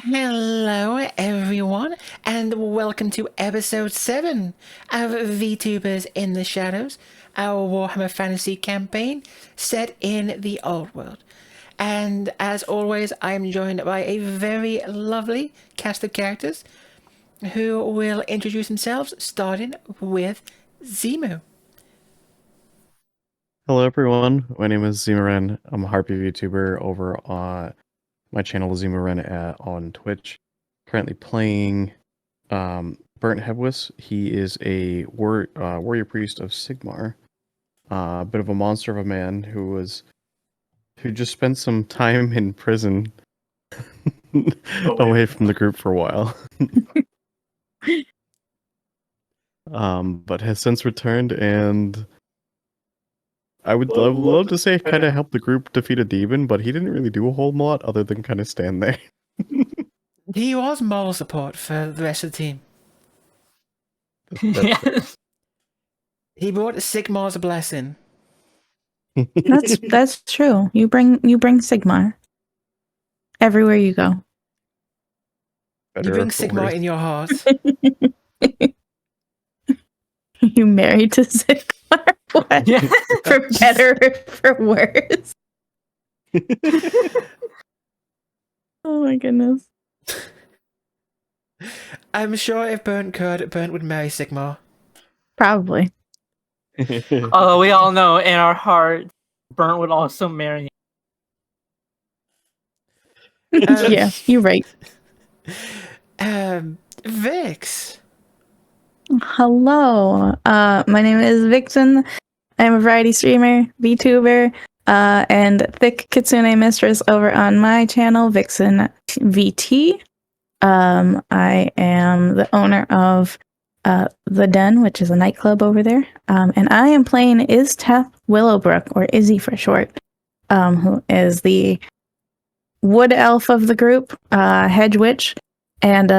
Hello, everyone, and welcome to episode 7 of Vtubers in the Shadows, our Warhammer Fantasy campaign set in the Old World. And as always, I'm joined by a very lovely cast of characters who will introduce themselves, starting with Zimu. Hello everyone, my name is ZimuWren. I'm a Harpy VTuber over on my channel ZimuWren on Twitch. Currently playing Bernt Hebweis. He is a warrior priest of Sigmar. A bit of a monster of a man who just spent some time in prison away from the group for a while. But has since returned, and I would love to say kind of helped the group defeat a demon, but he didn't really do a whole lot other than kind of stand there. He was moral support for the rest of the team. He brought Sigmar's blessing. That's true. You bring Sigmar everywhere you go. You bring Sigmar in your heart. You married to Sigmar? What? Yeah. For better or for worse? Oh my goodness. I'm sure if Bernt could, Bernt would marry Sigmar. Probably. Although we all know in our heart, Bernt would also marry him. Yeah, you're right. Vix. Hello. My name is Vixxan. I'm a variety streamer, VTuber, and thick kitsune mistress over on my channel, VixxannVT. I am the owner of The Den, which is a nightclub over there. And I am playing Isteth Willowbrooke, or Izzy for short, who is the wood elf of the group, hedge witch, and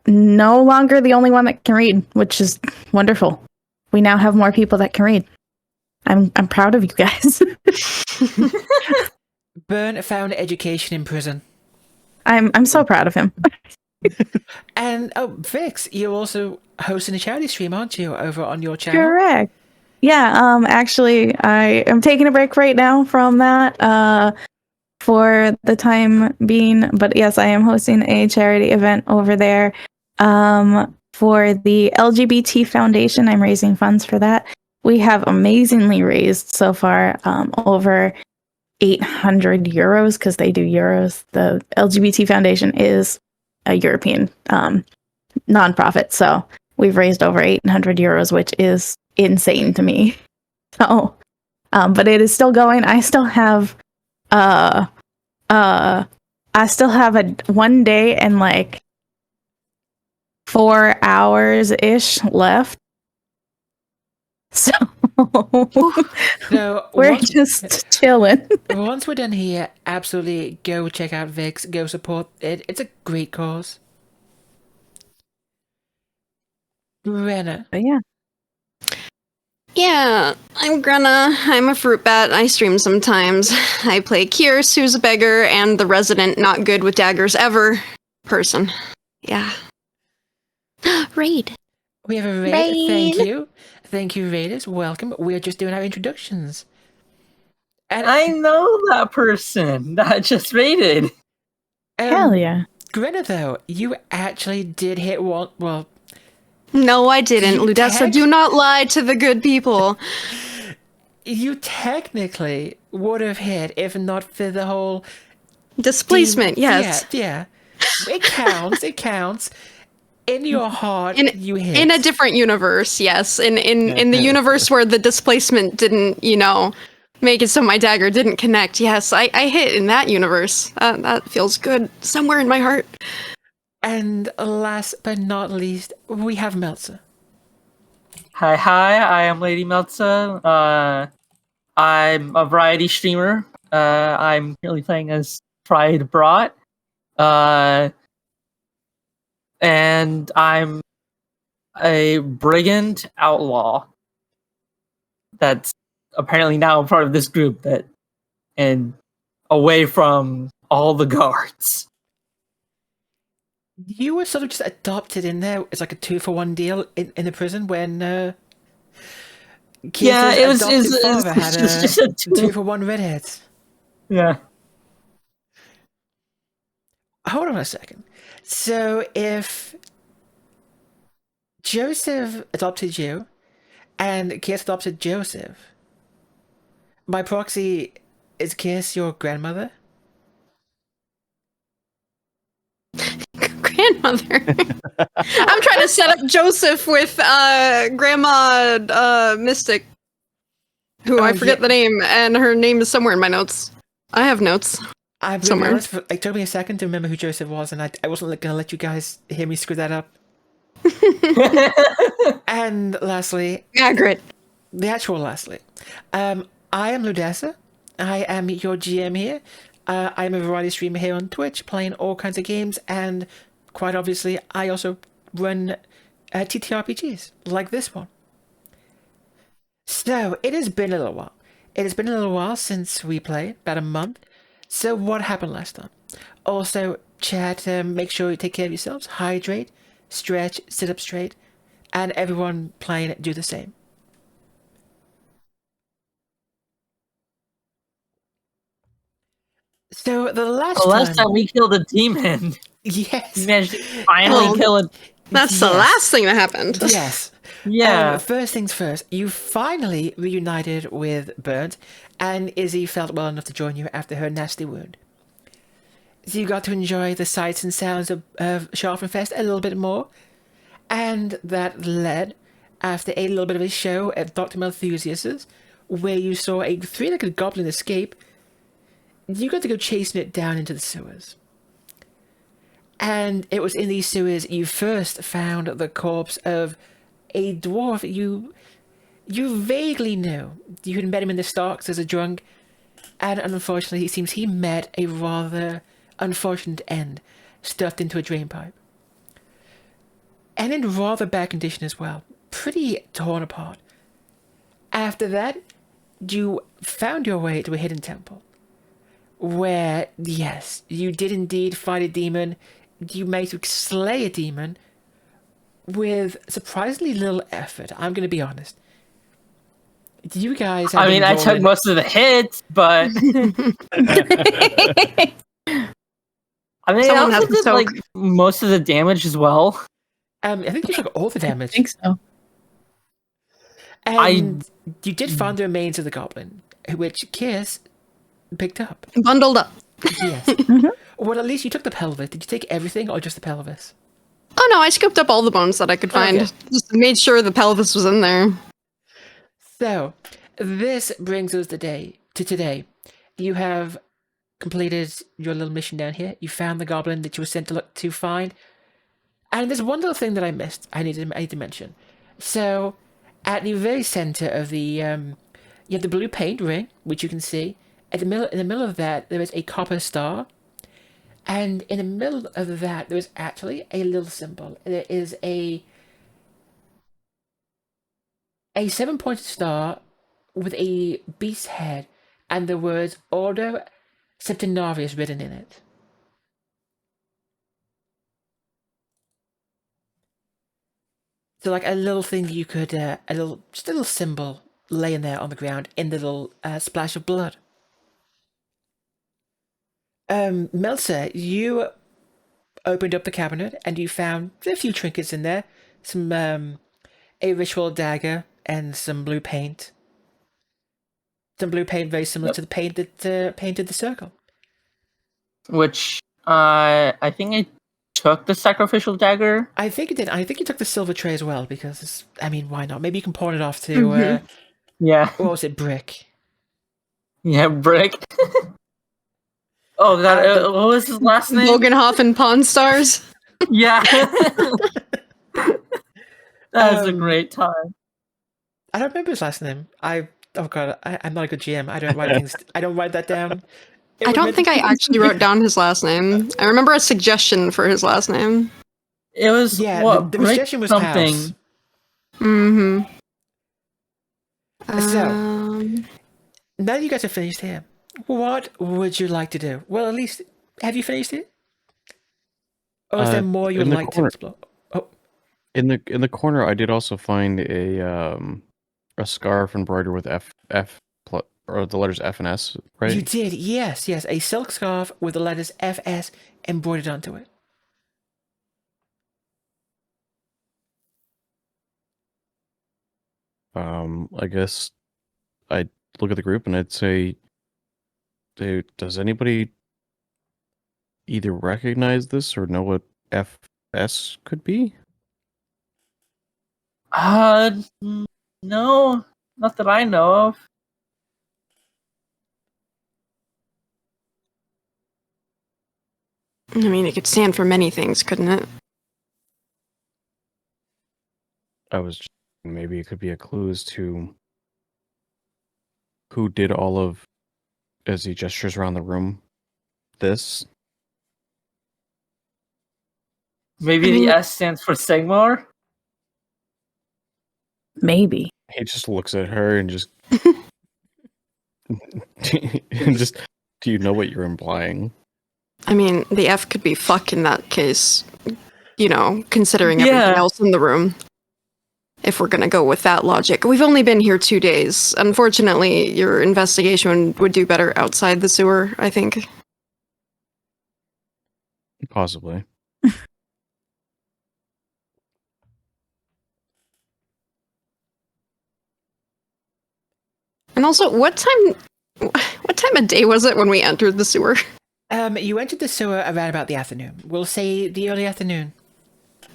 no longer the only one that can read, which is wonderful. We now have more people that can read. I'm proud of you guys. Bernt found education in prison. I'm so proud of him. And Vix, you're also hosting a charity stream, aren't you, over on your channel? Correct. Yeah. Actually, I am taking a break right now from that for the time being. But yes, I am hosting a charity event over there for the LGBT Foundation. I'm raising funds for that. We have amazingly raised so far over 800 euros because they do euros. The LGBT Foundation is a European nonprofit, so we've raised over 800 euros, which is insane to me. So, but it is still going. I still have a 1 day and like 4 hours ish left. So we're just chilling. Once we're done here, absolutely go check out Vix, go support it. It's a great cause. Grenna. Yeah, I'm Grenna. I'm a fruit bat. I stream sometimes. I play Kirs, who's a beggar, and the resident not good with daggers ever person. Yeah. Raid. We have a raid. Thank you. Thank you, raiders. Welcome. We're just doing our introductions. And I know that person that just raided. Hell yeah. Grenna, though, you actually did hit one. Well, no, I didn't. Leudessa, do not lie to the good people. You technically would have hit if not for the whole displacement. Yes. Yeah. It counts. It counts. In your heart, you hit. In a different universe, yes. In the universe where the displacement didn't, make it so my dagger didn't connect. Yes, I hit in that universe. That feels good somewhere in my heart. And last but not least, we have Meltzer. Hi, I am LadyMelunia. I'm a variety streamer. I'm currently playing as Freid Brot. And I'm a brigand outlaw that's apparently now a part of this group and away from all the guards. You were sort of just adopted in there. It's like a 2-for-1 deal in the prison when Yeah, it was adopted father had just a 2-for-1 redheads. Yeah. Hold on a second. So if Joseph adopted you and Kirs adopted Joseph, by proxy, is Kirs your grandmother? Grandmother. I'm trying to set up Joseph with Grandma Mystic, who I forget the name, and her name is somewhere in my notes. I have notes. I've been honest, it took me a second to remember who Joseph was, and I wasn't going to let you guys hear me screw that up. And lastly, Hagrid. the actual lastly, I am Leudessa. I am your GM here. I'm a variety streamer here on Twitch, playing all kinds of games, and quite obviously, I also run ttrpgs, like this one. So, it has been a little while. It has been a little while since we played, about a month. So, what happened last time? Also, chat, make sure you take care of yourselves, hydrate, stretch, sit up straight, and everyone playing do the same. So the last time we killed a demon. Yes. We managed to finally kill it. That's the last thing that happened. Yes. Yeah. First things first, you finally reunited with Bernt, and Izzy felt well enough to join you after her nasty wound. So you got to enjoy the sights and sounds of Scharfenfest a little bit more, and that led, after a little bit of a show at Dr. Malthusias's, where you saw a 3-legged goblin escape. You got to go chasing it down into the sewers. And it was in these sewers you first found the corpse of a dwarf you vaguely knew. You had met him in the stocks as a drunk, and unfortunately it seems he met a rather unfortunate end, stuffed into a drainpipe. And in rather bad condition as well, pretty torn apart. After that, you found your way to a hidden temple, where, yes, you did indeed fight a demon. You managed to slay a demon with surprisingly little effort. I'm going to be honest. You guys have I took most of the hits, but I also did like most of the damage as well. I think you took all the damage. I think so. And you did find the remains of the goblin, which Kirs picked up. Bundled up. Yes. Well, at least you took the pelvis. Did you take everything or just the pelvis? Oh no, I scooped up all the bones that I could find. Okay. Just made sure the pelvis was in there. So, this brings us to today. You have completed your little mission down here. You found the goblin that you were sent to look to find. And there's one little thing that I missed. I need to mention. So, at the very center of the, you have the blue paint ring, which you can see. In the middle of that, there is a copper star. And in the middle of that, there is actually a little symbol. There is a 7-pointed star with a beast's head and the words Ordo Septenarius written in it. So like a little thing you could, just a little symbol laying there on the ground in the little splash of blood. Meltzer, you opened up the cabinet and you found a few trinkets in there. Some, a ritual dagger and some blue paint. Some blue paint very similar to the paint that painted the circle. Which, I think I took the sacrificial dagger. I think you did. I think you took the silver tray as well because, why not? Maybe you can pawn it off to, yeah. What was it, Brick? Yeah, Brick. Oh god, what was his last name? Bogenhafen Pawn Stars. Yeah. That was a great time. I don't remember his last name. I'm not a good GM. I don't write things. I don't write that down. I don't think I actually wrote down his last name. I remember a suggestion for his last name. It was the suggestion was something. House. Mm-hmm. So now that you guys are finished here, what would you like to do? Well, at least have you finished it? Or is there more you would in the like to corner- explore? Oh, In the corner, I did also find a scarf embroidered with or the letters F and S, right? you did, yes, yes. A silk scarf with the letters FS embroidered onto it. I guess I'd look at the group and I'd say, does anybody either recognize this or know what FS could be? No, not that I know of. I mean, it could stand for many things, couldn't it? I was just, maybe it could be a clue as to who did all of, as he gestures around the room, this. Maybe I mean- the S stands for Sigmar? Maybe. He just looks at her and just do you know what you're implying? I mean, the F could be fuck in that case, you know, considering Yeah. everything else in the room. If we're gonna go with that logic. We've only been here 2 days. Unfortunately, your investigation would do better outside the sewer, I think. Possibly. And also, what time of day was it when we entered the sewer? You entered the sewer around about the afternoon. We'll say the early afternoon.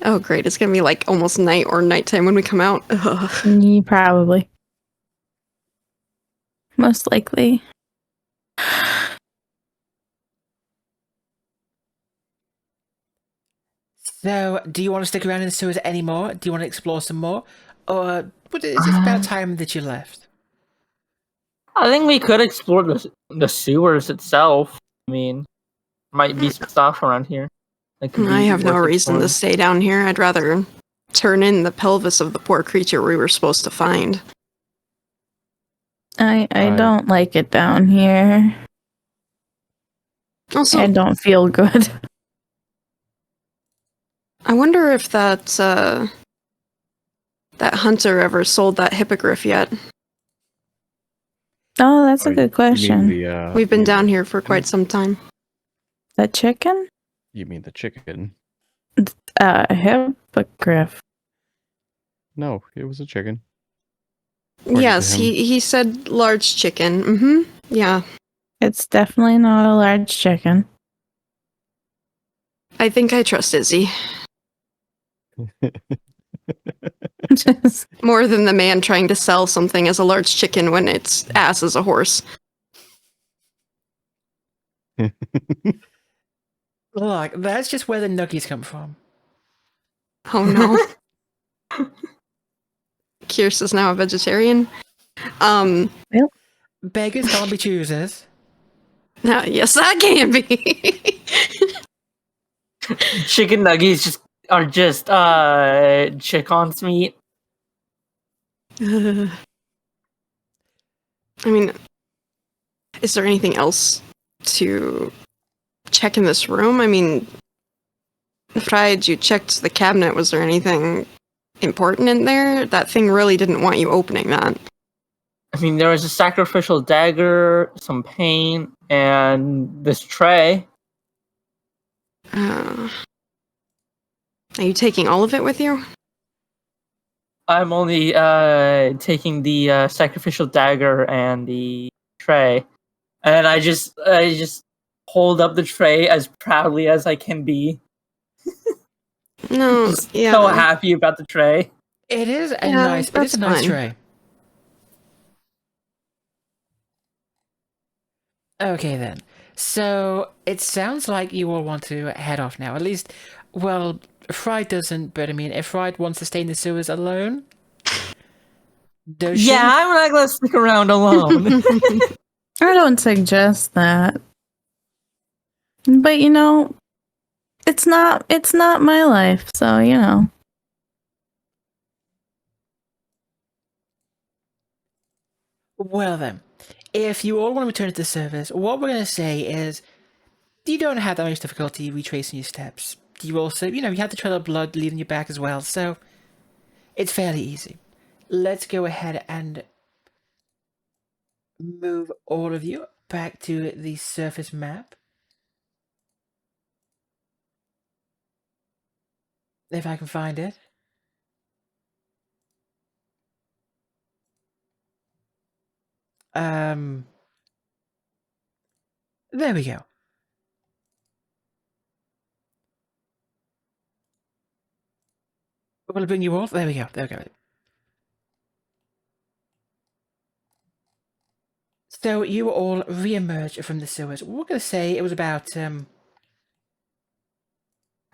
Oh, great. It's gonna be like almost night or nighttime when we come out. Ugh. Probably. Most likely. So, do you want to stick around in the sewers anymore? Do you want to explore some more? Or is it about time that you left? I think we could explore the sewers itself. I mean, might be some stuff around here. that could I be have no worth reason to exploring. stay down here. I'd rather turn in the pelvis of the poor creature we were supposed to find. I I- don't like it down here. Also, I don't feel good. I wonder if that hunter ever sold that hippogriff yet. Oh, that's a You good mean question. We've been you down mean- here for quite some time. The chicken? You mean the chicken? Hippogriff. No, it was a chicken. According to Yes, him. he said large chicken. Mm-hmm. Yeah. It's definitely not a large chicken. I think I trust Izzy. Just- More than the man trying to sell something as a large chicken when its ass is a horse. Look, that's just where the nuggies come from. Oh no. Kirs is now a vegetarian. Beggars can't be choosers. Yes, that can be. Chicken nuggets are just chicken's meat. I mean, is there anything else to check in this room? I mean, Freid, you checked the cabinet. Was there anything important in there? That thing really didn't want you opening that. I mean, there was a sacrificial dagger, some paint, and this tray. Are you taking all of it with you? I'm only taking the sacrificial dagger and the tray, and I just hold up the tray as proudly as I can be. No, Just yeah. so happy about the tray. It is a Yeah, nice. It is that's a nice fine. tray. Okay then. So it sounds like you all want to head off now. At least, well, Freid doesn't. But I mean, if Freid wants to stay in the sewers alone, does she? Yeah, I'm not gonna stick around alone. I don't suggest that. But you know, it's not my life, so you know. Well then, if you all want to return to the service, what we're going to say is you don't have that much difficulty retracing your steps. you also, you have the trail of blood leading you back as well, so it's fairly easy. Let's go ahead and move all of you back to the surface map. If I can find it. There we go. Will it bring you all? There we go. There we go. So you all re-emerge from the sewers. We're gonna say it was about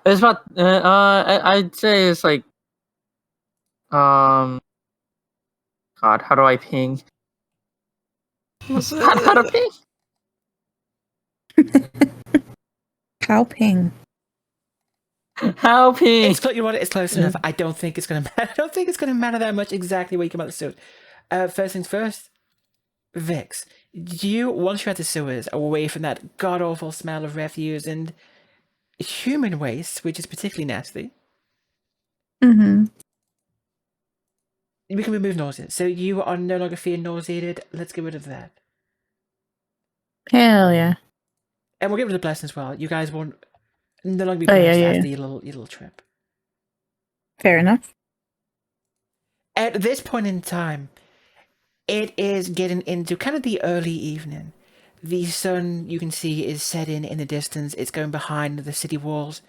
It's about. I'd say it's like. God, how do I ping? Was it- How to ping? How ping. How ping? it's close enough. I don't think it's gonna matter. I don't think it's gonna matter that much exactly where you come out of the sewers. First things first, Vix. Once you're at the sewers, away from that god awful smell of refuse and human waste, which is particularly nasty, Mm-hmm. we can remove nausea. So you are no longer feeling nauseated. Let's get rid of that. Hell yeah. And we'll get rid of the blessing as well. You guys won't no longer be Oh, blessed yeah, after yeah. your little trip. Fair enough. At this point in time, it is getting into kind of the early evening. The sun, you can see, is setting in the distance. It's going behind the city walls.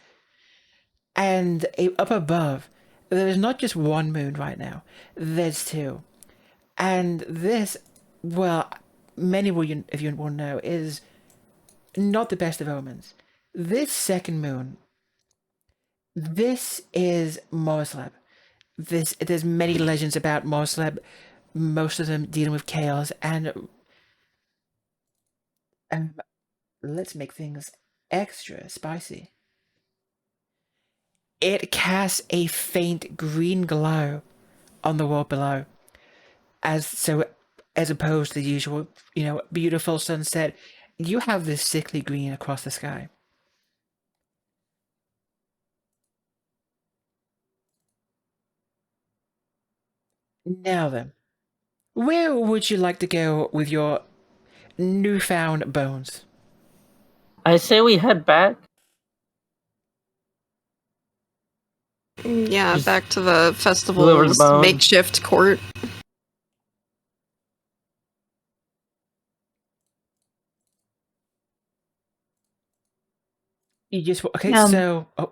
And up above, there's not just one moon right now. There's two. And this, well, many of you will know, is not the best of omens. This second moon, this is Mosleb. There's many legends about Mosleb, most of them dealing with chaos, and let's make things extra spicy. It casts a faint green glow on the world below, as opposed to the usual, beautiful sunset. You have this sickly green across the sky. Now then, where would you like to go with your newfound bones? I say we head back. Yeah, Just back to the deliver the festival's bones. makeshift court. You just okay. No, I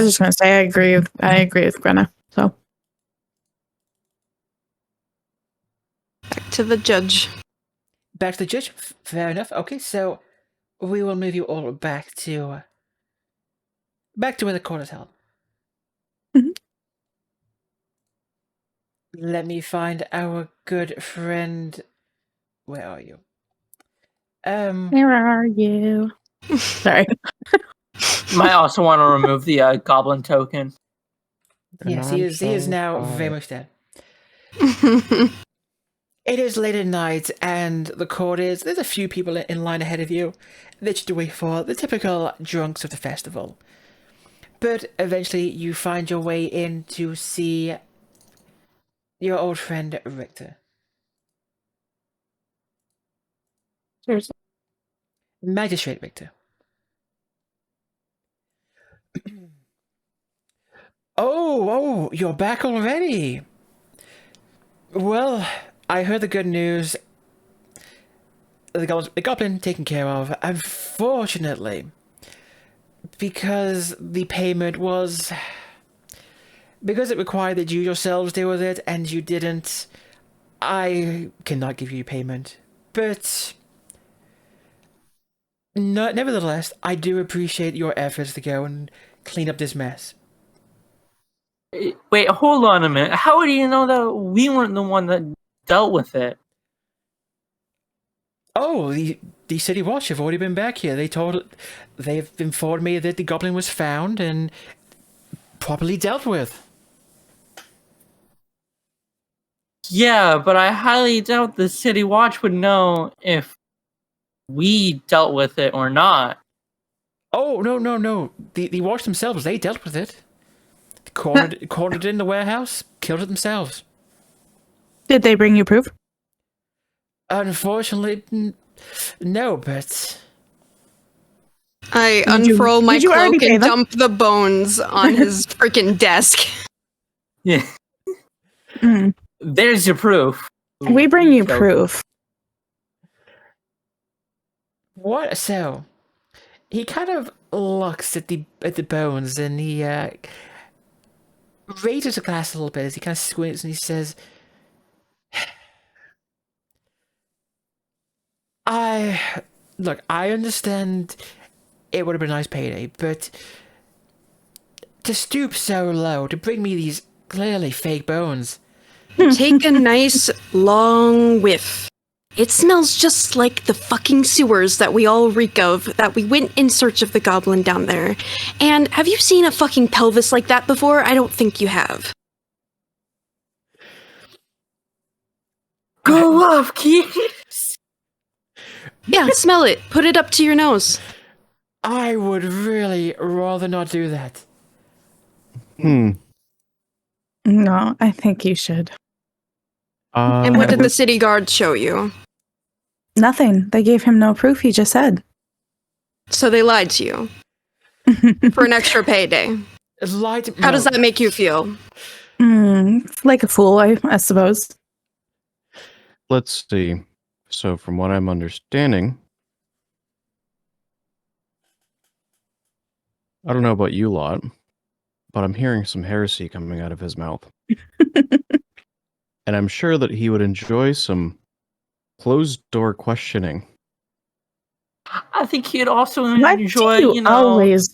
was just gonna say I agree with Grenna. So Back to the judge. back to the judge. Fair enough. Okay, so we will move you all back to where the court is held. Mhm. Let me find our good friend. Where are you? where are you? Sorry. Might also want to remove the goblin token. Yes, he is now very much dead. Yeah, It is late at night, and the court there's a few people in line ahead of you that you to wait for, the typical drunks of the festival. But eventually you find your way in to see your old friend Richter. Seriously. Magistrate Richter. Oh, you're back already. Well, I heard the good news. The goblin taken care of. Unfortunately, because the payment was... Because it required that you yourselves deal with it, and you didn't, I cannot give you payment. But... nevertheless, I do appreciate your efforts to go and clean up this mess. Wait, hold on a minute. How do you know that we weren't the one that dealt with it? Oh, the city watch have already been back here. They've informed me that the goblin was found and properly dealt with. Yeah, but I highly doubt the city watch would know if we dealt with it or not. Oh, no. The watch themselves, they dealt with it. Cornered it in the warehouse, killed it themselves. Did they bring you proof? Unfortunately, no, but... I Did you- unfurl my did you already cloak pay and them? dump the bones on his freaking desk. Yeah. Mm. There's your proof. We bring you Killed them. proof. What? So, he kind of looks at the bones and he raises the glass a little bit as he kind of squints and he says, Look, I understand it would have been a nice payday, but to stoop so low, to bring me these clearly fake bones... Take a nice long whiff. It smells just like the fucking sewers that we all reek of, that we went in search of the goblin down there. And have you seen a fucking pelvis like that before? I don't think you have. Go off, Kirs! Yeah, smell it. Put it up to your nose. I would really rather not do that. No, I think you should. And what did the city guard show you? Nothing. They gave him no proof, he just said. So they lied to you for an extra payday. How does that make you feel? Like a fool, I suppose. Let's see. So, from what I'm understanding, I don't know about you lot, but I'm hearing some heresy coming out of his mouth. And I'm sure that he would enjoy some closed-door questioning. I think he'd also Why enjoy, do you always...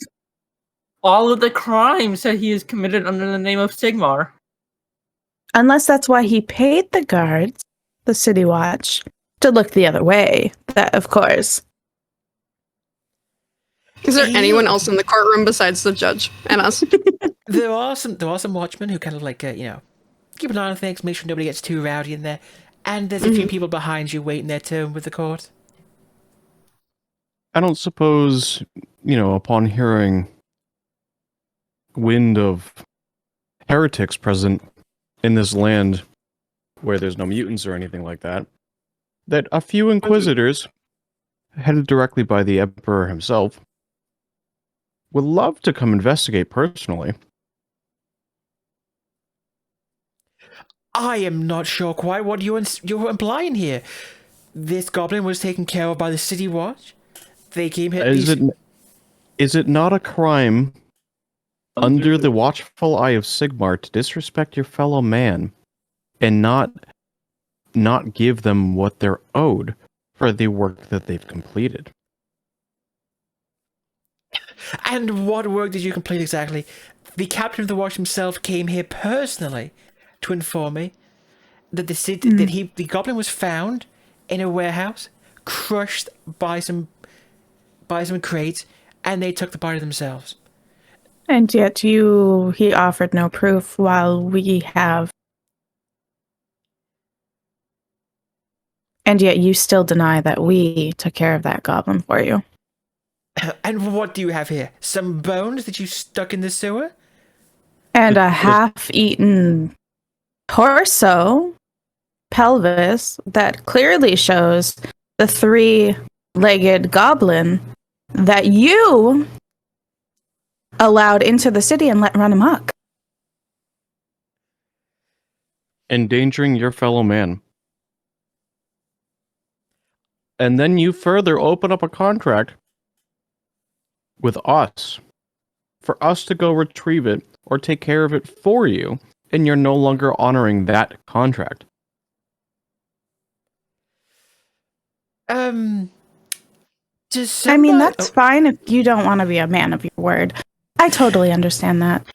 all of the crimes that he has committed under the name of Sigmar. Unless that's why he paid the guards, the city watch, to look the other way. That, of course. Is there anyone else in the courtroom besides the judge and us? There are some watchmen who kind of like, keep an eye on things, make sure nobody gets too rowdy in there. And there's a few people behind you waiting their turn with the court. I don't suppose, upon hearing wind of heretics present in this land where there's no mutants or anything like that, that a few inquisitors, headed directly by the Emperor himself, would love to come investigate personally. I am not sure quite what you're implying here. This goblin was taken care of by the city watch. They came here... Is it not a crime under the watchful eye of Sigmar to disrespect your fellow man and not give them what they're owed for the work that they've completed? And what work did you complete exactly? The captain of the watch himself came here personally to inform me that the goblin was found in a warehouse, crushed by some crates, and they took the body themselves. And yet he offered no proof while we have. And yet you still deny that we took care of that goblin for you. And what do you have here? Some bones that you stuck in the sewer? And a half-eaten torso, pelvis, that clearly shows the three-legged goblin that you allowed into the city and let run amok. Endangering your fellow man. And then you further open up a contract with us for us to go retrieve it or take care of it for you, and you're no longer honoring that contract. I mean, that's fine if you don't want to be a man of your word. I totally understand that.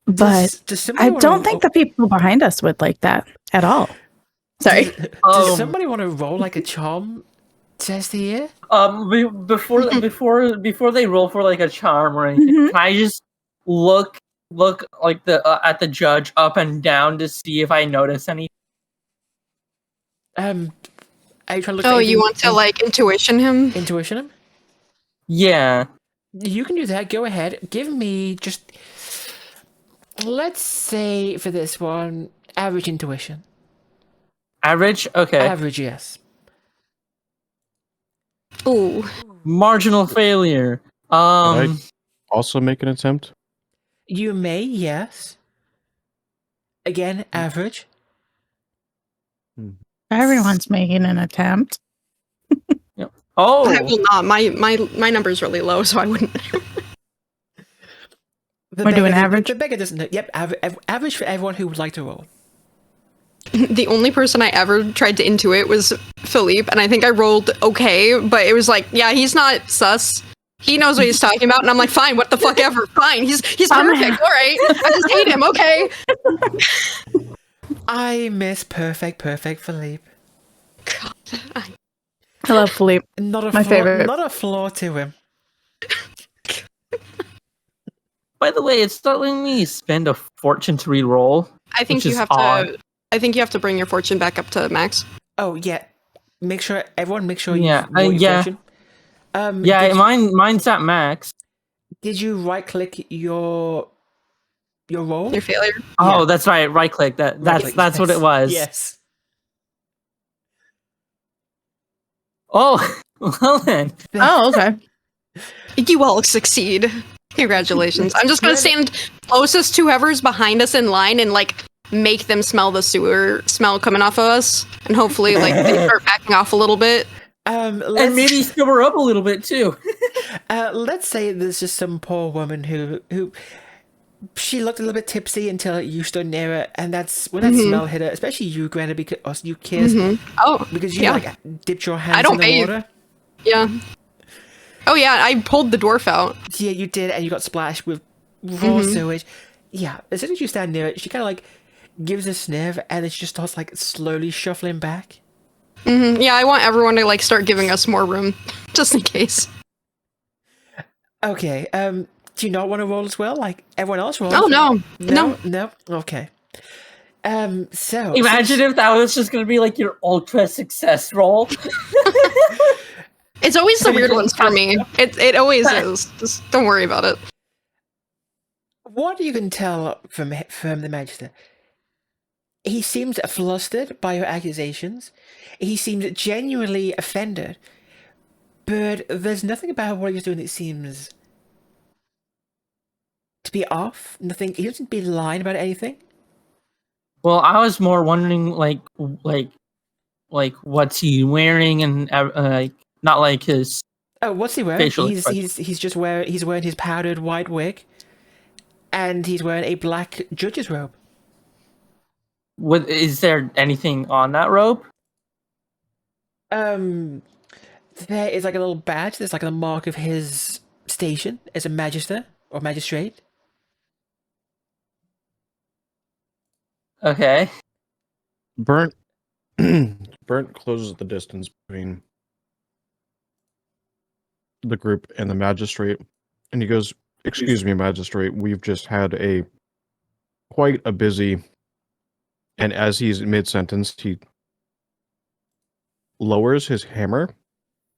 But I don't think the people behind us would like that at all. Sorry. Does somebody want to roll like a charm test here? Before they roll for like a charm or anything, can I just look like at the judge up and down to see if I notice any? Are you trying to look you want to like intuition him? Intuition him? Yeah. You can do that. Go ahead. Give me just, let's say for this one, average intuition. Average? Okay. Average, yes. Ooh. Marginal failure. Also make an attempt. You may, yes. Again, average. Everyone's making an attempt. Oh, I will not. My number's really low, so I wouldn't. We're doing average? The beggar doesn't know. Yep, average for everyone who would like to roll. The only person I ever tried to intuit was Philippe, and I think I rolled okay, but it was like, yeah, he's not sus. He knows what he's talking about, and I'm like, fine, what the fuck ever, fine. He's perfect, all right. I just hate him, okay. I miss perfect Philippe. God, I love Philippe. Not a My flaw, favorite. Not a flaw to him. by the way, it's not letting me spend a fortune to re-roll. I think Which you is have odd. to. I think you have to bring your fortune back up to max. Oh yeah, make sure you Yeah, roll your yeah. fortune. Yeah, did, mine's at max. did you right click your roll? Your failure. Oh, Yeah. that's right. Right click. That's what it was. Yes. Oh, well then. Oh, okay. You all succeed. Congratulations. I'm just gonna stand closest to whoever's behind us in line and like make them smell the sewer smell coming off of us, and hopefully like they start backing off a little bit. And maybe sober up a little bit too. Let's say there's just some poor woman who she looked a little bit tipsy until you stood near her, and that's when that smell hit her. Especially you, Greta, because you Kirs, Oh, because you yeah. like dipped your hands I don't in the bathe. water. Yeah. Oh yeah, I pulled the dwarf out. Yeah, you did, and you got splashed with raw sewage. Yeah, as soon as you stand near it, she kind of like gives a sniff, and it just starts like slowly shuffling back. Yeah, I want everyone to like start giving us more room, just in case. Okay. Do you not want to roll as well, like everyone else rolls? Oh no. No. Okay. So Imagine if that was just gonna be like your ultra success roll. It's always the weird ones for me. It always is. Just don't worry about it. what you can tell from the Magister, he seems flustered by your accusations. He seems genuinely offended, but there's nothing about what he's doing that seems to be off. Nothing. He doesn't be lying about anything. Well, I was more wondering, like what's he wearing, and like not like his. Oh, what's he wearing? Facial He's expression. just wearing his powdered white wig, and he's wearing a black judge's robe. What is there anything on that robe? There is like a little badge. There's like a mark of his station as a magister or magistrate. Okay. Bernt closes the distance between the group and the magistrate, and he goes, "Excuse me, magistrate, we've just had quite a busy." And as he's mid-sentence, he lowers his hammer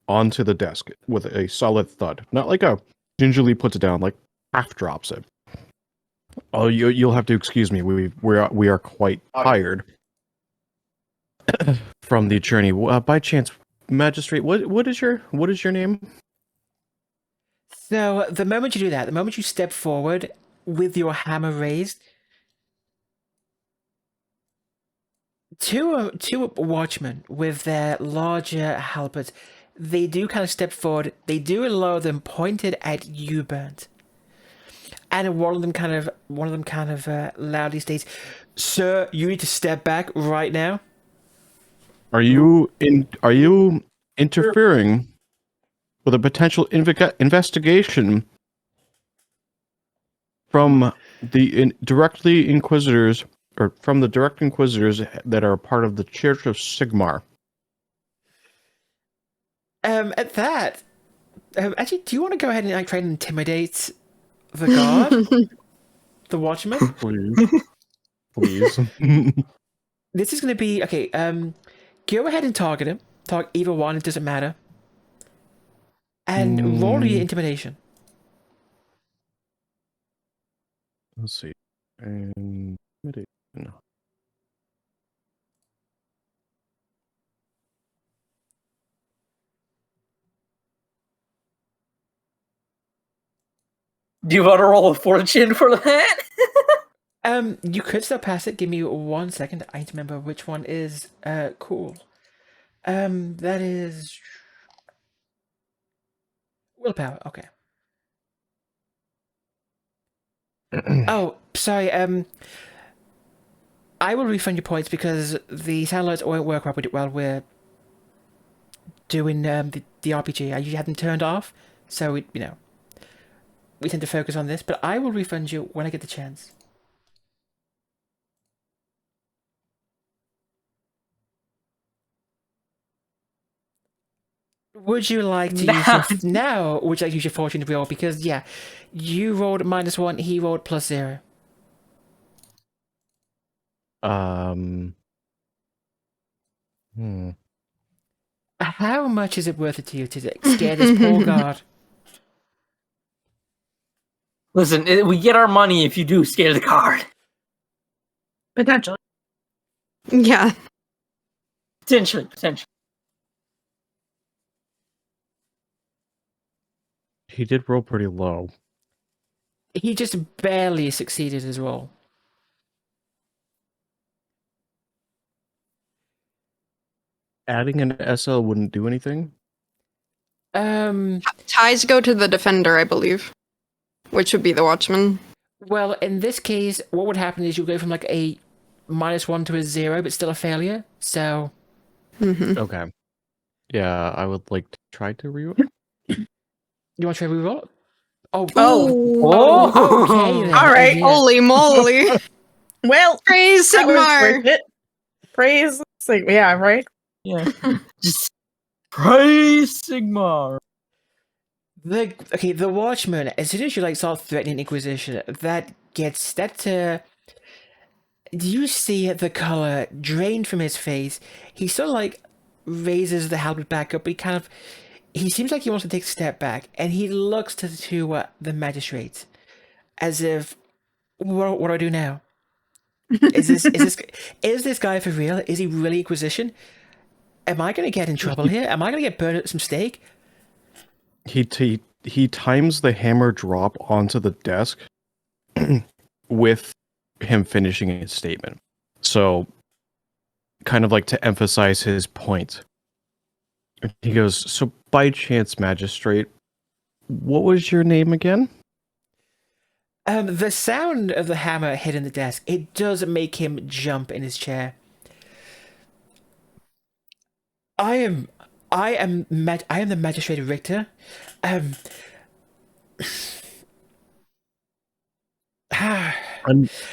onto the desk with a solid thud. Not like a gingerly puts it down, like half drops it. Oh, you'll have to excuse me. We are quite tired from the journey. By chance, magistrate, what is your name? So the moment you do that, the moment you step forward with your hammer raised, two watchmen with their larger halberds, they do kind of step forward. They do lower them, pointed at you, Bernt. And one of them kind of loudly states, "Sir, you need to step back right now." Are you interfering with a potential investigation from the direct inquisitors that are part of the Church of Sigmar? At that, actually, do you want to go ahead and like try and intimidate the guard, the watchman? Please. This is going to be okay. Go ahead and target him. Target either one. It doesn't matter. And roll your intimidation. Let's see. And no. Do you want to roll a fortune for that? You could still pass it. Give me 1 second. I need to remember which one is cool. That is willpower. Okay. Oh, sorry. I will refund your points because the satellites won't work while we're doing the RPG. I usually have them turned off, so we tend to focus on this. But I will refund you when I get the chance. Would you like to use your now? Would you like to use your fortune roll? Because yeah, you rolled -1, he rolled +0. How much is it worth it to you to scare this poor guard? Listen, we get our money if you do scare the card. Potentially. Yeah. Potentially. He did roll pretty low. He just barely succeeded his roll. Adding an SL wouldn't do anything? Ties go to the defender, I believe, which would be the watchman. Well, in this case, what would happen is you go from like a -1 to a 0, but still a failure. So. Okay. Yeah, I would like to try to reroll. You want to try to reroll? Oh. Okay. Then. All right. Yeah. Holy moly! Well, Praise that was Sigmar! worth it. Praise Sigmar. Yeah, right? Yeah. Just praise Sigmar. The watchman, as soon as you start threatening Inquisition, you see the color drained from his face. He sort of raises the helmet back up, but he seems like he wants to take a step back, and he looks to the magistrate as if, what do I do now? Is this guy for real? Is he really Inquisition? Am I going to get in trouble here? Am I going to get burned at some stake? He times the hammer drop onto the desk with him finishing his statement. So, kind of to emphasize his point. He goes, so by chance, magistrate, what was your name again? The sound of the hammer hitting the desk, it does make him jump in his chair. I am the magistrate Richter. I'm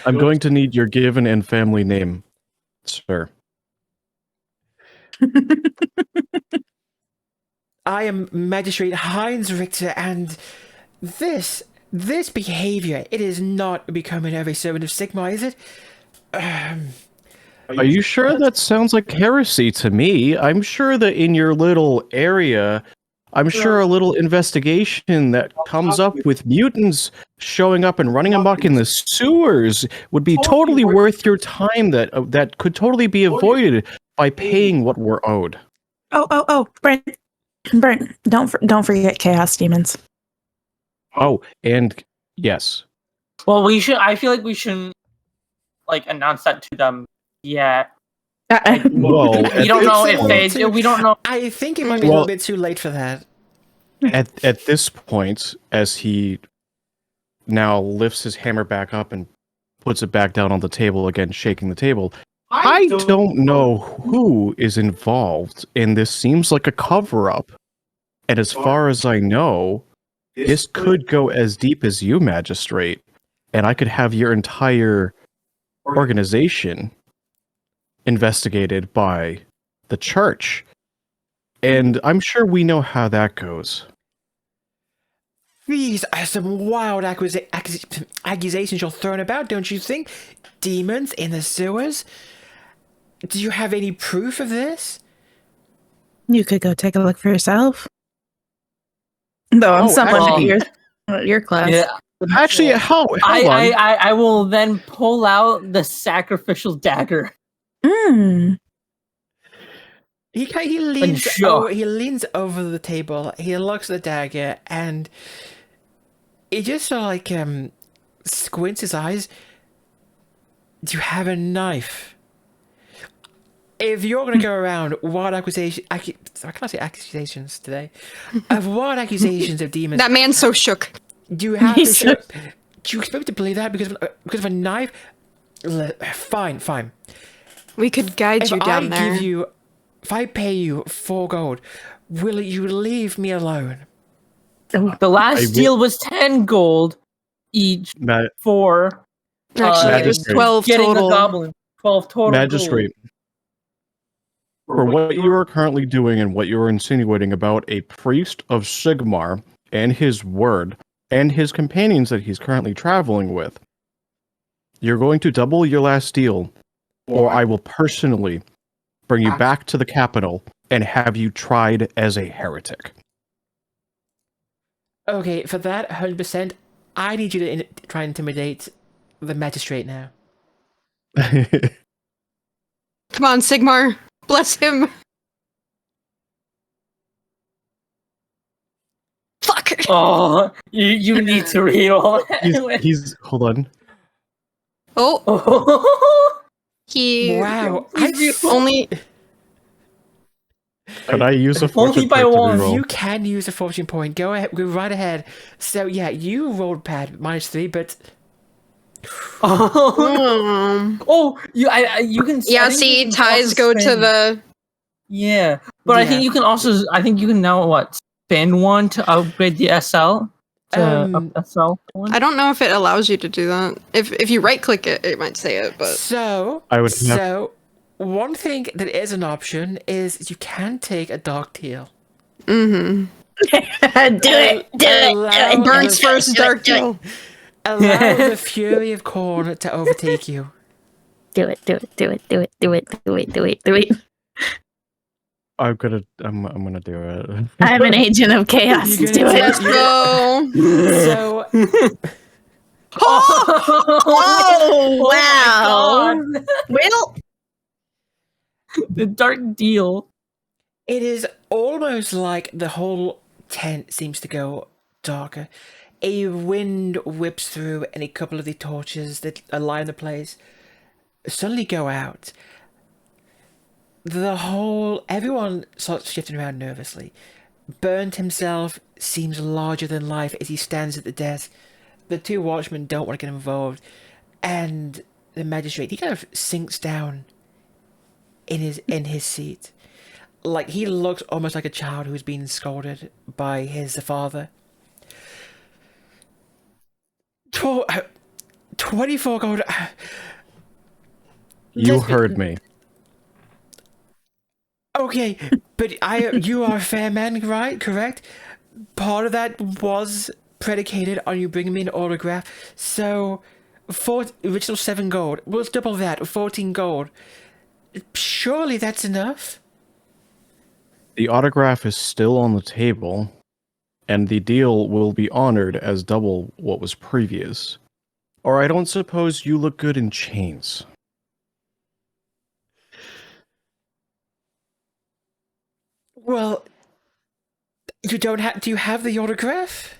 going to need your given and family name, sir. I am Magistrate Heinz Richter, and this behavior, it is not becoming every servant of Sigmar, is it? Are you sure that sounds like heresy to me? I'm sure that in your little area, I'm sure a little investigation that comes up with mutants showing up and running amok in the sewers would be totally worth your time. That could totally be avoided by paying what we're owed. Oh, Brent, don't forget chaos demons. Oh, and yes. Well, we should. I feel like we shouldn't announce that to them yet. Well, we don't know if they. We don't know. I think it might be a little bit too late for that. At this point, as he now lifts his hammer back up and puts it back down on the table again, shaking the table, I don't know who is involved, and this seems like a cover-up. And as far as I know, this could go as deep as you, magistrate, and I could have your entire organization investigated by the church. And I'm sure we know how that goes. These are some wild accusations you're throwing about, don't you think? Demons in the sewers? Do you have any proof of this? You could go take a look for yourself. Though I'm someone actually- at your class. Yeah, Actually, hold on. I will then pull out the sacrificial dagger. Mm. He leans sure. he leans over the table. He looks at the dagger and he just sort of like squints his eyes. Do you have a knife? If you're gonna go around wild I can't say accusations today. Of wild accusations of demons. That man's so shook. Do you have to He's show? so- Do you expect me to believe that because of a knife? Fine. We could guide If you down there. if I pay you 4 gold, will you leave me alone? The last deal was 10 gold each for Actually, it was Magistrate. 12 getting total. the goblin. 12 total. Magistrate, for what you are currently doing and what you are insinuating about a priest of Sigmar and his word and his companions that he's currently traveling with, you're going to double your last deal, or I will personally bring you back to the capital and have you tried as a heretic. Okay, for that 100%, I need you to try and intimidate the magistrate now. Come on, Sigmar. Bless him. Fuck. Oh, you need to reroll. he's hold on. Oh, Oh. he Wow, only. Could I use a Only fortune by point to one. reroll? You can use a fortune point. Go ahead, go right ahead. So yeah, you rolled bad, -3, but Oh, you can. Yeah, I think see, you can ties also go to spend- the. Yeah, but I think Yeah. you can also. I think you can now spend one to upgrade the SL to SL one. I don't know if it allows you to do that. If you right click it, it might say it, but. so I would have- so one thing that is an option is you can take a dark teal. Mm-hmm. Do it. Allow Bernt's the- first dark deal. Allow the fury of corn to overtake you. Do it. I'm gonna do it. I'm an agent of chaos. You're Do gonna Let's it. go. So Oh, wow. my God. Well, The dark deal. it is almost like the whole tent seems to go darker. A wind whips through and a couple of the torches that align the place suddenly go out. Everyone starts shifting around nervously. Bernt himself seems larger than life as he stands at the desk. The 2 watchmen don't want to get involved. And the magistrate, he kind of sinks down in his seat. Like, he looks almost like a child who's been scolded by his father. 24 gold. You heard me. Okay, but you are a fair man, right? Correct? Part of that was predicated on you bringing me an autograph. So, original 7 gold. We'll double that, 14 gold. Surely that's enough? The autograph is still on the table, and the deal will be honored as double what was previous. Or I don't suppose you look good in chains. Well, you don't have. Do you have the autograph?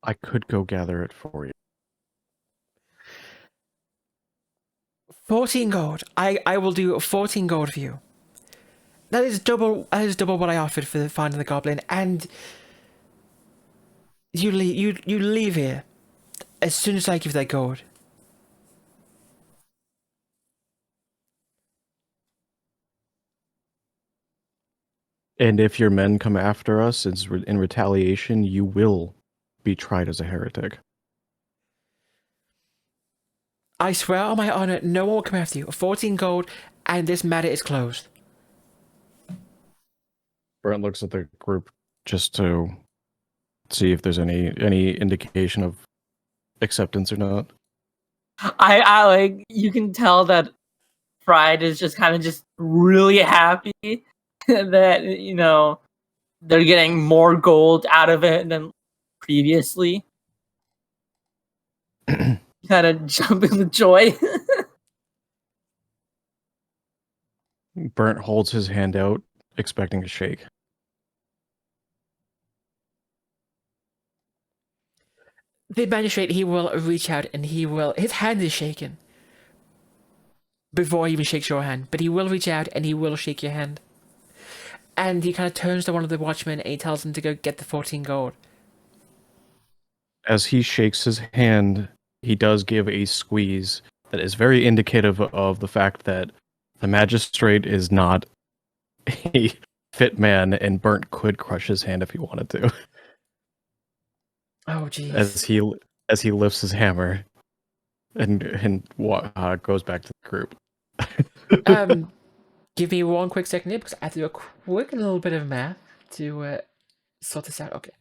I could go gather it for you. 14 gold. I will do 14 gold for you. That is double what I offered for finding the goblin, and you leave here as soon as I give that gold. And if your men come after us in retaliation, you will be tried as a heretic. I swear on my honor, no one will come after you. 14 gold, and this matter is closed. Brent looks at the group just to see if there's any indication of acceptance or not. I like, you can tell that Freid is just kind of just really happy that, you know, they're getting more gold out of it than previously. Kind of jumping with joy. Bernt holds his hand out, expecting a shake. The magistrate, he will reach out and his hand is shaken before he even shakes your hand, but he will reach out and he will shake your hand. And he kind of turns to one of the watchmen and he tells him to go get the 14 gold. As he shakes his hand, he does give a squeeze that is very indicative of the fact that the magistrate is not a fit man, and Bernt could crush his hand if he wanted to. Oh, jeez. As he lifts his hammer and goes back to the group. Give me one quick second here because I have to do a quick little bit of math to sort this out. Okay.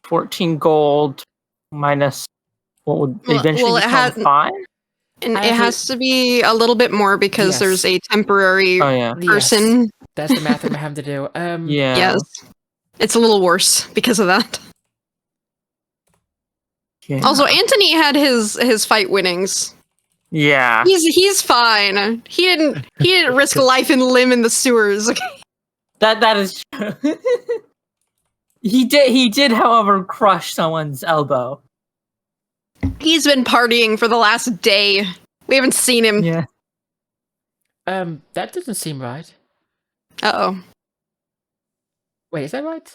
14 gold minus what would eventually become 5? And it has to be a little bit more because there's a temporary person. Yes. That's the math I'm having to do. Yeah. Yes. It's a little worse because of that. Yeah. Also, Antony had his fight winnings. Yeah. He's fine. He didn't risk life and limb in the sewers. That is true. He did, however, crush someone's elbow. He's been partying for the last day. We haven't seen him. Yeah. That doesn't seem right. Uh-oh. Wait, is that right?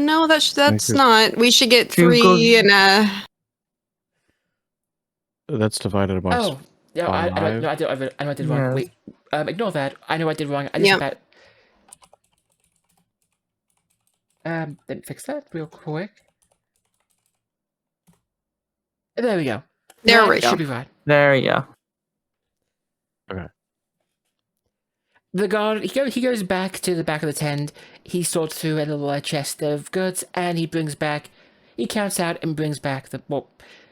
No, that's not. We should get 3 and That's divided amongst. Oh, yeah. I know I did wrong. Yeah. Wait, ignore that. I know I did wrong. I just about. Let me fix that real quick. There we go. There we go. Should be right. There you go. Okay. The guard, he goes back to the back of the tent. He sorts through a little chest of goods, and he counts out and brings back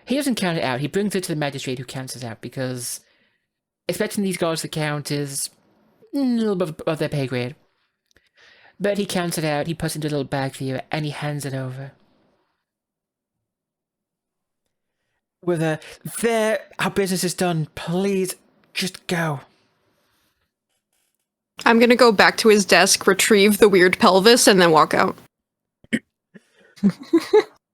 he doesn't count it out. He brings it to the magistrate who counts it out, because expecting these guards to count is a little bit above their pay grade. But he counts it out, he puts it into a little bag for you, and he hands it over. With there, our business is done. Please, just go. I'm gonna go back to his desk, retrieve the weird pelvis, and then walk out.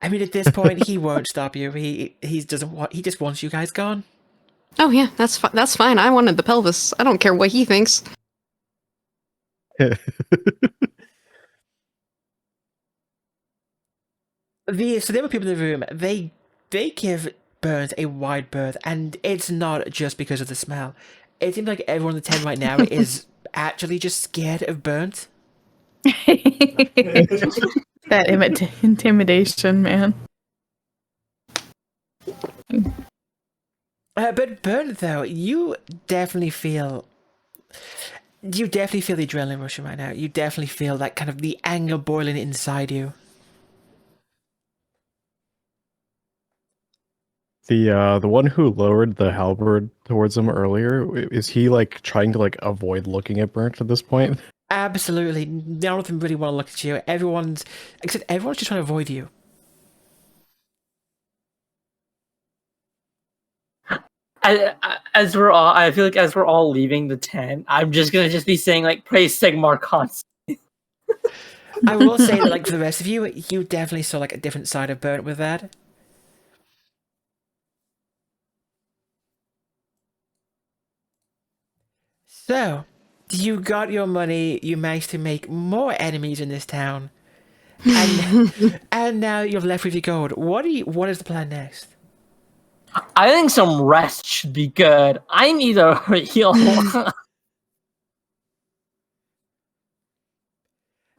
I mean, at this point, he won't stop you. He just wants you guys gone. Oh yeah, that's fine. I wanted the pelvis. I don't care what he thinks. So the other people in the room, they give Bernt a wide berth, and it's not just because of the smell. It seems like everyone in the tent right now is actually just scared of Bernt. That intimidation, man. But Bernt, though, you definitely feel the adrenaline rushing right now. You definitely feel that kind of the anger boiling inside you. The one who lowered the halberd towards him earlier, is he like trying to like avoid looking at Bernt at this point? Absolutely. None of them really want to look at you. Everyone's just trying to avoid you. I feel like as we're all leaving the tent, I'm just gonna be saying like praise Sigmar constantly. I will say that, like, for the rest of you, you definitely saw like a different side of Bernt with that. So, you got your money, you managed to make more enemies in this town, and now you're left with your gold. What is the plan next? I think some rest should be good. I need a heal.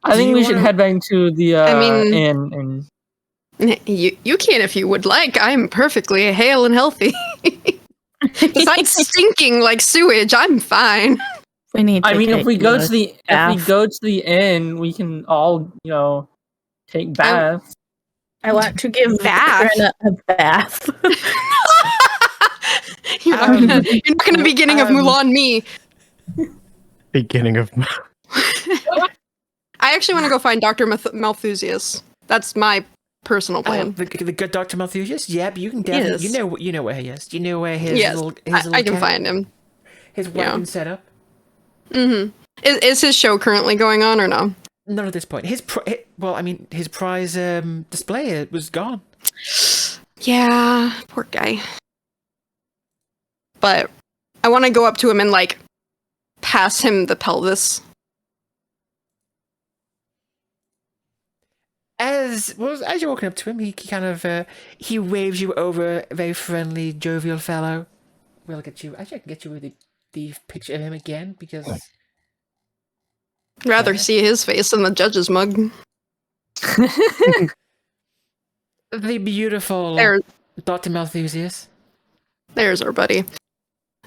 I think we should head back to the inn. You can if you would like. I'm perfectly hale and healthy. Besides stinking like sewage, I'm fine. We need. If we go to the inn, we can all, take baths. I want to give Bath? Grenna a bath. You're not gonna be getting of Mulan me. Beginning of I actually want to go find Dr. Malthusius. That's my personal plan. The good Dr. Malthusius? Yep, you can definitely. Yes. You know where he is. You know where his Yes, little I can find him. his weapon setup. Mm-hmm. Is his show currently going on or no? Not at this point. His prize display was gone. Yeah, poor guy. But I want to go up to him and like pass him the pelvis. As you're walking up to him, he kind of he waves you over, a very friendly, jovial fellow. We'll get you. Actually, I can get you with the picture of him again because Rather see his face than the judge's mug. the beautiful There, Dr. Malthusius. there's our buddy.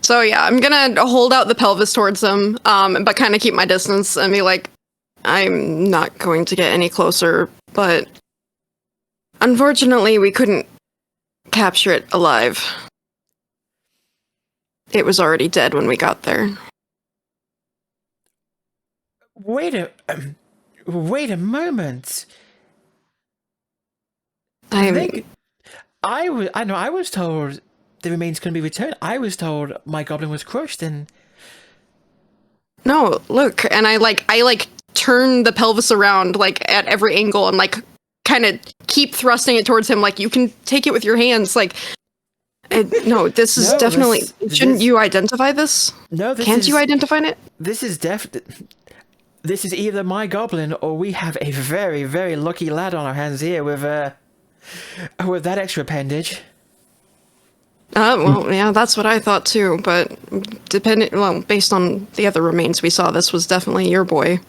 So yeah, I'm gonna hold out the pelvis towards him, but kind of keep my distance and be like, I'm not going to get any closer, but unfortunately we couldn't capture it alive. It was already dead when we got there. Wait a moment. I was told the remains couldn't be returned. I was told my goblin was crushed and No, look, and I turn the pelvis around like at every angle and like kind of keep thrusting it towards him like you can take it with your hands like no, this is definitely shouldn't you identify this? No, Can't you identify it? This is either my goblin or we have a very, very lucky lad on our hands here with that extra appendage. Well, yeah, that's what I thought too, but based on the other remains we saw, this was definitely your boy.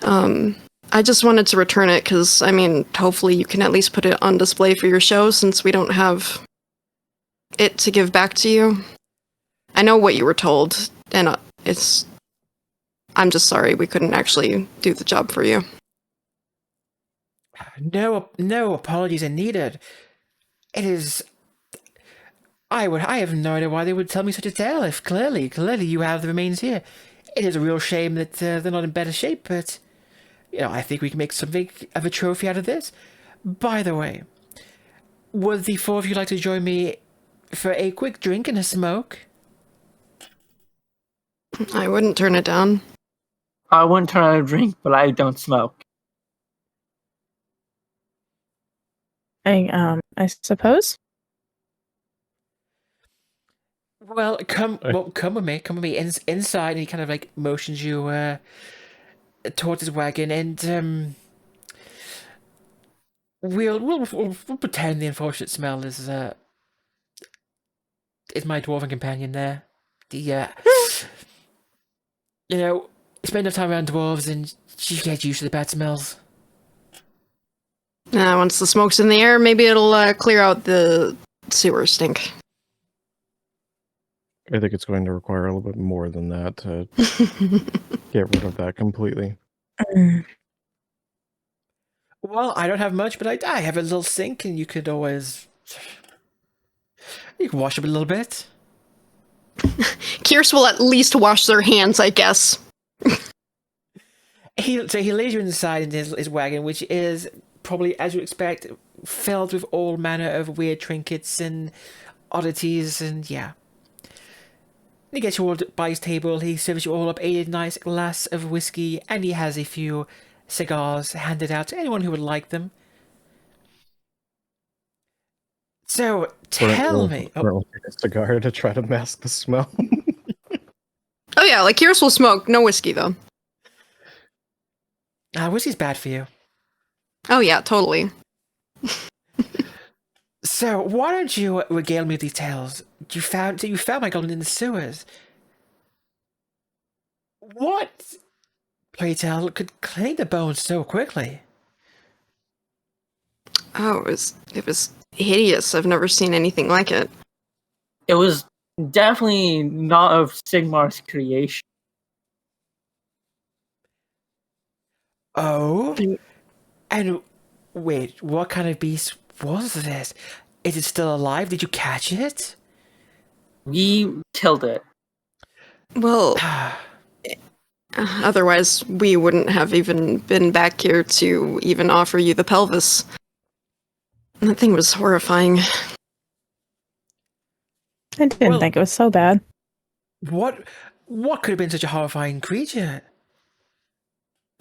I just wanted to return it because, I mean, hopefully you can at least put it on display for your show since we don't have it to give back to you. I know what you were told, and I'm just sorry we couldn't actually do the job for you. No apologies are needed. It is... I have no idea why they would tell me such a tale if clearly you have the remains here. It is a real shame that they're not in better shape, but I think we can make something of a trophy out of this. By the way, would the four of you like to join me for a quick drink and a smoke? I wouldn't turn it down. I wouldn't turn on a drink, but I don't smoke. I suppose. Well, come with me. Come with me inside, and he kind of like motions you towards his wagon, and we'll pretend the unfortunate smell is my dwarven companion there. Spend enough time around dwarves, and you get used to the bad smells. Once the smoke's in the air, maybe it'll clear out the sewer stink. I think it's going to require a little bit more than that to get rid of that completely. Well, I don't have much, but I have a little sink, and you can wash up a little bit. Kirs will at least wash their hands, I guess. He lays you inside in his wagon, which is probably, as you expect, filled with all manner of weird trinkets and oddities, and yeah. He gets you all by his table, he serves you all up a nice glass of whiskey, and he has a few cigars handed out to anyone who would like them. So, tell me... We'll take a cigar to try to mask the smell. Oh yeah, like Kirs will smoke, no whiskey though. Whiskey's bad for you. Oh yeah, totally. So, why don't you regale me with these tales? You found my goblin in the sewers. What, pray tell, could clean the bones so quickly? Oh, it was hideous. I've never seen anything like it. It was definitely not of Sigmar's creation. Oh? And wait, what kind of beast was this? Is it still alive? Did you catch it? We killed it. Well, Otherwise, we wouldn't have even been back here to even offer you the pelvis. That thing was horrifying. I didn't Well- think it was so bad. What could have been such a horrifying creature?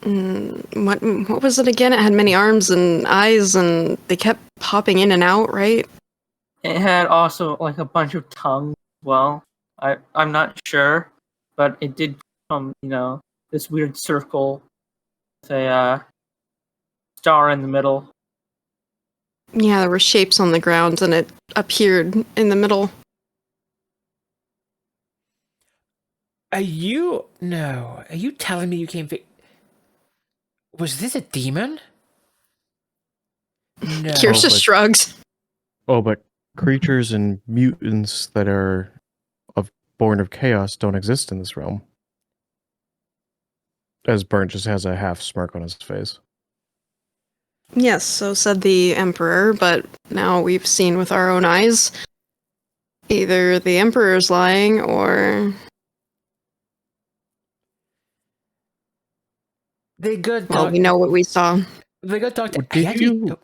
What was it again? It had many arms and eyes, and they kept popping in and out, right? It had also like a bunch of tongues. Well, I'm not sure, but it did come, this weird circle with a star in the middle. Yeah, there were shapes on the ground, and it appeared in the middle. Are you telling me you came was this a demon? No. Kirs just but- shrugs. Oh, but creatures and mutants that are born of chaos don't exist in this realm. As Bernt just has a half smirk on his face. Yes, so said the Emperor, but now we've seen with our own eyes. Either the Emperor's lying, or... The good Well, doc- we know what we saw. the good doctor. Did he actually- you-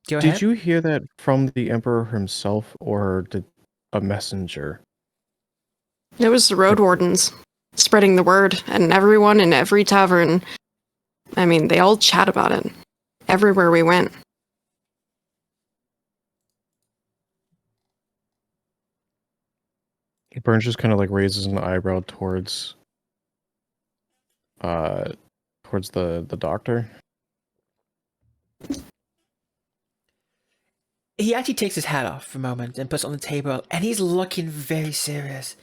Go ahead. Did you hear that from the Emperor himself, or did a messenger? It was the Road Wardens spreading the word, and everyone in every tavern. I mean, they all chat about it. Everywhere we went. Burns just kind of like raises an eyebrow towards the doctor. He actually takes his hat off for a moment and puts it on the table, and he's looking very serious.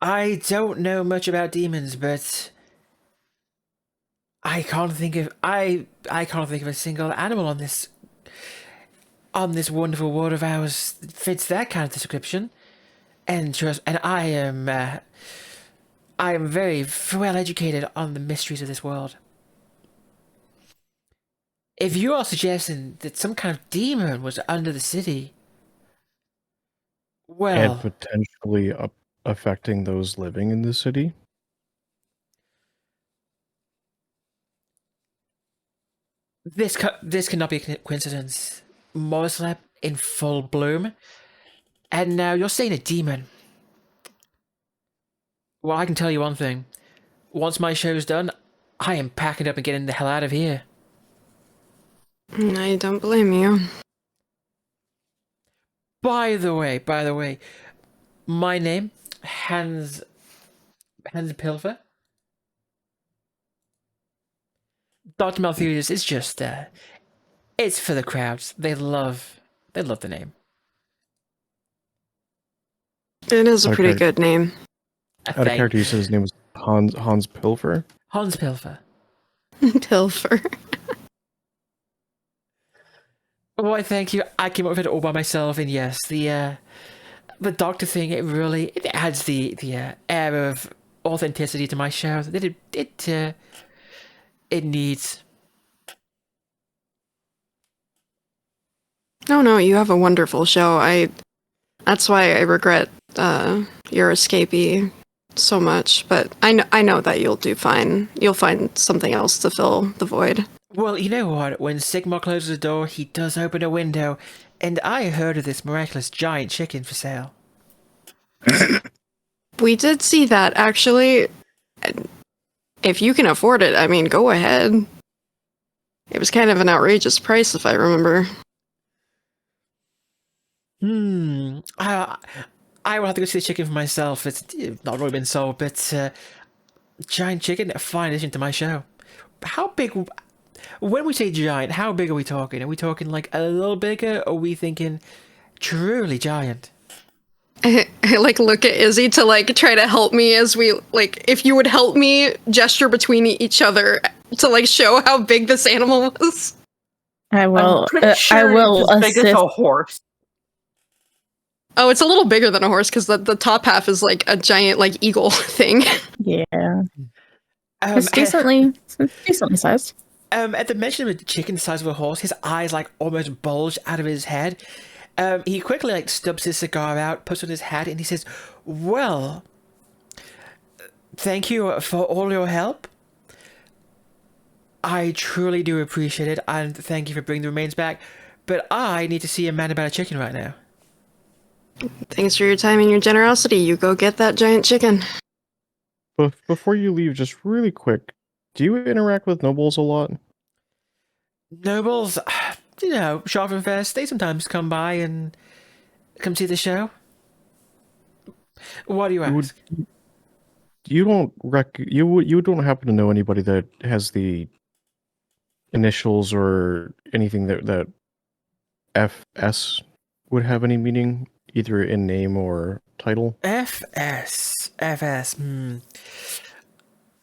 I don't know much about demons, but I can't think of a single animal on this wonderful world of ours that fits that kind of description. And I am very well educated on the mysteries of this world. If you are suggesting that some kind of demon was under the city, well, And potentially affecting those living in the city. this cannot be a coincidence. Moslab in full bloom, and now you're saying a demon. Well, I can tell you one thing. Once my show's done, I am packing up and getting the hell out of here. I don't blame you. By the way, my name, Hans Pilfer. Dr. Malthus is just, it's for the crowds. They love the name. It is a pretty Okay. good name. Out of character, you said his name was Hans Pilfer. Hans Pilfer. Pilfer. Why, thank you. I came up with it all by myself, and yes, the doctor thing, it adds the air of authenticity to my show that it needs. No, you have a wonderful show. That's why I regret your escapee so much, but I know that you'll do fine. You'll find something else to fill the void. Well, you know what? When Sigmar closes the door, he does open a window, and I heard of this miraculous giant chicken for sale. We did see that, actually. If you can afford it, I mean, go ahead. It was kind of an outrageous price, if I remember. I will have to go see the chicken for myself. It's not really been sold, but giant chicken, a fine addition to my show. How big? When we say giant, how big are we talking? Are we talking like a little bigger, or are we thinking truly giant? I look at Izzy to try to help me as we if you would help me gesture between each other to show how big this animal was. I will. I'm pretty sure I will it's as big as assist. a horse. Oh, it's a little bigger than a horse because the top half is like a giant eagle thing. Yeah, Um, it's decently sized. At the mention of a chicken the size of a horse, his eyes almost bulge out of his head. He quickly stubs his cigar out, puts on his hat, and he says, "Well, thank you for all your help. I truly do appreciate it, and thank you for bringing the remains back. But I need to see a man about a chicken right now. Thanks for your time and your generosity. You go get that giant chicken. But before you leave, just really quick, do you interact with nobles a lot? Nobles, you know, Schaffenfest, they sometimes come by and come see the show. What do you ask? You don't happen to know anybody that has the initials or anything that FS would have any meaning, either in name or title? FS.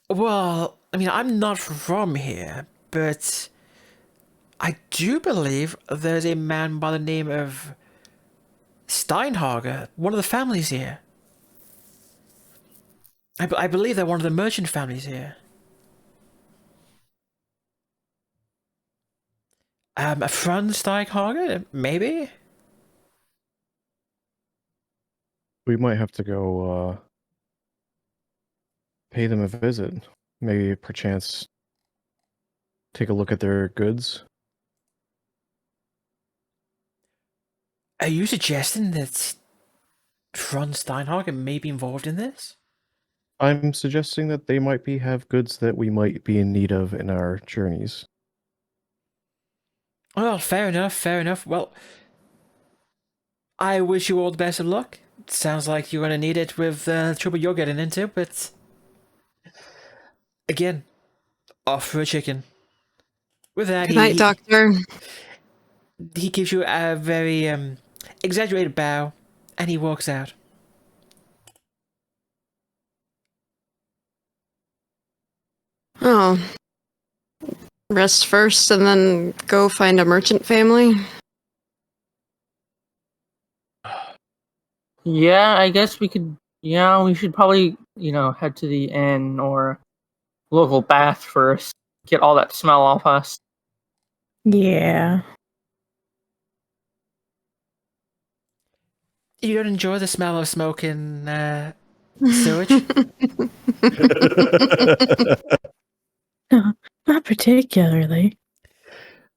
Well, I mean, I'm not from here, but I do believe there's a man by the name of Steinhager, one of the families here. I believe they're one of the merchant families here. A Franz Steinhager, maybe? We might have to go pay them a visit. Maybe perchance take a look at their goods. Are you suggesting that Franz Steinhager may be involved in this? I'm suggesting that they might have goods that we might be in need of in our journeys. Well, fair enough. Well, I wish you all the best of luck. Sounds like you're gonna need it with the trouble you're getting into, but again, off for a chicken. With that, Good night, Doctor. he gives you a very exaggerated bow, and he walks out. Oh. Rest first and then go find a merchant family? Yeah, I guess we could. Yeah, we should probably, head to the inn or local bath first. Get all that smell off us. Yeah. You don't enjoy the smell of smoke and sewage? Not particularly.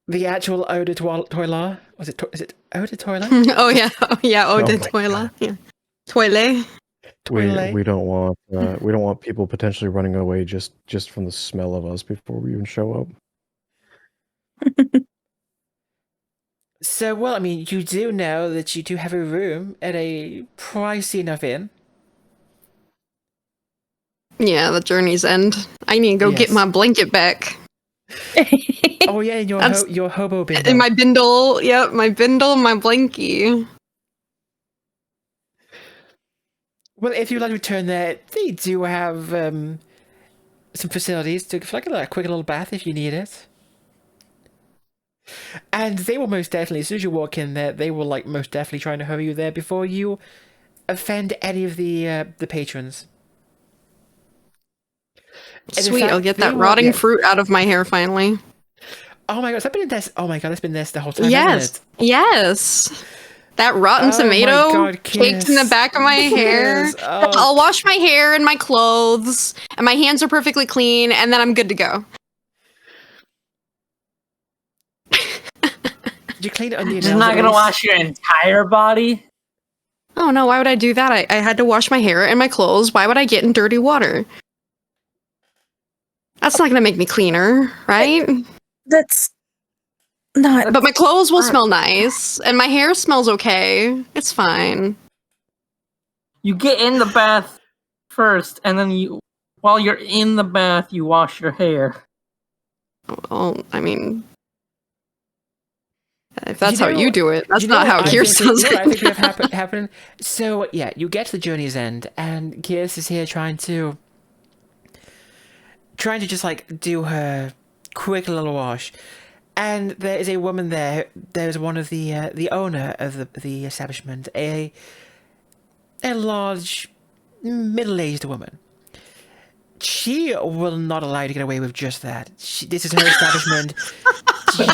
The actual eau de toilette? Is it eau de toilette? Oh yeah, eau de my toilette. Yeah. Toilet. Toilet. We don't want people potentially running away just from the smell of us before we even show up. So, well, I mean, you do know that you do have a room at a pricey enough inn. Yeah, the journey's end. I need to go get Yes. my blanket back. Oh yeah, and your hobo bin. And my bindle. Yep, my bindle and my blankie. Well, if you'd like to return there, they do have some facilities to for like a quick little bath if you need it. And they will most definitely, as soon as you walk in there, they will like most definitely try to hurry you there before you offend any of the patrons. And in Sweet, fact, I'll get they that will rotting get- fruit out of my hair finally. Oh my god, has that been in this? Oh my god, that's been this the whole time. Yes, hasn't yes. That rotten Oh my tomato God, caked in the Kirs. it? My hair. Kirs, oh. I'll wash my hair and my clothes, and my hands are perfectly clean, and then I'm good to go. Did you clean it under your You're nails? not at gonna least? wash your entire body. Oh no, why would I do that? I had to wash my hair and my clothes. Why would I get in dirty water? That's not gonna make me cleaner, right? That's not. But my clothes will smell nice, and my hair smells okay. It's fine. You get in the bath first, and then while you're in the bath, you wash your hair. Well, I mean, if that's how know- you do it, that's You know not what how I Kirs think- does you know what I think it. would have happened. So yeah, you get to the journey's end, and Kirs is here trying to just like do her quick little wash, and there is a woman there. There's one of the owner of the establishment, a large middle-aged woman. She will not allow you to get away with just that. This is her establishment.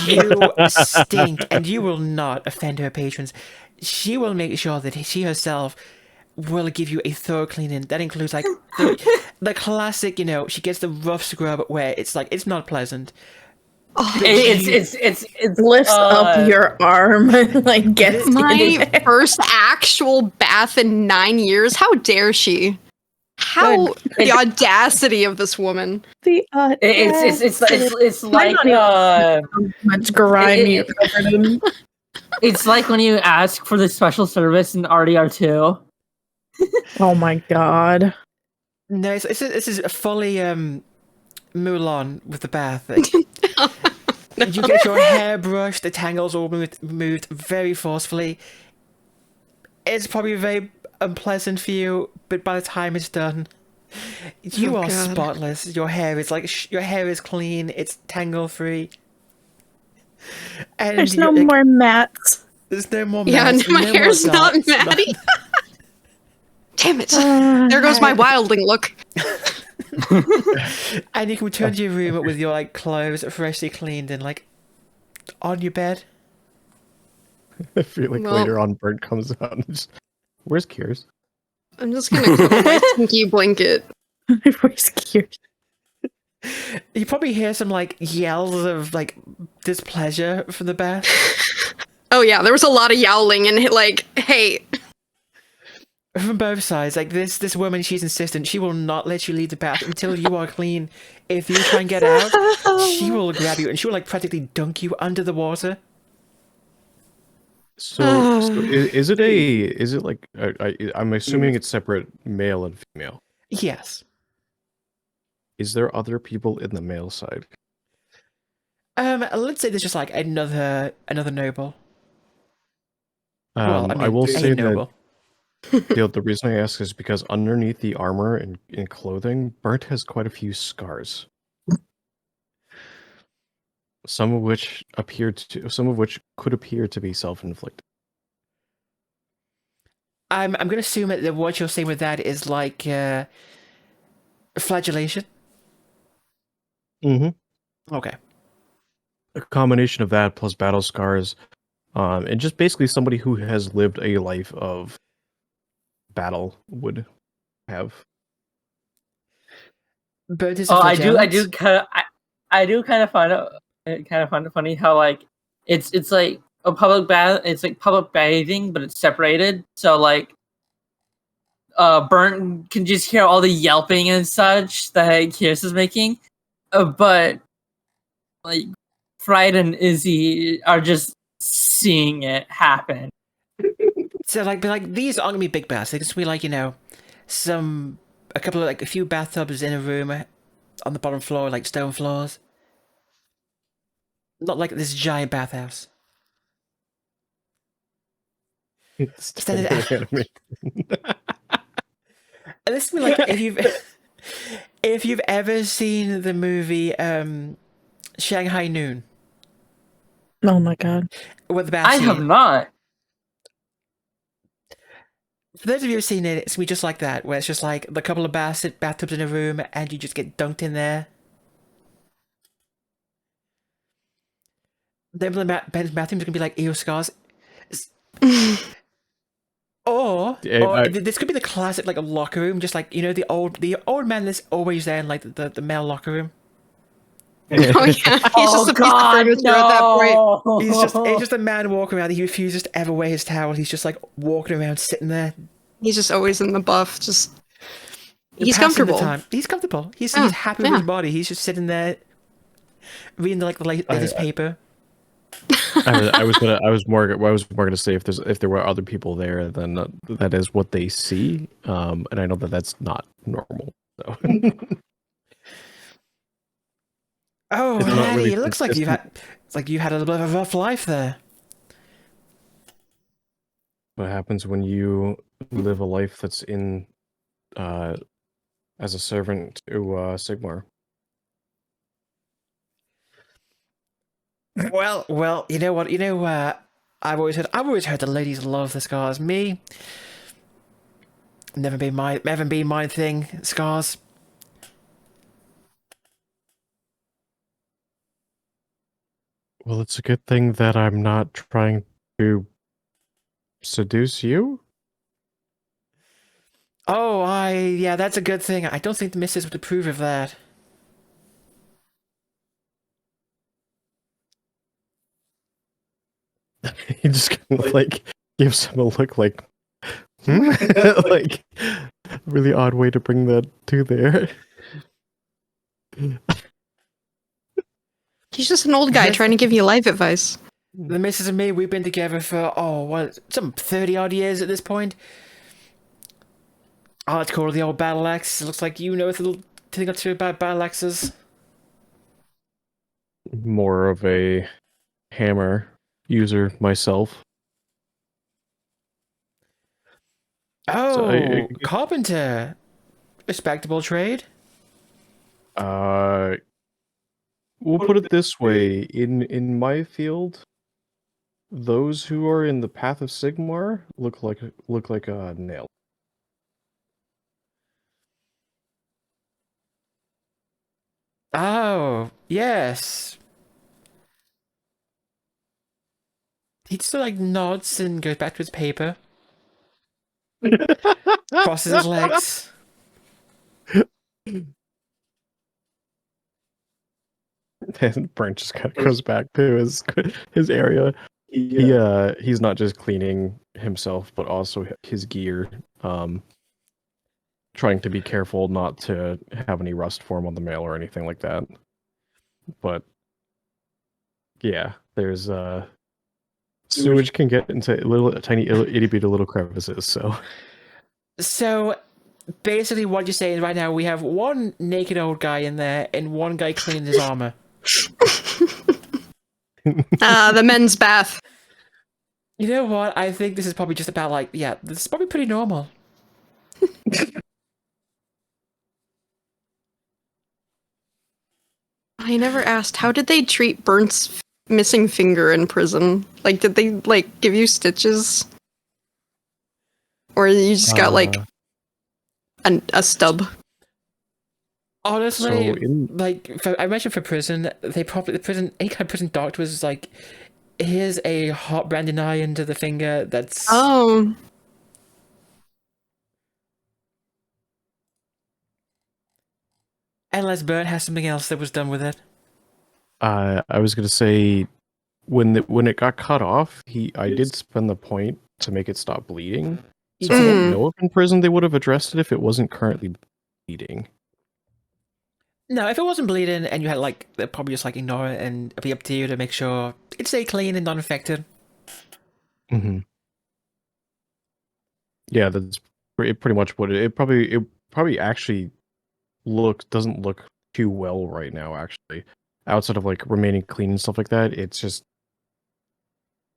You stink, and you will not offend her patrons. She will make sure that she herself will give you a thorough cleaning. That includes like the classic, she gets the rough scrub where it's like it's not pleasant. It's Lifts up your arm and like gets My in there. first actual bath in 9 years. How dare she? How the audacity of this woman. The it's like much grimy. it's like when you ask for the special service in RDR2. Oh my god. No, this is fully Mulan with the bath. You get your hair brushed, the tangles all moved very forcefully. It's probably very unpleasant for you, but by the time it's done, you are spotless. Your hair is your hair is clean. It's tangle free. And There's no more mats. There's no more Yeah, mats. my no hair's more not dots, matty. Damn it. There goes my wildling look. And you can return to your room with your clothes freshly cleaned and on your bed. I feel like later on, Bernt comes out and just, where's Kirs? I'm just gonna cuddle my stinky blanket. Where's Kirs? You probably hear some yells of displeasure from the bath. Oh yeah, there was a lot of yowling and hey. From both sides, this woman, she's insistent. She will not let you leave the bath until you are clean. If you try and get out, she will grab you and she will practically dunk you under the water. So I'm assuming it's separate male and female. Yes. Is there other people in the male side? Let's say there's just another noble. I will say noble. that the reason I ask is because underneath the armor and clothing, Bernt has quite a few scars. Some of which could appear to be self-inflicted. I'm gonna assume that what you're saying with that is flagellation. Mm-hmm. Okay. A combination of that plus battle scars, and just basically somebody who has lived a life of battle would have. But I do kind of find it funny how it's like a public bath. It's like public bathing, but it's separated. So Bernt can just hear all the yelping and such that Kirs is making, but Freid and Izzy are just seeing it happen. So these aren't gonna be big baths. They're just gonna be a few bathtubs in a room on the bottom floor, stone floors. Not like this giant bathhouse. Standard And this is if you've ever seen the movie Shanghai Noon. Oh my god. With the bath I scene. have not. For those of you who've seen it, it's gonna be just like that, where it's just a couple of bathtubs in a room and you just get dunked in there. Then the bathroom's gonna be ear scars. Or this could be the classic locker room, just the old man that's always there in the male locker room. Oh yeah, he's just a piece of furniture at that point. It's just a man walking around. He refuses to ever wear his towel. He's just walking around, sitting there. He's just always in the buff. He's comfortable. He's comfortable. He's happy with his body. He's just sitting there reading the latest paper. I was more gonna say if there were other people there, then that is what they see, and I know that that's not normal. So. Oh, Laddie, really, it looks like you had a little bit of a rough life there. What happens when you live a life that's in as a servant to Sigmar? Well, you know what? I've always heard the ladies love the scars. Me, never been my thing. Scars. Well, it's a good thing that I'm not trying to seduce you. Oh, yeah, that's a good thing. I don't think the missus would approve of that. He just kind of like gives him a look like, like really odd way to bring that to there. He's just an old guy trying to give you life advice. The missus and me, we've been together for, some 30 odd years at this point. Oh, it's called the old battle axe. It looks like you know a little thing or two about battle axes. More of a hammer user myself. Oh, So carpenter. Respectable trade. We'll put it this way: in my field, those who are in the path of Sigmar look like a nail. Oh, yes. He just like nods and goes back to his paper. Crosses his legs. And Bernt just kind of goes back to his area. He's not just cleaning himself, but also his gear. Trying to be careful not to have any rust form on the mail or anything like that. But yeah, there's sewage can get into tiny itty bitty little crevices. So basically, what you're saying right now, we have one naked old guy in there and one guy cleaning his armor. The men's bath. You know what? I think this is probably just about this is probably pretty normal. I never asked, how did they treat Bernt's missing finger in prison? Like, did they, give you stitches? Or you just got, a stub? Honestly, So I mentioned for prison, any kind of prison doctor was like, here's a hot branding iron to the finger that's... Oh. Unless Bernt has something else that was done with it. I was gonna say when it got cut off, I did spend the point to make it stop bleeding. So I don't know if in prison they would have addressed it if it wasn't currently bleeding. No, if it wasn't bleeding and you had they'd probably just ignore it and it'd be up to you to make sure it stay clean and not infected. Mm-hmm. Yeah, that's pretty much what it probably actually doesn't look too well right now, actually. Outside of remaining clean and stuff like that, it's just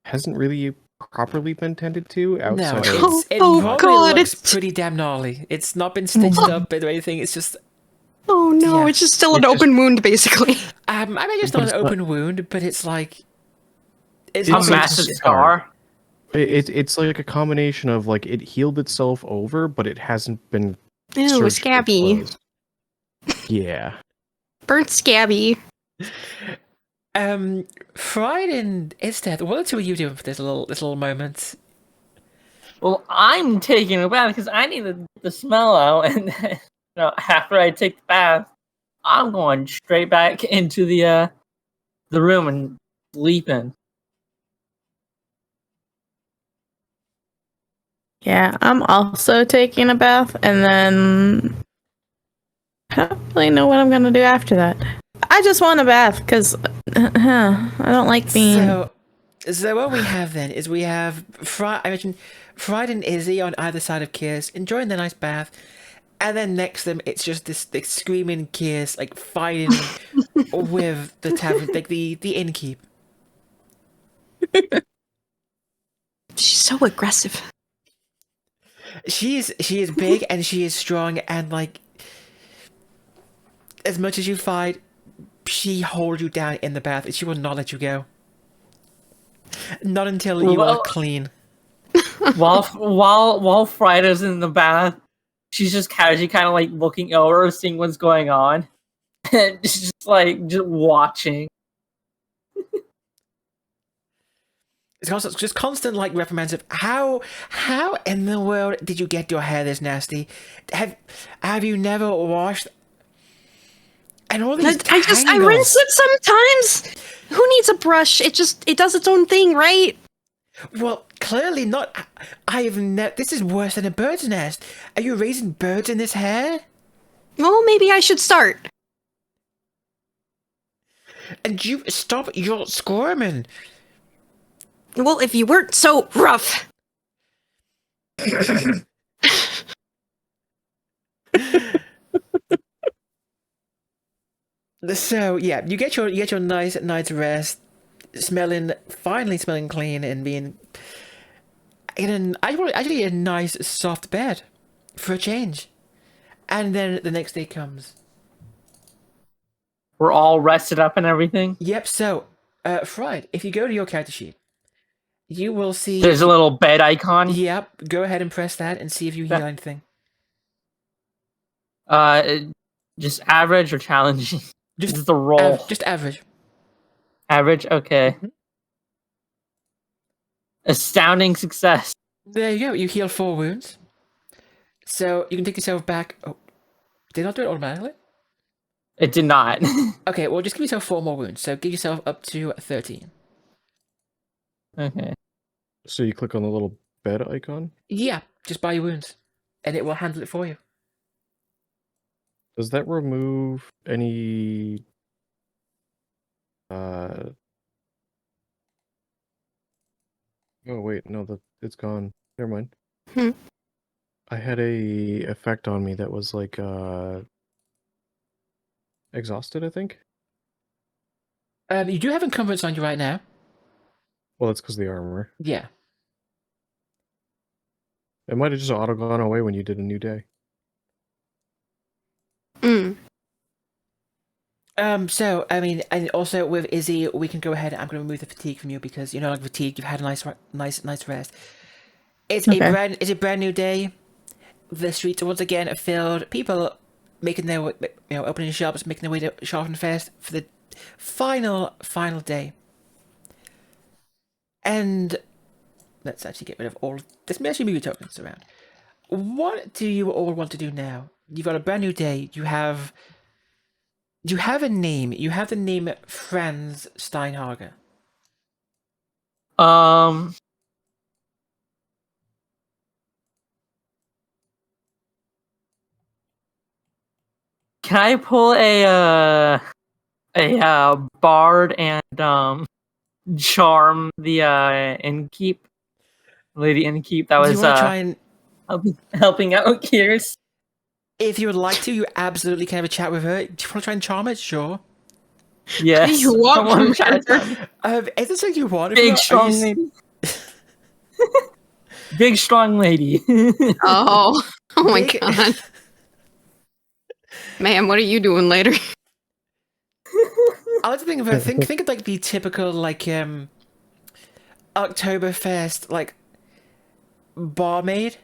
hasn't really properly been tended to outside of... it Oh, probably God, looks it's- pretty damn gnarly. It's not been stitched up or anything, it's just... Oh no, Yeah. it's just still an open wound, basically. I mean, it's But not it's an not- open wound, but it's like... It's A not massive scar. It's like a combination of it healed itself over, but it hasn't been Ew, surgically scabby. closed. Yeah. Burnt scabby. Freid and Isteth, what are the two of you doing for this little moment? Well, I'm taking a bath because I need the smell out, and then, after I take the bath, I'm going straight back into the room and sleeping. Yeah, I'm also taking a bath, and then I don't really know what I'm gonna do after that. I just want a bath because I don't like being. So what we have then is we have I mentioned Freid and Izzy on either side of Kirs enjoying their nice bath, and then next to them it's just this screaming Kirs fighting with the tavern, the innkeep. She's so aggressive. She is big and she is strong and as much as you fight, she holds you down in the bath and she will not let you go. Not until you are clean. while Frida's in the bath, she's just casually kind of looking over, seeing what's going on, and just watching. It's just constant like reprimands of how in the world did you get your hair this nasty? Have you never washed? And all these I tangles. rinse it sometimes. Who needs a brush? It does its own thing, right? Well, clearly not. This is worse than a bird's nest. Are you raising birds in this hair? Well, maybe I should start. And you stop your squirming. Well, if you weren't so rough. So yeah, you get your nice night's rest, finally smelling clean and being actually a nice soft bed for a change. And then the next day comes. We're all rested up and everything. Yep. So, Freid, if you go to your character sheet, you will see. There's a little bed icon. Yep. Go ahead and press that and see if you heal anything. Just average or challenging? Just the roll. Just average. Average. Okay. Mm-hmm. Astounding success. There you go. You heal 4 wounds. So you can take yourself back. Oh, did it not do it automatically? It did not. Okay, well, just give yourself 4 more wounds. So give yourself up to 13. Okay. So you click on the little bed icon? Yeah, just buy your wounds. And it will handle it for you. Does that remove any oh wait, no, it's gone. Never mind. Hmm. I had a effect on me that was like exhausted, I think. You do have encumbrance on you right now. Well, that's because of the armor. Yeah. It might have just auto gone away when you did a new day. Mm. So, I mean, and also with Izzy, we can go ahead. I'm going to remove the fatigue from you because you're not like fatigued. You've had a nice rest. It's a brand new day. The streets are once again filled. People making their way, opening shops, making their way to Shopping Fest for the final day. And let's actually get rid of all. This may actually move your tokens around. What do you all want to do now? You've got a brand new day. You have a name. You have the name Franz Steinhager. Can I pull a bard and charm the innkeep, Lady Innkeep that was do you want to try and helping out Kirs? if you would like to, you absolutely can have a chat with her. Do you want to try and charm it? Sure. Yes. You want I want to her? try to Is this something you want? big strong lady. Big strong lady. Oh my Big- god. Man, what are you doing later? I like to think of her. Think of like the typical like Oktoberfest like barmaid.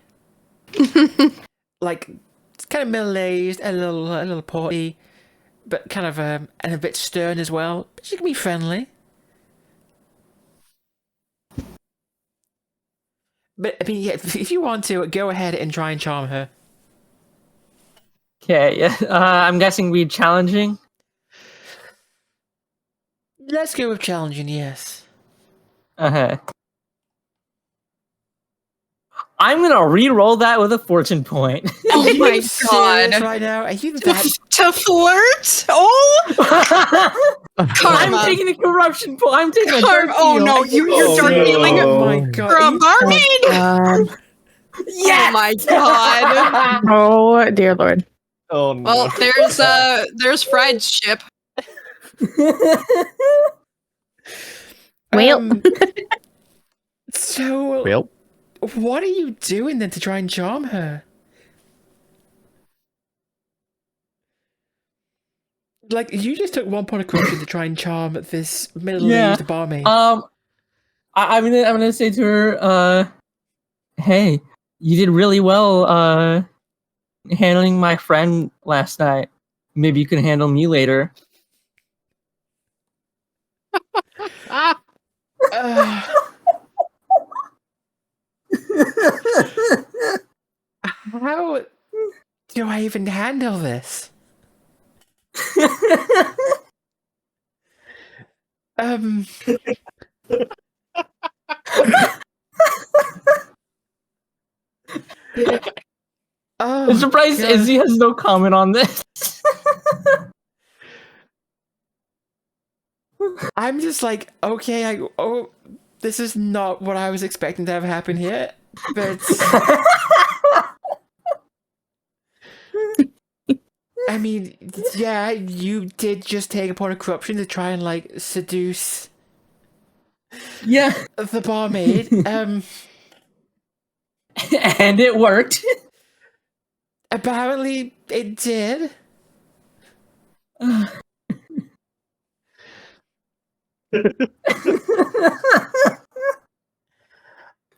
Like it's kind of middle-aged, a little porty, but kind of and a bit stern as well. But she can be friendly. But I mean, yeah, if you want to, go ahead and try and charm her. Okay, yeah. I'm guessing we're challenging. Let's go with challenging, yes. Okay. I'm gonna re-roll that with a fortune point. Oh Are you my serious god. right now? Are you that? To flirt? Oh! I'm Karma. taking a corruption point. I'm taking a dark Oh deal. no, you're dark no. dealing Oh my for god. a You- barmaid? Yes! Oh my god. Oh dear lord. Oh no. Well, there's Freid's ship. Well. So, Well, what are you doing then to try and charm her? Like, you just took 1 point of corruption to try and charm this middle-aged barmaid. I'm gonna say to her, hey, you did really well handling my friend last night. Maybe you can handle me later. How do I even handle this? Oh, I'm surprised God. Izzy has no comment on this. I'm just like, okay, this is not what I was expecting to have happen here, but I mean, yeah, you did just take upon a corruption to try and like seduce Yeah. the barmaid. And it worked. Apparently it did.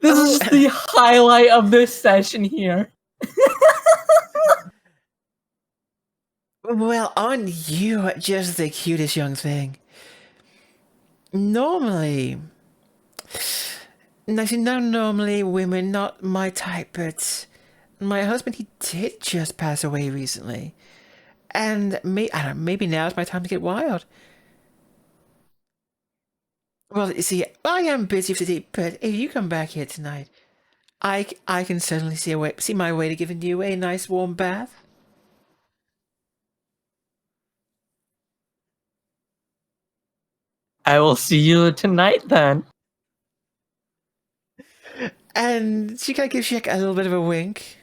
This is the highlight of this session here. Well, aren't you just the cutest young thing? Normally, normally women not my type, but my husband, he did just pass away recently, and I don't know, maybe now's my time to get wild. Well, you see, I am busy for today, but if you come back here tonight, I can certainly see my way to giving you a nice warm bath. I will see you tonight then. And she kind of gives you like a little bit of a wink.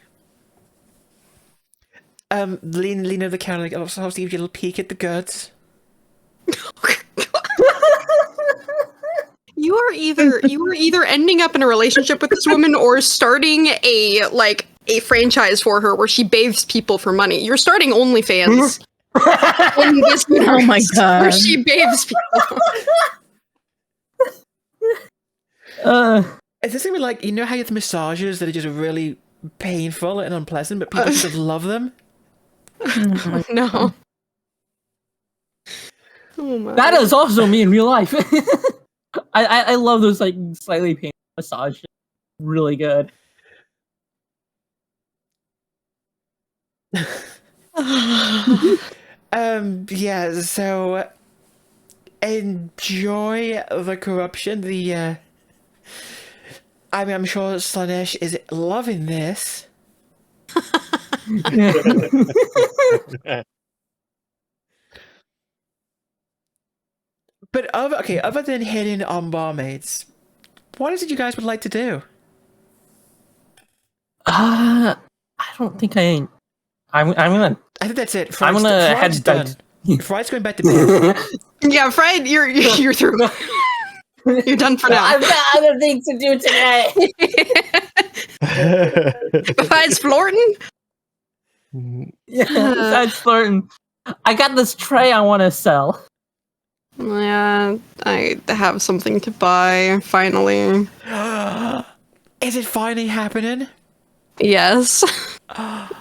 Lean over the counter, like, also give you a little peek at the goods. You are either ending up in a relationship with this woman or starting a franchise for her where she bathes people for money. You're starting OnlyFans. In this universe, Oh my God. where she bathes people. Is this gonna be like, you know how you have the massages that are just really painful and unpleasant, but people just love them? No. Oh my. That is also me in real life. I love those like slightly painful massages. Really good. Yeah, so enjoy the corruption. I mean, I'm sure Slanesh is loving this. But other than hitting on barmaids, what is it you guys would like to do? I don't think I'm gonna. I think that's it. I'm gonna Freid's head done. back. Freid's going back to bed. Yeah, Freid, you're through. You're done for now. I've got other things to do today. Besides flirting? Yeah, besides flirting, I got this tray I want to sell. Yeah, I have something to buy, finally. Is it finally happening? Yes.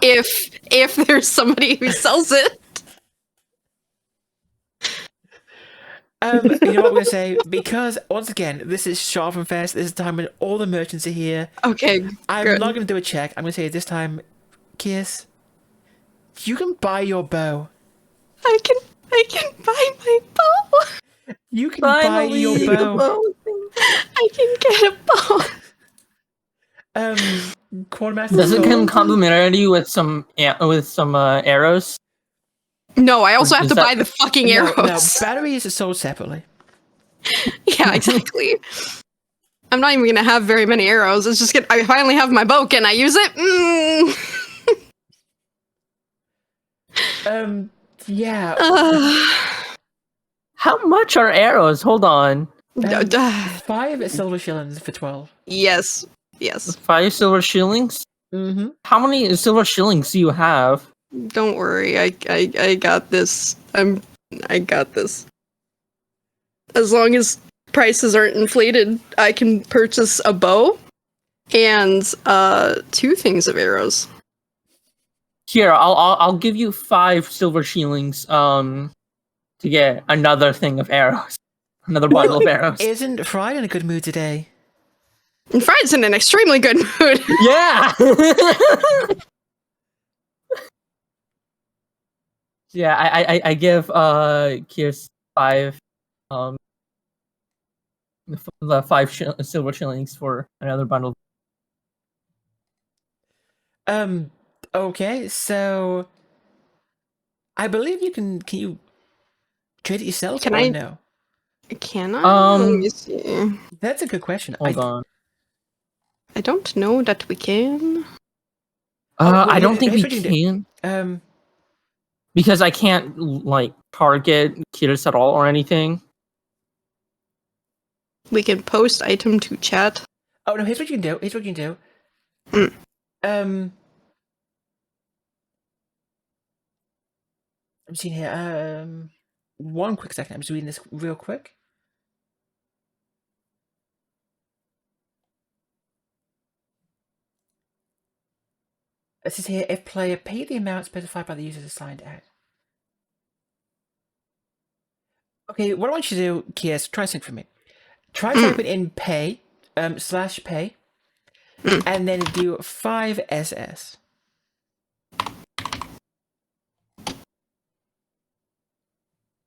If there's somebody who sells it. You know what I'm gonna say? Because once again, this is Sharpenfest. This is the time when all the merchants are here. Okay, I'm good. not gonna do a check. I'm gonna say this time, Kirs, you can buy your bow. I can buy my bow. You can buy your bow. I can get a bow. Quartermaster. Does it come complimentary with some arrows? No, I also have Is to that- buy the fucking No, arrows. batteries are sold separately. Yeah, exactly. I'm not even gonna have very many arrows. It's just I finally have my bow. Can I use it? Yeah. How much are arrows? Hold on. 5 silver shillings for 12. Yes. 5 silver shillings? Mm-hmm. How many silver shillings do you have? Don't worry. I got this. I got this. As long as prices aren't inflated, I can purchase a bow and 2 things of arrows. Here, I'll give you 5 silver shillings to get another thing of arrows. Another bundle of arrows. Isn't Freid in a good mood today? And Freid's in an extremely good mood. Yeah! Yeah, I give Kirs 5 the 5 silver shillings for another bundle. Okay, so I believe you can you trade it yourself Can or I- no? Can I? Let me see. That's a good question. Hold on. I don't know that we can. I don't think we here's what you can. can do. Because I can't like target Kirs at all or anything. We can post item to chat. Oh no, here's what you can do. Here's what you can Mm. do. I'm seeing here. One quick second. I'm just reading this real quick. It says here, if player paid the amount specified by the user's assigned ad. Okay, what I want you to do, Kirs, try something for me. Try typing in pay, /pay, and then do 5 SS.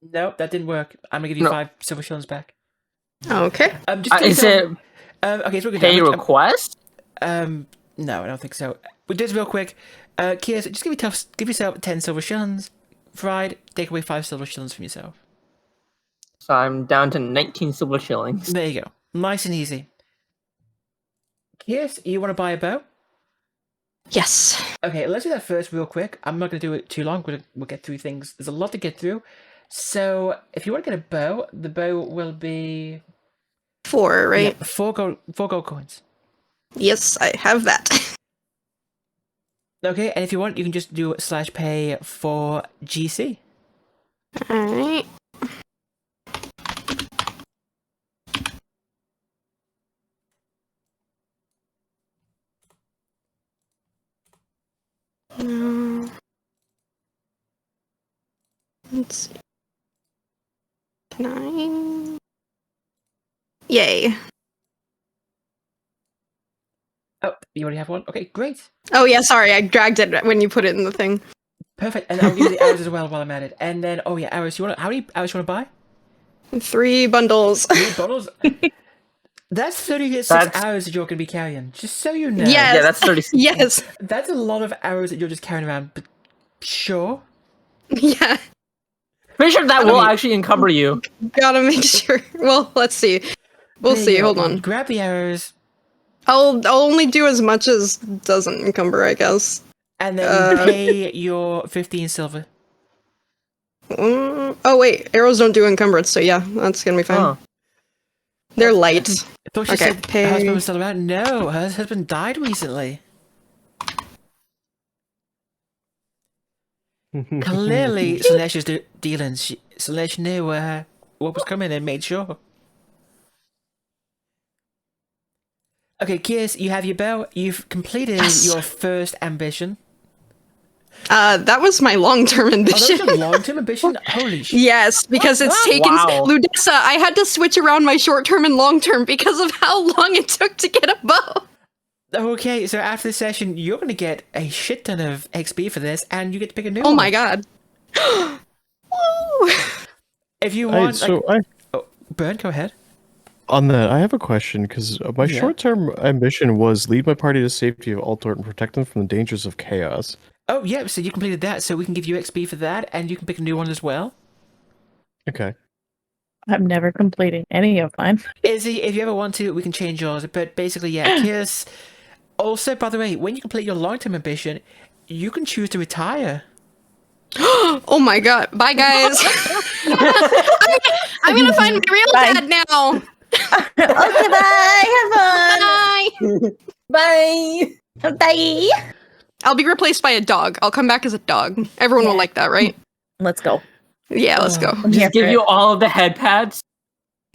Nope, that didn't work. I'm gonna give you No. 5 silver shillings back. Okay. Just Is it okay, so we're pay gonna request? no, I don't think so. But just real quick, Kirs, just give yourself 10 silver shillings. Freid, take away 5 silver shillings from yourself. So I'm down to 19 silver shillings. There you go. Nice and easy. Kirs, you want to buy a bow? Yes. Okay, let's do that first real quick. I'm not going to do it too long. We'll get through things. There's a lot to get through. So, if you want to get a bow, the bow will be... 4, right? Yeah, 4 gold coins. Yes, I have that. Okay, and if you want, you can just do /pay for GC. Alright. Let's see. Can I? Yay. Oh, you already have one? Okay, great. Oh yeah, sorry, I dragged it when you put it in the thing. Perfect, and I'll give you the arrows as well while I'm at it. And then, oh yeah, arrows. How many arrows you want to buy? 3 bundles. 3 bottles? That's 36 arrows that you're going to be carrying, just so you know. Yes. Yeah, that's 36. Yes. That's a lot of arrows that you're just carrying around, but sure. Yeah. Pretty sure that will actually encumber you. Gotta make sure. Well, let's see. We'll There see. you go. Hold on. Grab the arrows, I'll only do as much as doesn't encumber, I guess. and then pay your 15 silver. Oh wait, arrows don't do encumbrance, so yeah, that's gonna be fine. Huh. They're light. I thought she Okay, said her husband was still around. No, her husband died recently. Clearly, Celestia's dealing. Celestia knew what was coming and made sure. Okay, Kirs, you have your bow. You've completed your first ambition. That was my long-term Oh, ambition. that was your long-term ambition? Holy shit. Yes, because it's taken Wow. Leudessa. I had to switch around my short-term and long-term because of how long it took to get a bow. Okay, so after this session, you're going to get a shit ton of XP for this, and you get to pick a new one. Oh my god. Woo! If you Hey, want, so Bernt, go ahead. on that, I have a question because my Yeah. short-term ambition was lead my party to safety of Altort and protect them from the dangers of chaos. Oh, yeah, so you completed that, so we can give you XP for that, and you can pick a new one as well. Okay. I'm never completing any of mine. Izzy, if you ever want to, we can change yours, but basically, yeah, Kirs. Also, by the way, when you complete your long-term ambition, you can choose to retire. Oh my god. Bye, guys. I'm gonna find my real Bye. dad now. Okay, bye. Have fun. Bye. Bye. Bye. I'll be replaced by a dog. I'll come back as a dog. Everyone will like that, right? Let's go. Yeah, let's go. I'm here Just give for you it. all of the head pads.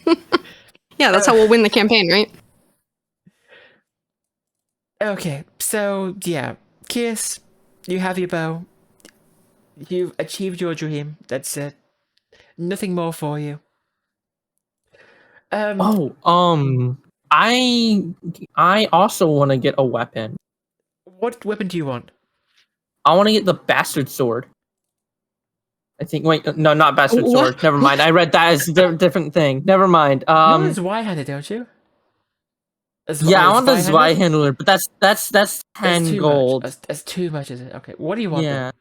Yeah, that's how we'll win the campaign, right? Okay, so, yeah, Kirs, you have your bow. You've achieved your dream. That's it. Nothing more for you. I also want to get a weapon. What weapon do you want? I want to get the bastard sword. I think. Wait, no, not bastard What? sword. Never mind. I read that as a different thing. Never mind. You want a Zweihander, don't you? Yeah, I want the Zweihander? Zweihander, but that's That's 10 too gold. much. That's too much, is it? Okay, what do you want then?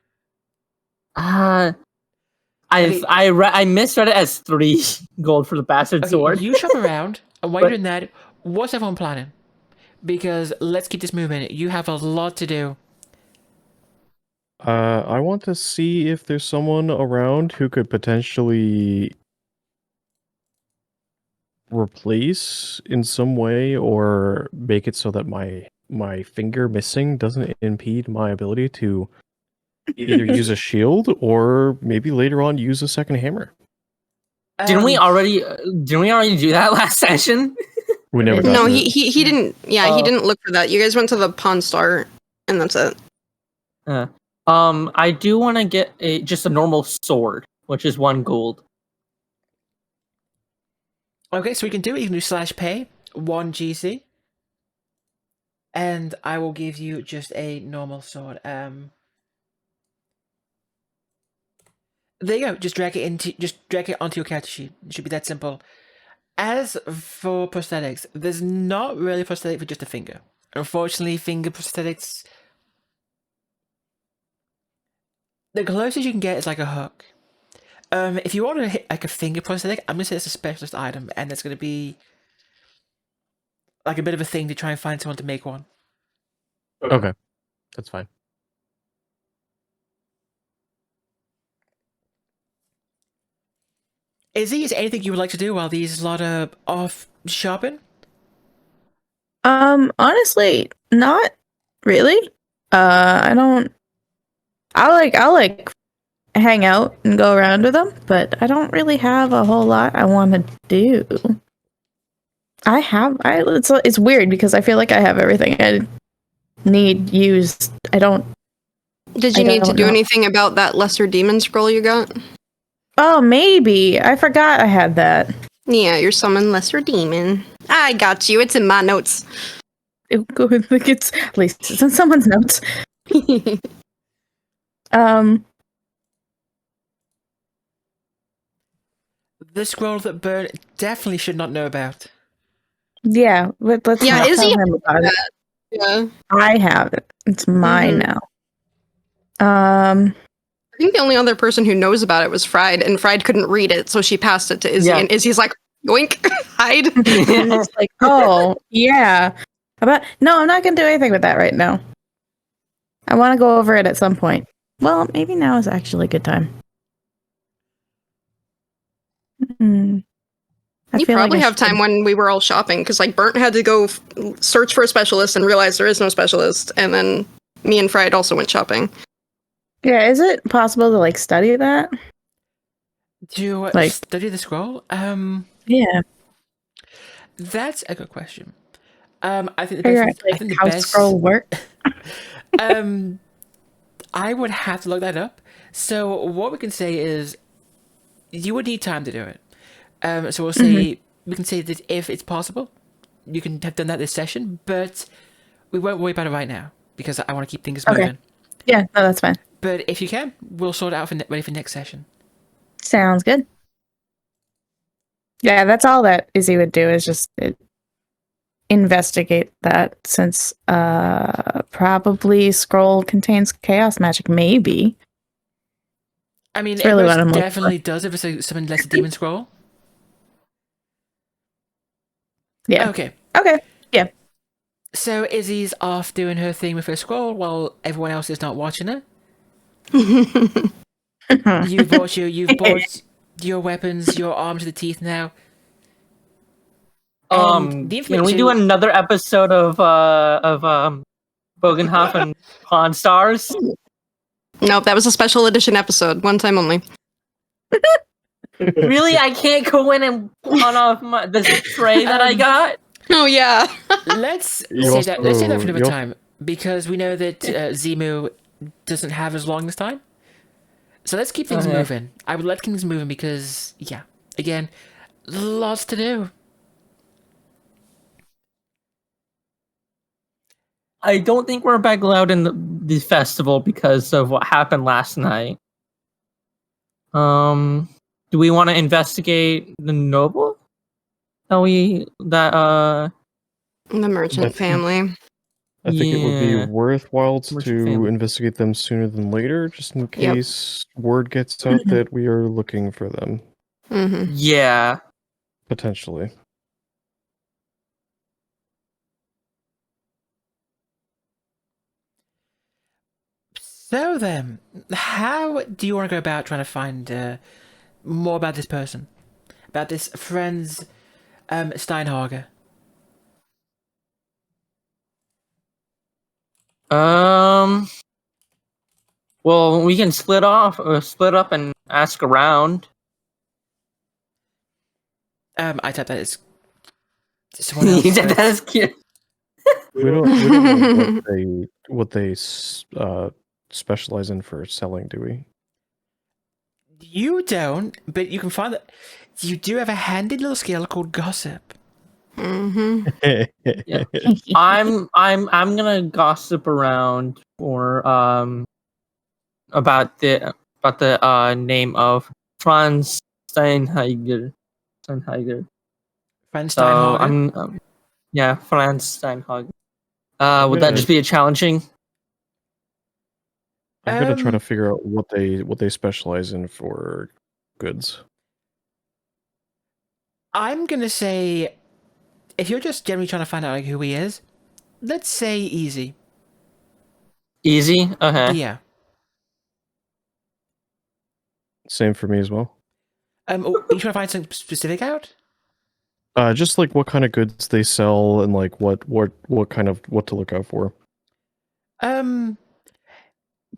Yeah. Okay. I misread it as 3 gold for the bastard Okay, sword. you shop around, and while But- you're doing that, what's everyone planning? Because let's keep this moving. You have a lot to do. I want to see if there's someone around who could potentially replace in some way or make it so that my finger missing doesn't impede my ability to either use a shield or maybe later on use a second hammer. Didn't we Um, already do that last session? We never got No, to he didn't. Yeah, he Oh. didn't look for that. You guys went to the Pawn Star, and that's it. I do want to get just a normal sword, which is 1 gold. Okay, so we can do it. You can do /pay, 1 GC. And I will give you just a normal sword. There you go. Just drag it onto your character sheet. It should be that simple. As for prosthetics, there's not really a prosthetic for just a finger. Unfortunately, finger prosthetics, the closest you can get is like a hook. If you want to hit like a finger prosthetic, I'm gonna say it's a specialist item, and it's gonna be like a bit of a thing to try and find someone to make one. Okay. That's fine. Is there anything you would like to do while these lot are off shopping? Honestly, not really. I don't. I'll like hang out and go around with them, but I don't really have a whole lot I want to do. It's weird because I feel like I have everything I need used. I don't. Did you I need to don't do know. anything about that lesser demon scroll you got? Oh, maybe I forgot I had that. Yeah, you're summon lesser demon. I got you. It's in my notes. It's at least it's in someone's notes. The scroll that Bernt definitely should not know about. Yeah, let's Yeah, not is tell he- him about it. Yeah. I have it. It's mine Mhm. now. I think the only other person who knows about it was Freid, and Freid couldn't read it, so she passed it to Izzy, Yeah. and Izzy's like, yoink, hide. It's like, oh yeah, but no, I'm not gonna do anything with that right now. I want to go over it at some point. Well, maybe now is actually a good time. You probably have time when we were all shopping, because like Bernt had to go search for a specialist and realize there is no specialist, and then me and Freid also went shopping. Yeah, is it possible to like study that? Do you Like- study the scroll? Yeah, That's a good question. I think the figure out best. I like think the how best. scroll work. I would have to look that up. So what we can say is, you would need time to do it. So we'll say we can say that if it's possible, you can have done that this session, but we won't worry about it right now because I want to keep things Okay. moving. Yeah, no, that's fine. But if you can, we'll sort it out ready for next session. Sounds good. Yeah, that's all that Izzy would do is just investigate that since probably scroll contains chaos magic, maybe. I mean, It's really it what I'm most looking definitely does if it's something less a demon scroll. Yeah. Okay. Okay. So Izzy's off doing her thing with her scroll while everyone else is not watching her. You've bought your weapons, your arms to the teeth now. And the Can we do information- another episode of Bogenhafen Pawn Stars? Nope, that was a special edition episode, one time only. Really, I can't go in and pawn off the tray that I got. Oh yeah. Let's You say that. Let's say that for also- another you al- time because we know that Zimu doesn't have as long as time. So let's keep things Okay. moving. I would let things moving because again, lots to do. I don't think we're back allowed in the festival because of what happened last night. Do we want to investigate the noble? The merchant think- family. I think it would be Yeah. worthwhile Merchant to family. investigate them sooner than later, just in Yep. case word gets out that we are looking for them, Hmm. Yeah. potentially. So then, how do you want to go about trying to find more about this person? About this Franz Steinhager? Well, we can split up and ask around. I typed that as someone else. You said that is cute. We don't know what they specialize in for selling, do we? You don't, but you can find that you do have a handy little skill called gossip. Hmm. Yeah. I'm gonna gossip around for about the name of Franz Steinhager. Franz So Steinhager. I'm yeah, Franz Steinhager. I'm Would that gonna- just be a challenging? I'm gonna try to Um, figure out what they specialize in for goods. I'm gonna say, if you're just generally trying to find out like who he is, let's say easy. Easy? Okay. Yeah. Same for me as well. Are you trying to find something specific out? Just like what kind of goods they sell and like what to look out for.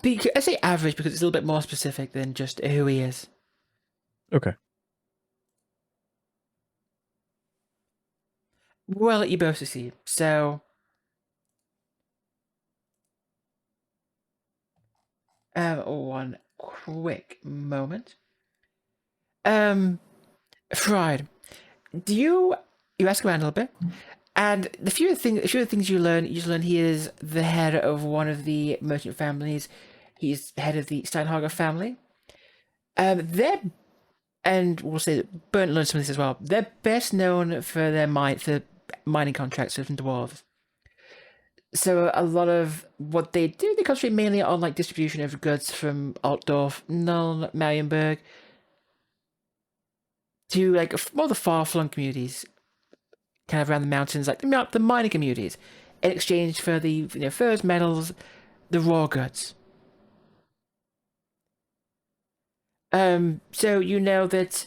I say average because it's a little bit more specific than just who he is. Okay. We'll let you both succeed. So, one quick moment. Freid, you ask around a little bit, and the few things you learn he is the head of one of the merchant families. He's head of the Steinhager family. They're, and we'll say that Bernt learned some of this as well. They're best known for their mining contracts with dwarves. So a lot of what they do, they concentrate mainly on like distribution of goods from Altdorf, Nuln, Marienburg, to like more the far-flung communities, kind of around the mountains, like the mining communities, in exchange for the furs, metals, the raw goods. So you know that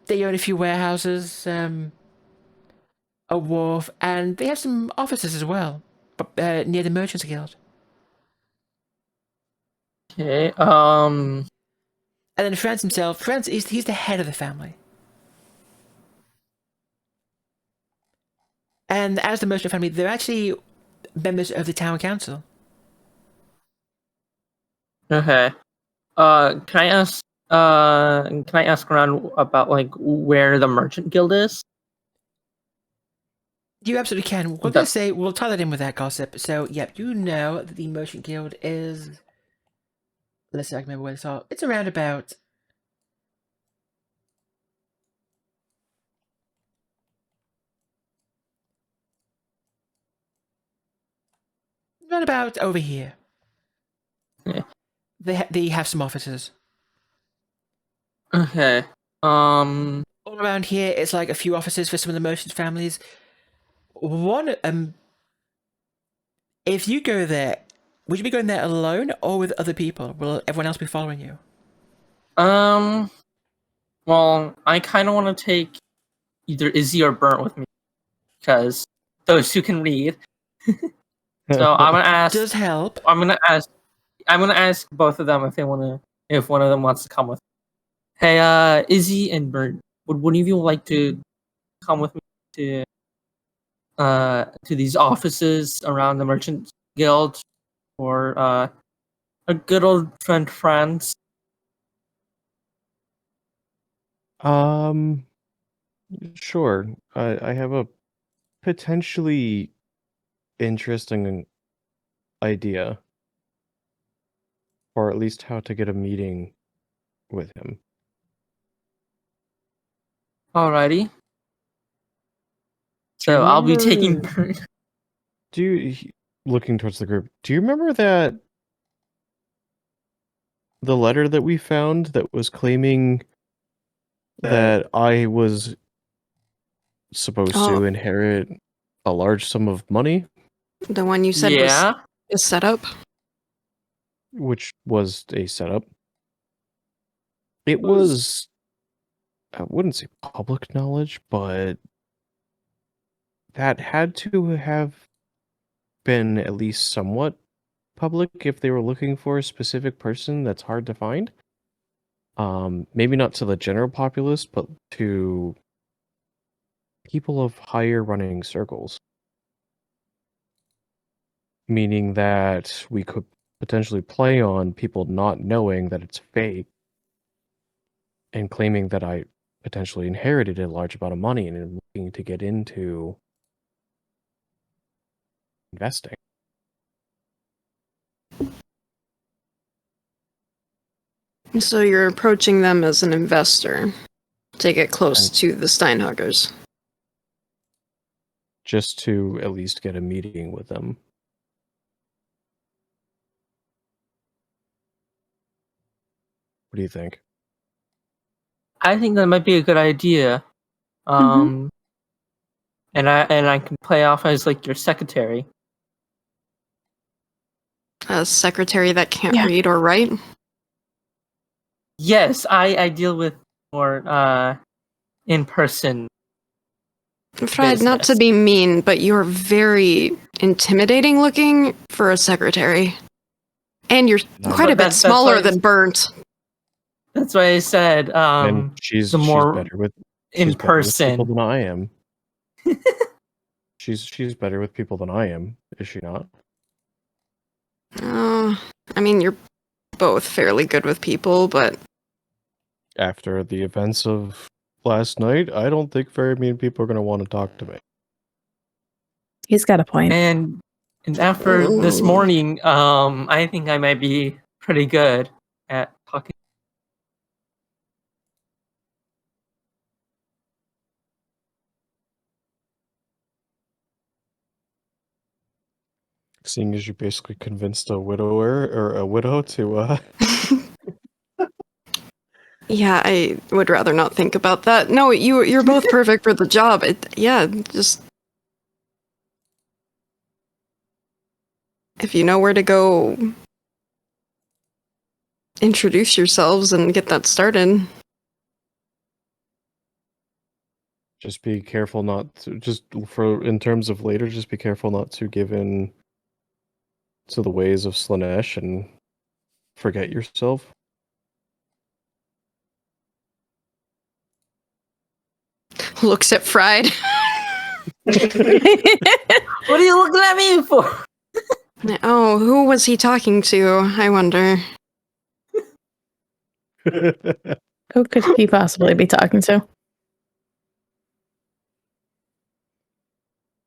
they own a few warehouses, a wharf, and they have some offices as well, near the Merchants Guild. Okay. And then Franz himself, he's the head of the family. And as the Merchant family, they're actually members of the town council. Okay. Can I ask? Can I ask around about like where the merchant guild is? You absolutely can. We're going to say, we'll tie that in with that gossip. So, yep, you know that the Merchant Guild is... Let's see if I can remember where it's all... It's around about... Around about over here. Yeah. They have some offices. Okay. All around here, it's like a few offices for some of the merchant families. One, if you go there, would you be going there alone or with other people? Will everyone else be following you? Well, I kind of want to take either Izzy or Bernt with me because those two can read. So I'm gonna ask. Does help. I'm gonna ask both of them if they wanna. If one of them wants to come with. Hey, Izzy and Bernt, would one of you like to come with me to these offices around the Merchant Guild, or a good old friend Franz? Sure. I have a potentially interesting idea, or at least how to get a meeting with him. Alrighty. Do you So I'll be taking. remember- looking towards the group? Do you remember that the letter that we found that was claiming that I was supposed to inherit a large sum of money, The one you said Yeah. is set up. which was a setup? It was, I wouldn't say public knowledge, but that had to have been at least somewhat public if they were looking for a specific person that's hard to find. Maybe not to the general populace, but to people of higher running circles. Meaning that we could potentially play on people not knowing that it's fake and claiming that I potentially inherited a large amount of money and am looking to get into investing. So you're approaching them as an investor to get close Right. to the Steinhuggers. Just to at least get a meeting with them. What do you think? I think that might be a good idea. And I can play off as like your secretary. A secretary that can't Yeah. read or write. Yes, I deal with more in person. Freid, not to Business. be mean, but you're very intimidating looking for a secretary. And you're No. quite a bit That's smaller why than Bernt. That's why I said And she's the more better with in she's better with people person. than I am. She's better with people than I am, is she not? I mean, you're both fairly good with people, but After the events of last night, I don't think very many people are going to want to talk to me. He's got a point. And after this morning, I think I might be pretty good at talking. Seeing as you basically convinced a widower or a widow to yeah, I would rather not think about that. No, you're both perfect for the job. Just if you know where to go, introduce yourselves and get that started. just be careful not to, just for in terms of later, just be careful not to give in to the ways of Slanesh and forget yourself. Looks at Freid. What are you looking at me for? Oh, who was he talking to? I wonder. Who could he possibly be talking to?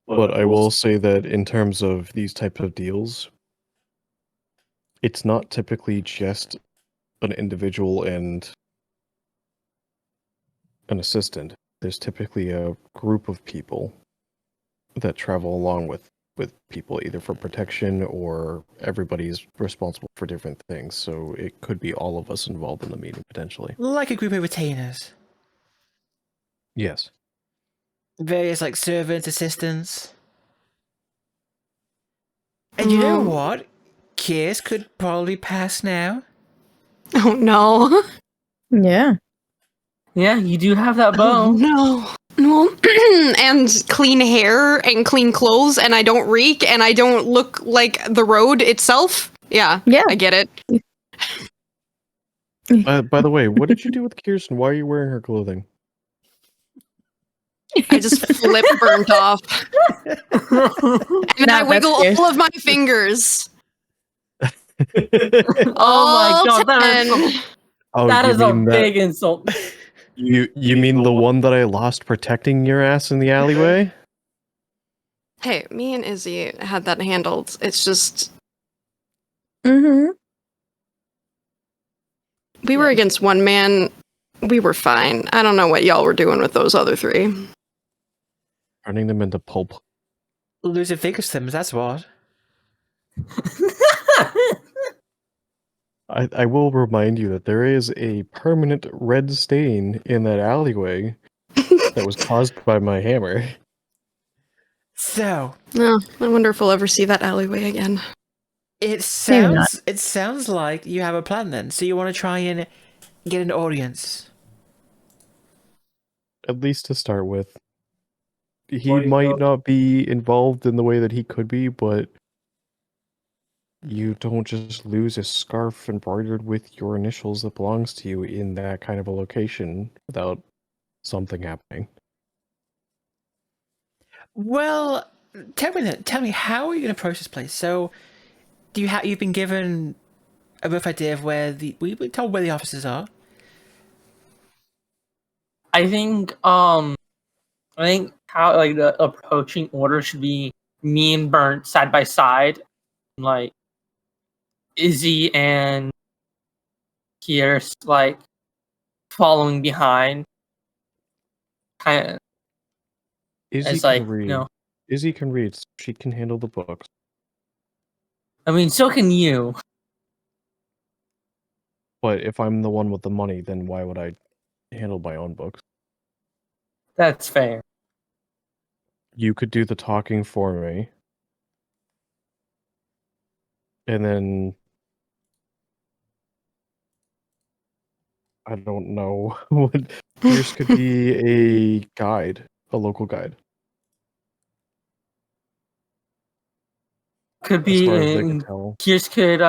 But I will say that in terms of these type of deals, it's not typically just an individual and an assistant. There's typically a group of people that travel along with people, either for protection or everybody's responsible for different things. So it could be all of us involved in the meeting potentially. Like a group of retainers. Yes. Various, like, servants, assistants. And you know what? Kirs could probably pass now. Oh no. Yeah. Yeah, you do have that Oh bow. no. Well, and clean hair and clean clothes, and I don't reek, and I don't look like the road itself. Yeah, Yeah. I get it. By the way, what did you do with Kirsten? Why are you wearing her clothing? I just flip Bernt off, and then I Nah, that's wiggle fierce. all of my fingers. Oh my god, that is, Oh, that you is a mean that- big insult. You mean the one that I lost protecting your ass in the alleyway? Hey, me and Izzy had that handled. It's just Mm-hmm. We were against one man. We were fine. I don't know what y'all were doing with those other 3. Turning them into pulp. Losing figure sims, that's what. I will remind you that there is a permanent red stain in that alleyway that was caused by my hammer. So, No, I wonder if we'll ever see that alleyway again. it Maybe not. sounds like you have a plan then. So you want to try and get an audience. At least to start with. He might not be involved in the way that he could be, but you don't just lose a scarf embroidered with your initials that belongs to you in that kind of a location without something happening. Well, tell me, how are you going to approach this place? So, you've been given a rough idea of where we told where the offices are? I think how like the approaching order should be me and Bernt side by side, like Izzy and Kirs like following behind. Kind of Izzy as can like read. Izzy can read. So she can handle the books. I mean, so can you. But if I'm the one with the money, then why would I handle my own books? That's fair. You could do the talking for me. And then I don't know what yours could be a guide, a local guide. Could As be far as they can tell. Kirs could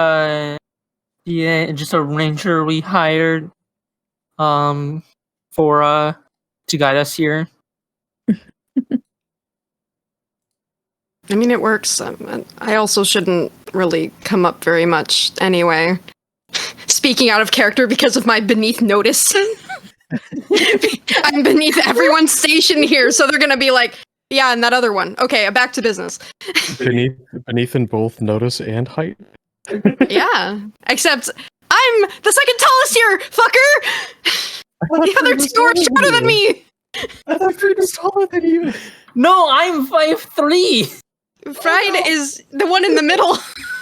be just a ranger we hired for to guide us here. I mean, it works. I also shouldn't really come up very much anyway. Speaking out of character because of my beneath notice. I'm beneath everyone's station here, so they're gonna be like, yeah, and that other one. Okay, back to business. Beneath in both notice and height. Yeah, except I'm the second tallest here, fucker! The other 2 are shorter than me! I thought Freid was taller than you. No, I'm 5'3". Freid is the one in the middle.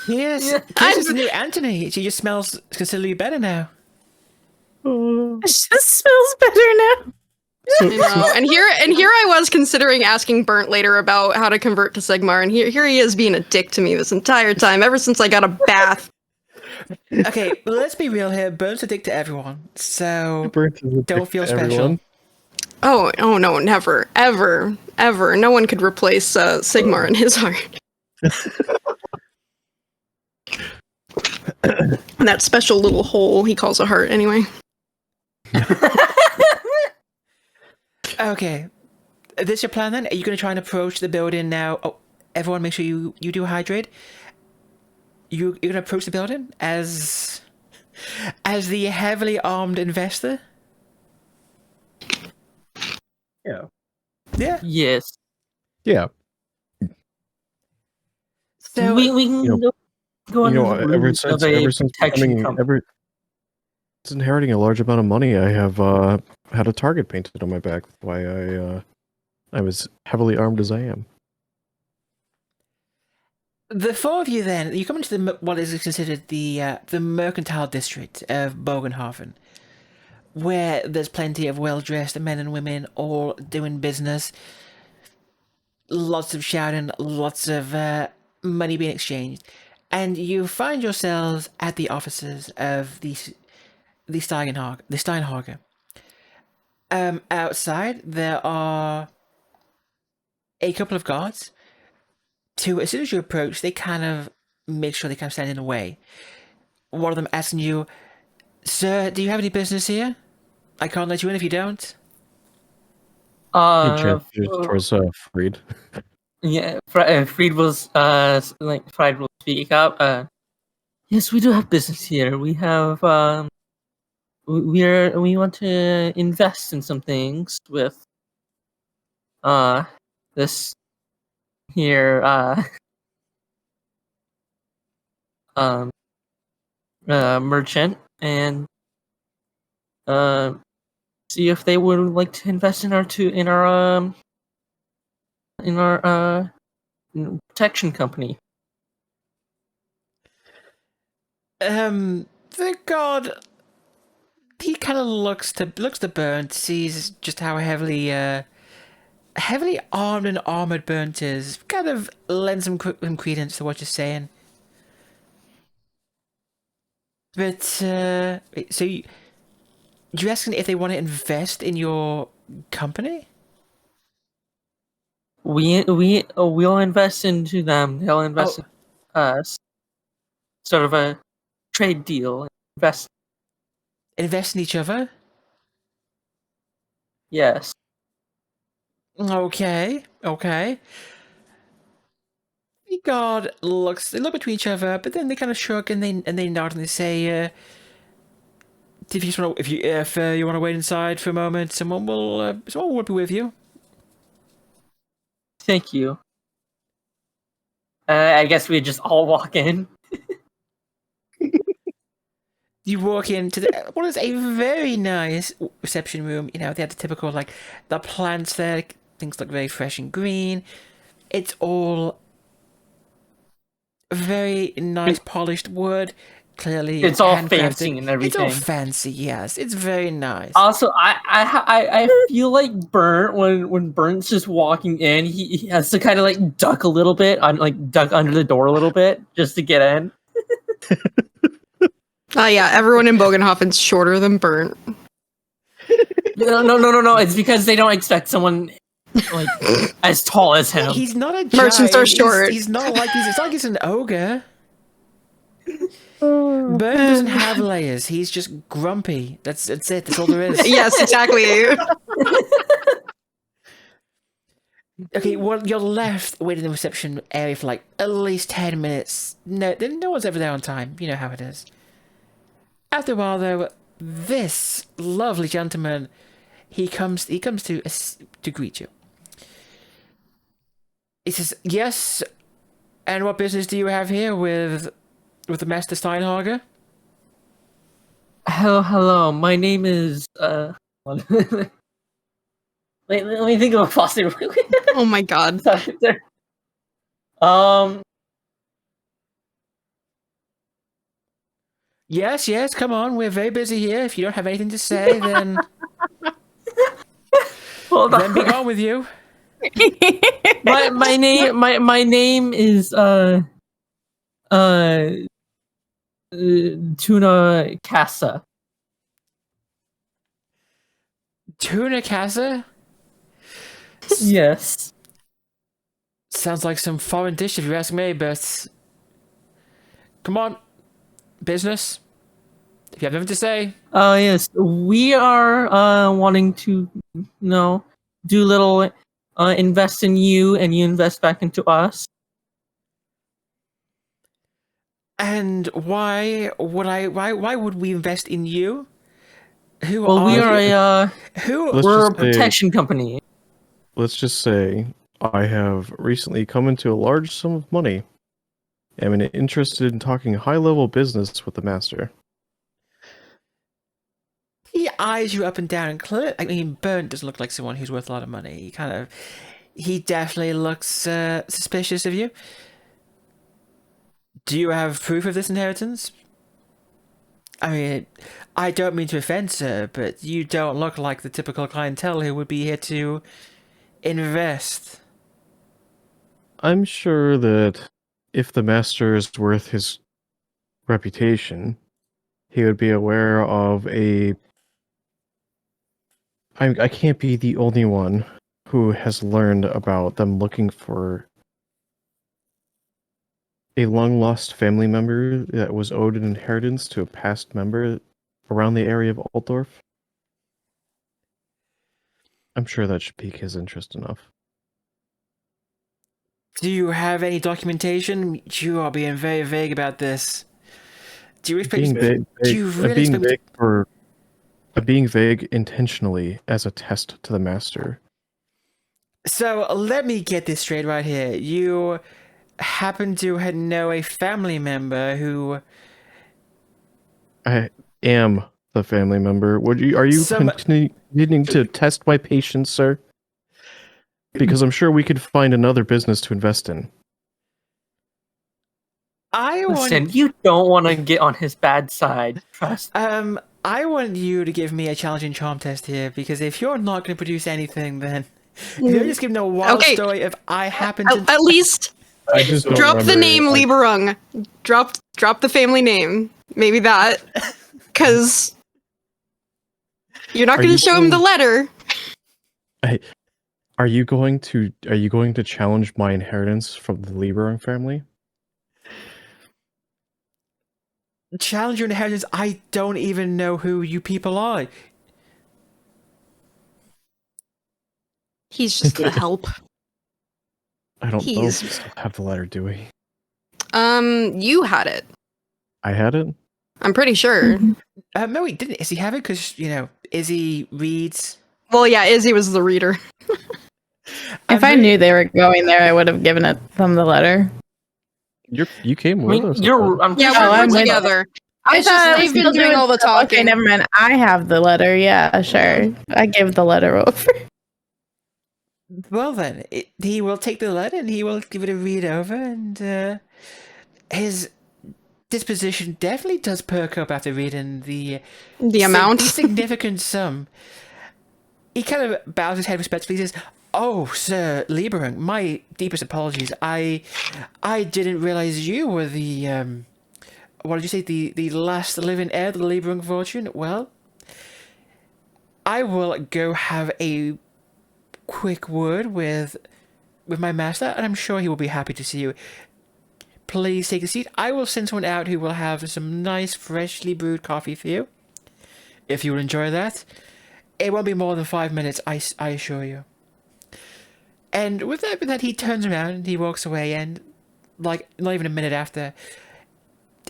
Yes, Yeah. this is the new Antony. She just smells considerably better now. It just smells better now. I know. And here I was considering asking Bernt later about how to convert to Sigmar, and here he is being a dick to me this entire time, ever since I got a bath. Okay, well, let's be real here. Bernt's a dick to everyone, so Bernt is a don't dick feel to special. everyone. Oh no, never, ever, ever. No one could replace Sigmar in his heart. And that special little hole he calls a heart, anyway. Okay, is this your plan then? Are you going to try and approach the building now? Oh, everyone, make sure you do hydrate. You're going to approach the building as the heavily armed investor? Yeah. Yeah. Yes. Yeah. So we can you know, go on the ever route since of a becoming company. since inheriting a large amount of money, I have had a target painted on my back. That's why I'm as heavily armed as I am. the 4 of you then, you come into what is considered the mercantile district of Bogenhafen, where there's plenty of well-dressed men and women all doing business. Lots of shouting, lots of money being exchanged. And you find yourselves at the offices of the Steinhager. Outside, there are a couple of guards. As soon as you approach, they kind of make sure they kind of stand in the way. One of them asking you, "Sir, do you have any business here? I can't let you in if you don't." He gestures towards Freid. Yeah, Freid was Freid will speak up. Yes, we do have business here. We have we want to invest in some things with this here merchant, and see if they would like to invest in our protection company. The god, he kind of looks to Bernt, sees just how heavily armed and armored Bernt is, kind of lends some credence to what you're saying. But so you're asking if they want to invest in your company? We'll invest into them. They'll invest in us. Sort of a trade deal. Invest in each other? Yes. Okay. The guard they look between each other, but then they kind of shrug and they nod and they say, if you want to wait inside for a moment, someone will be with you. Thank you. I guess we just all walk in. You walk into what is a very nice reception room. You know, they have the typical, like, the plants there. Things look very fresh and green. It's all very nice, polished wood. Clearly, it's all fancy and everything. It's all fancy, yes. It's very nice. Also, I feel like Bernt, when Bernt's just walking in, he has to kind of like duck a little bit, duck under the door a little bit just to get in. Yeah, everyone in Bogenhafen's shorter than Bernt. No. It's because they don't expect someone like as tall as him. He's not a giant. Merchants are short. He's not like it's like he's an ogre. Bernt doesn't have layers. He's just grumpy. That's it. That's all there is. Yes, exactly. Okay, well, you're left waiting in the reception area for like at least 10 minutes. No one's ever there on time. You know how it is. After a while, though, this lovely gentleman, he comes to greet you. He says, "Yes, and what business do you have here with the Master Steinhager?" Hello. My name is Wait, let me think of a foster. Oh my god. Yes, come on. We're very busy here. If you don't have anything to say, then then be gone with you. my name is Tuna Casa. Tuna Casa? Yes. Sounds like some foreign dish if you ask me, but come on. Business. If you have nothing to say. Yes. We are wanting to do little invest in you and you invest back into us. And why would we invest in you? We are we're a protection company. Let's just say I have recently come into a large sum of money. I'm interested in talking high-level business with the master. He eyes you up and down, and I mean, Bernt doesn't look like someone who's worth a lot of money. He definitely looks suspicious of you. Do you have proof of this inheritance? I mean, I don't mean to offend, sir, but you don't look like the typical clientele who would be here to invest. I'm sure that if the master is worth his reputation, he would be aware of I can't be the only one who has learned about them looking for a long-lost family member that was owed an inheritance to a past member around the area of Altdorf. I'm sure that should pique his interest enough. Do you have any documentation? You are being very vague about this. Do you expect? I'm being vague intentionally as a test to the master. So let me get this straight right here. You happen to know a family member who... I am a family member. Are you Some- continuing to test my patience, sir? Because I'm sure we could find another business to invest in. Listen, you don't want to get on his bad side. Trust. I want you to give me a challenging charm test here, because if you're not going to produce anything, then if you're just giving a wild Okay. story if I happen to... At least I just don't drop the remember- name Lieberung. Drop the family name. Maybe that. Because you're not Are going you to show him the going- letter. Are you going to challenge my inheritance from the Lieberung family? Challenge your inheritance? I don't even know who you people are. He's just the help. I don't know if He's- we still have the letter, do we? You had it. I had it? I'm pretty sure. No, he didn't. Izzy have it? Because, Izzy reads... Well, yeah, Izzy was the reader. If I knew they were going there, I would have given them the letter. You came I with mean, us. I'm pretty Yeah, sure I'm we're with- together. I It's just thought they've been still doing all the stuff. Okay, talking. never mind. I have the letter. Yeah, sure. I gave the letter over. Well then, he will take the letter and he will give it a read over, and his disposition definitely does perk up after reading the amount. significant sum. He kind of bows his head respectfully. He says, "Oh, Sir Lieberung, my deepest apologies. I didn't realize you were the what did you say? The last living heir to the Lieberung fortune. Well, I will go have a quick word with my master, and I'm sure he will be happy to see you. Please take a seat. I will send someone out who will have some nice, freshly brewed coffee for you, if you will enjoy that. It won't be more than 5 minutes, I assure you." And with that, he turns around and he walks away, and not even a minute after,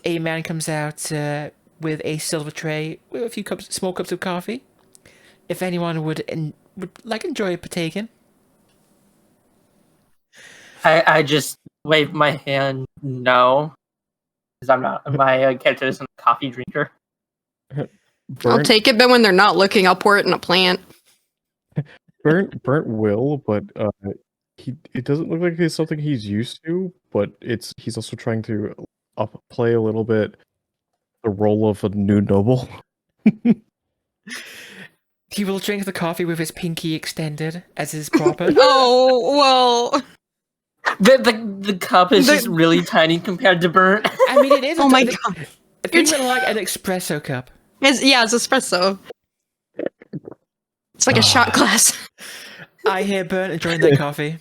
a man comes out with a silver tray with a few small cups of coffee. If anyone would enjoy partaking. I just wave my hand no, because I'm not. My character isn't a coffee drinker. I'll Bernt, take it, but when they're not looking, I'll pour it in a plant. Bernt will, but it doesn't look like it's something he's used to. But he's also trying to play a little bit the role of a new noble. He will drink the coffee with his pinky extended as is proper. Oh, well. The cup is just really tiny compared to Bernt. I mean, it is. Oh my god. Think of it like an espresso cup. It's espresso. It's like a shot glass. I hear Bernt enjoying that coffee.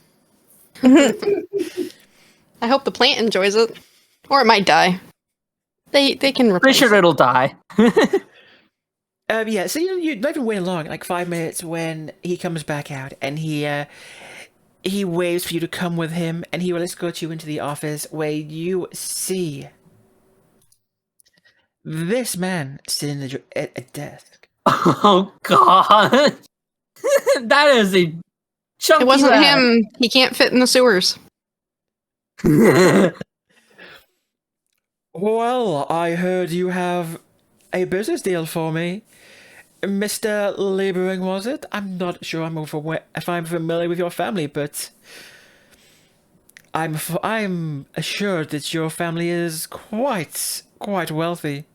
I hope the plant enjoys it. Or it might die. They can replace Pretty sure it. it'll die. Yeah, so you're not even waiting long, like 5 minutes, when he comes back out, and he waves for you to come with him, and he will escort you into the office where you see this man sitting at a desk. Oh god, that is a chunky. It wasn't lad. him. He can't fit in the sewers. Well, I heard you have a business deal for me. Mr. Lieberung, was it? I'm not sure if I'm familiar with your family, but I'm assured that your family is quite wealthy.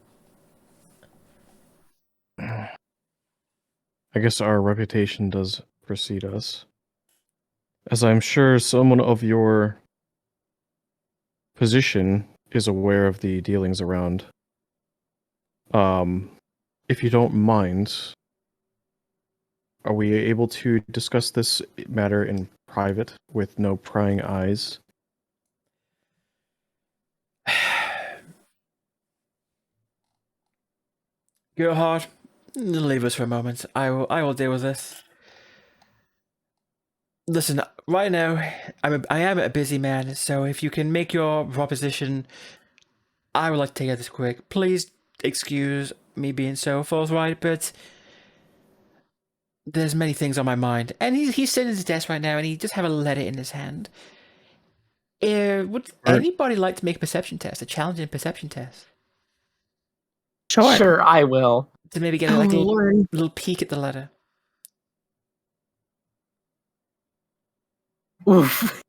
I guess our reputation does precede us. As I'm sure someone of your position is aware of the dealings around. If you don't mind, are we able to discuss this matter in private with no prying eyes? Gerhard, leave us for a moment. I will deal with this. Listen, right now, I am a busy man, so if you can make your proposition, I would like to take it this quick. Please excuse me being so forthright, but there's many things on my mind. And he's sitting at his desk right now, and he just have a letter in his hand. Would anybody like to make a perception test, a challenging perception test? Sure. Sure, I will. to maybe get Oh, like a Lord. little peek at the letter. Oof.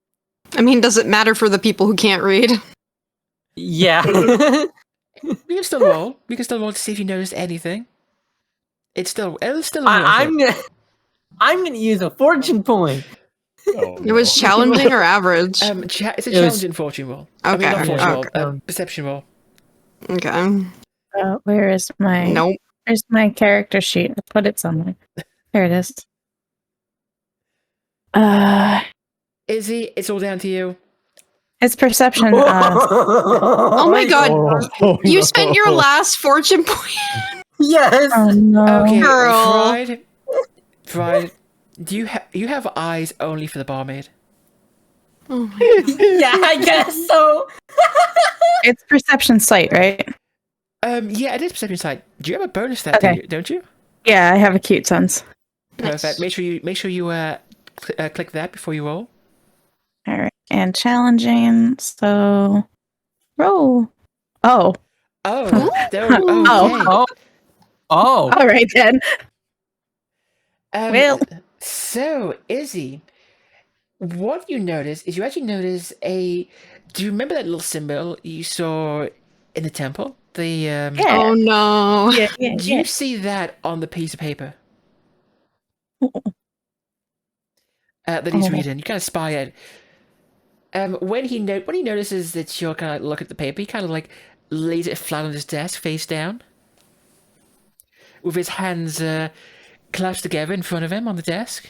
I mean, does it matter for the people who can't read? Yeah. We can still roll. We can still roll to see if you noticed anything. It's still worth it. I'm gonna use a fortune point. Oh, It was challenging or average? It's a It was- challenging fortune roll. I mean, not Okay, fortune roll. okay. Perception roll. Okay. Where is my? Nope. Where's my character sheet? I put it somewhere. There it is. Izzy, it's all down to you. It's perception. Oh my god. You spent your last fortune point. Yes. Oh no. Okay, Girl. Freid, do you have eyes only for the barmaid? Oh my god. Yeah, I guess so. It's perception sight, right? Yeah, it is perception sight. Do you have a bonus stat? Okay. Don't you? Yeah, I have acute sense. Perfect. Nice. Make sure you click that before you roll. All right, and challenging. So, roll. Oh, Oh, Oh. okay. Oh. all right then. Well. So Izzy, what you notice is you actually notice a. Do you remember that little symbol you saw in the temple? The Yeah. Oh no. Yeah. Do you see that on the piece of paper that he's Oh. reading? You kind of spy it. When he notices that you're kind of look at the paper, he kind of like lays it flat on his desk, face down, with his hands clasped together in front of him on the desk.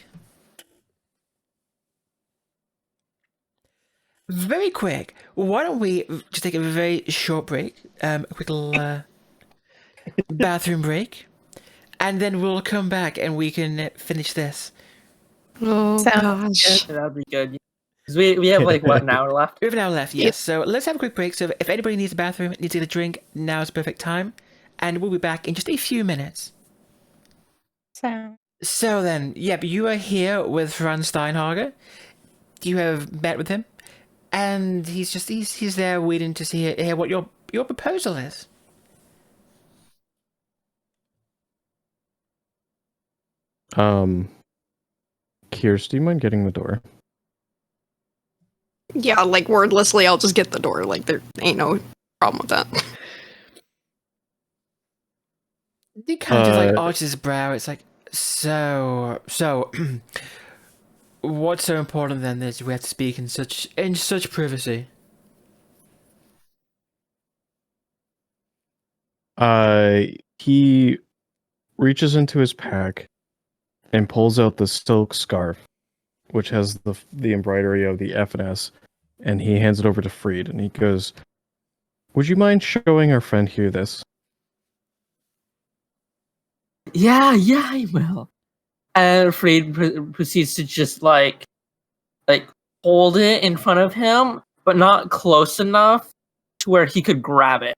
Very quick. Why don't we just take a very short break, a quick little bathroom break, and then we'll come back and we can finish this. Oh Sounds gosh. That'd be good. 'Cause we have like what, an hour left? We have an hour left, yes. So let's have a quick break. So if anybody needs a bathroom, needs to get a drink, now's the perfect time, and we'll be back in just a few minutes. So then, yep, you are here with Franz Steinhager. You have met with him, and he's there waiting to hear what your proposal is. Kirs, do you mind getting the door? Yeah, like wordlessly, I'll just get the door. Like there ain't no problem with that. He kind of just like arches his brow. It's like, so, what's so important then that we have to speak in such privacy? He reaches into his pack and pulls out the silk scarf, which has the embroidery of the F and S, and he hands it over to Freid, and he goes, "Would you mind showing our friend here this?" Yeah, I will. And Freid proceeds to just like hold it in front of him, but not close enough to where he could grab it.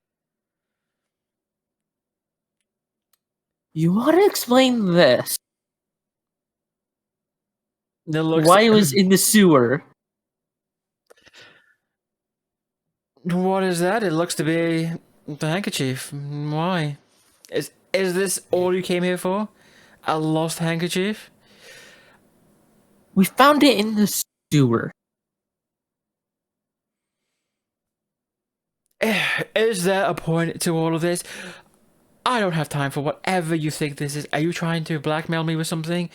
You want to explain this? Why it was in the sewer? What is that? It looks to be the handkerchief. Why? Is this all you came here for? A lost handkerchief? We found it in the sewer. Is there a point to all of this? I don't have time for whatever you think this is. Are you trying to blackmail me with something?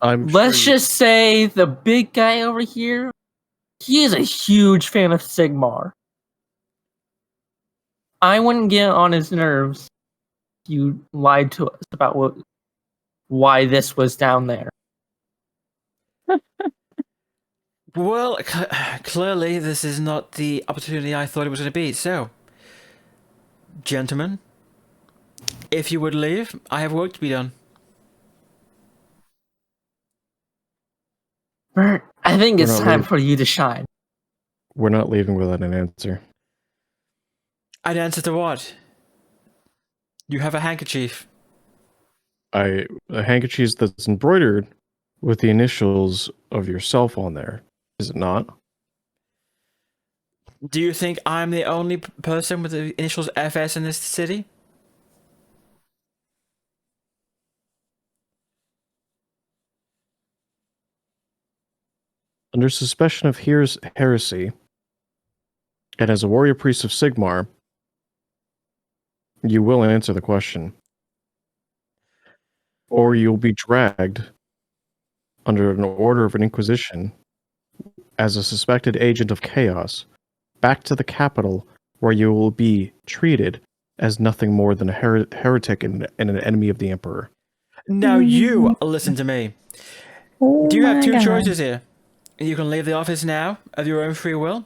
Let's just say the big guy over here, he is a huge fan of Sigmar. I wouldn't get on his nerves if you lied to us about why this was down there. Well, clearly this is not the opportunity I thought it was going to be. So, gentlemen, if you would leave, I have work to be done. Bernt, I think We're it's not time leaving. for you to shine. We're not leaving without an answer. An answer to what? You have a handkerchief. A handkerchief that's embroidered with the initials of yourself on there, is it not? Do you think I'm the only person with the initials FS in this city? under suspicion of heresy, and as a warrior priest of Sigmar, you will answer the question. Or you'll be dragged under an order of an inquisition as a suspected agent of chaos back to the capital, where you will be treated as nothing more than a heretic and an enemy of the Emperor. Now you listen to me. Oh Do you have my two God. choices here? You can leave the office now of your own free will,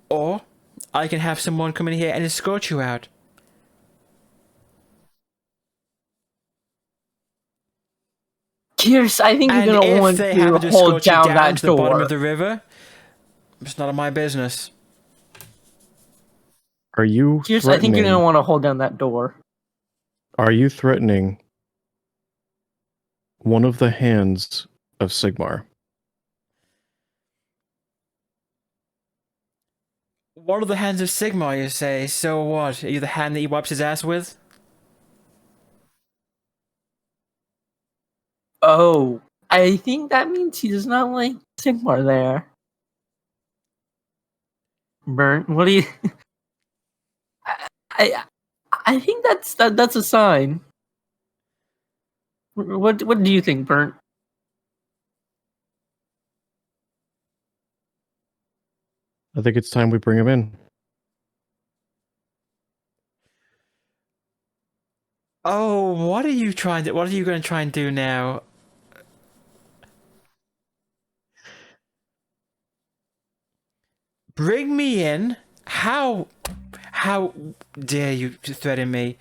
or I can have someone come in here and escort you out. Kirs, I think And you're gonna if want they to happen to hold escort you down down that to the bottom door. of the river, it's none of my business. Are you Kirs, I think you're gonna threatening? want to hold down that door. Are you threatening one of the hands of Sigmar? One of the hands of Sigmar, you say? So what? Are you the hand that he wipes his ass with? Oh, I think that means he does not like Sigmar there. Bernt, what do you? I think that's a sign. What do you think, Bernt? I think it's time we bring him in. Oh, what are you trying to? What are you going to try and do now? Bring me in? How dare you threaten me?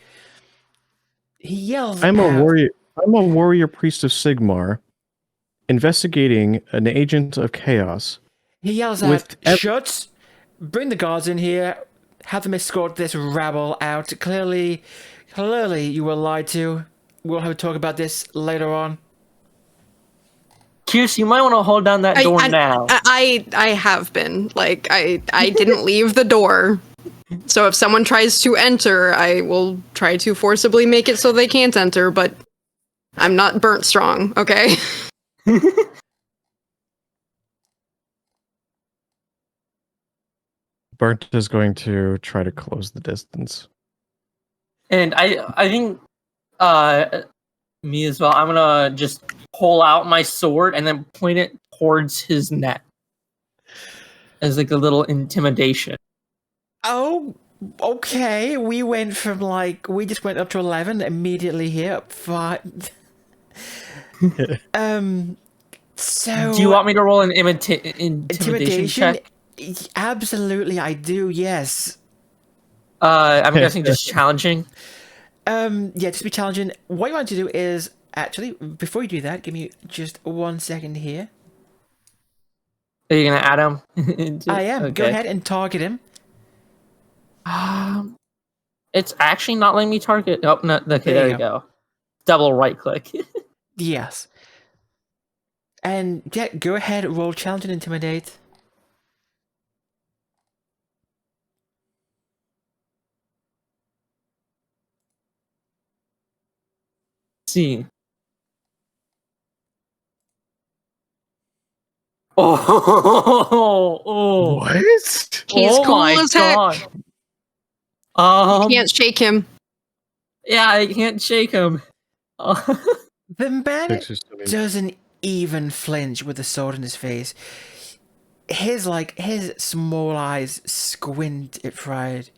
He yells. I'm a out. warrior. I'm a warrior priest of Sigmar, investigating an agent of chaos. He yells With out, "Shut! Bring the guards in here. Have them escort this rabble out. Clearly, you were lied to. We'll have a talk about this later on." Kirs, you might want to hold down that door now. I have been. Like, I didn't leave the door. So if someone tries to enter, I will try to forcibly make it so they can't enter, but I'm not burnt strong, okay? Bernt is going to try to close the distance. And I think me as well. I'm gonna just pull out my sword and then point it towards his neck as like a little intimidation. Oh, okay. We went from we just went up to 11 immediately here. Up 5. So Do you want me to roll an intimidation check? Absolutely, I do. Yes. I'm guessing just challenging. Yeah, just be challenging. What you want to do is actually, before you do that, give me just 1 second here. Are you gonna add him? I am. Okay. Go ahead and target him. It's actually not letting me target. Oh no. Okay, there you go. Double right click. Yes. And yeah, go ahead, roll challenge and intimidate. See. Oh. What? He's Oh cool my as heck. God. You can't shake him. Yeah, I can't shake him. The man Fix your stomach. doesn't even flinch with the sword in his face. His small eyes squint at Freid.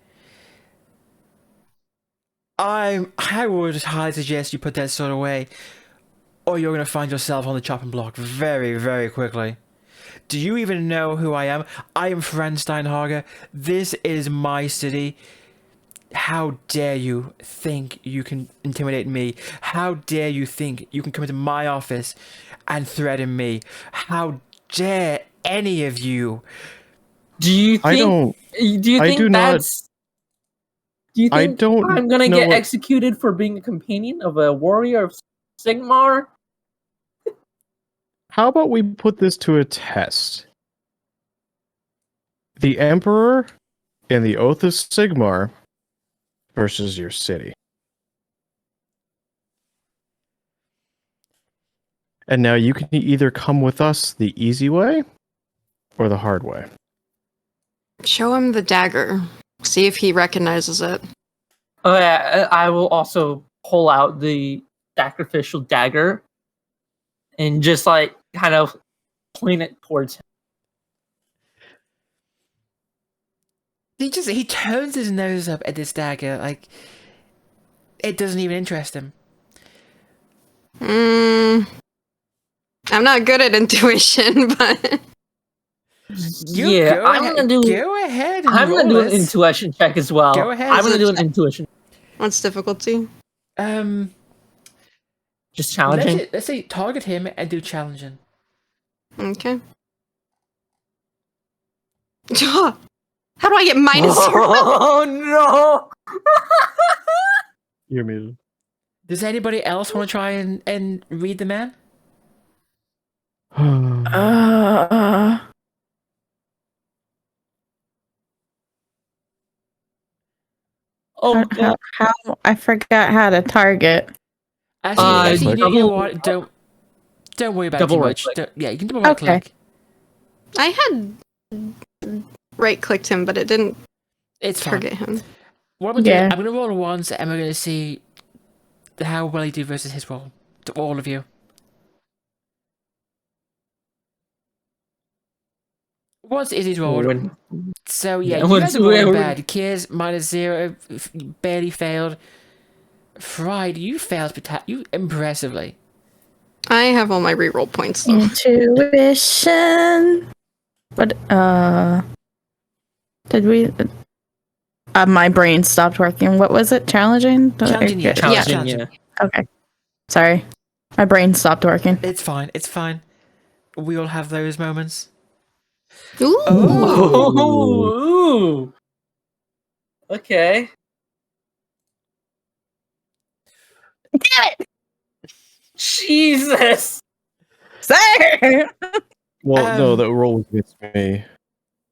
I would highly suggest you put that sword away, or you're gonna find yourself on the chopping block very, very quickly. Do you even know who I am? I am Fransteinhager. This is my city. How dare you think you can intimidate me? How dare you think you can come into my office and threaten me? How dare any of you? Do you think? I don't. Do you I think do not- that's? Do you I think don't I'm gonna know get what- executed for being a companion of a warrior of Sigmar? How about we put this to a test? The Emperor and the Oath of Sigmar versus your city. And now you can either come with us the easy way, or the hard way? Show him the dagger. See if he recognizes it. Oh yeah, I will also pull out the sacrificial dagger and just like kind of point it towards him. He turns his nose up at this dagger, like it doesn't even interest him. I'm not good at intuition, but I'm gonna do. Go ahead. And I'm gonna do an this. intuition check as well. Go ahead. I'm gonna do an intuition. what's difficulty? Just challenging. Let's say target him and do challenging. Okay. How do I get -0? Oh no! You're muted. Does anybody else want to try and read the man? Oh god! How I forgot how to target. Actually, you know double- what? Don't worry about it double too right much. click. Yeah, you can double right Okay. click. I had right-clicked him, but it didn't It's fine. target him. What I'm gonna do, Yeah. I'm gonna roll once, and we're gonna see how well he do versus his roll to all of you. Once Izzy's rolled, When- so yeah, Yeah, you when- guys are rolling when- bad. Kirs -0, barely failed. Freid, you failed you impressively. I have all my reroll points though. Intuition. But did we? My brain stopped working. What was it? Challenging? Challenging, yeah. Challenging, Yeah. yeah. Okay. Sorry, my brain stopped working. It's fine. It's fine. We all have those moments. Ooh. Oh, ooh. Okay. Damn it, Jesus. sir! Well, no, Um, the roll was against me.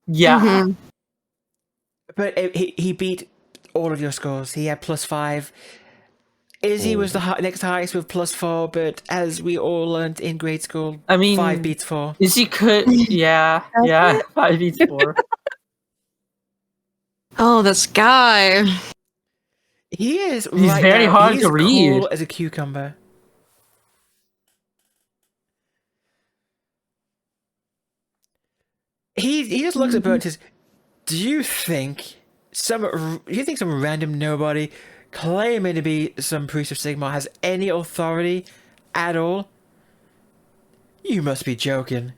Yeah. Mhm. But he beat all of your scores. He had +5. Izzy was the next highest with +4, but as we all learned in grade school, I mean, 5 beats 4. Is he could? Yeah. Yeah. 5 beats 4. Oh, this guy. He is He's right very now, hard he to is read. cool as a cucumber. He just looks at Bernt and says, "Do you think some random nobody claiming to be some priest of Sigmar has any authority at all? You must be joking."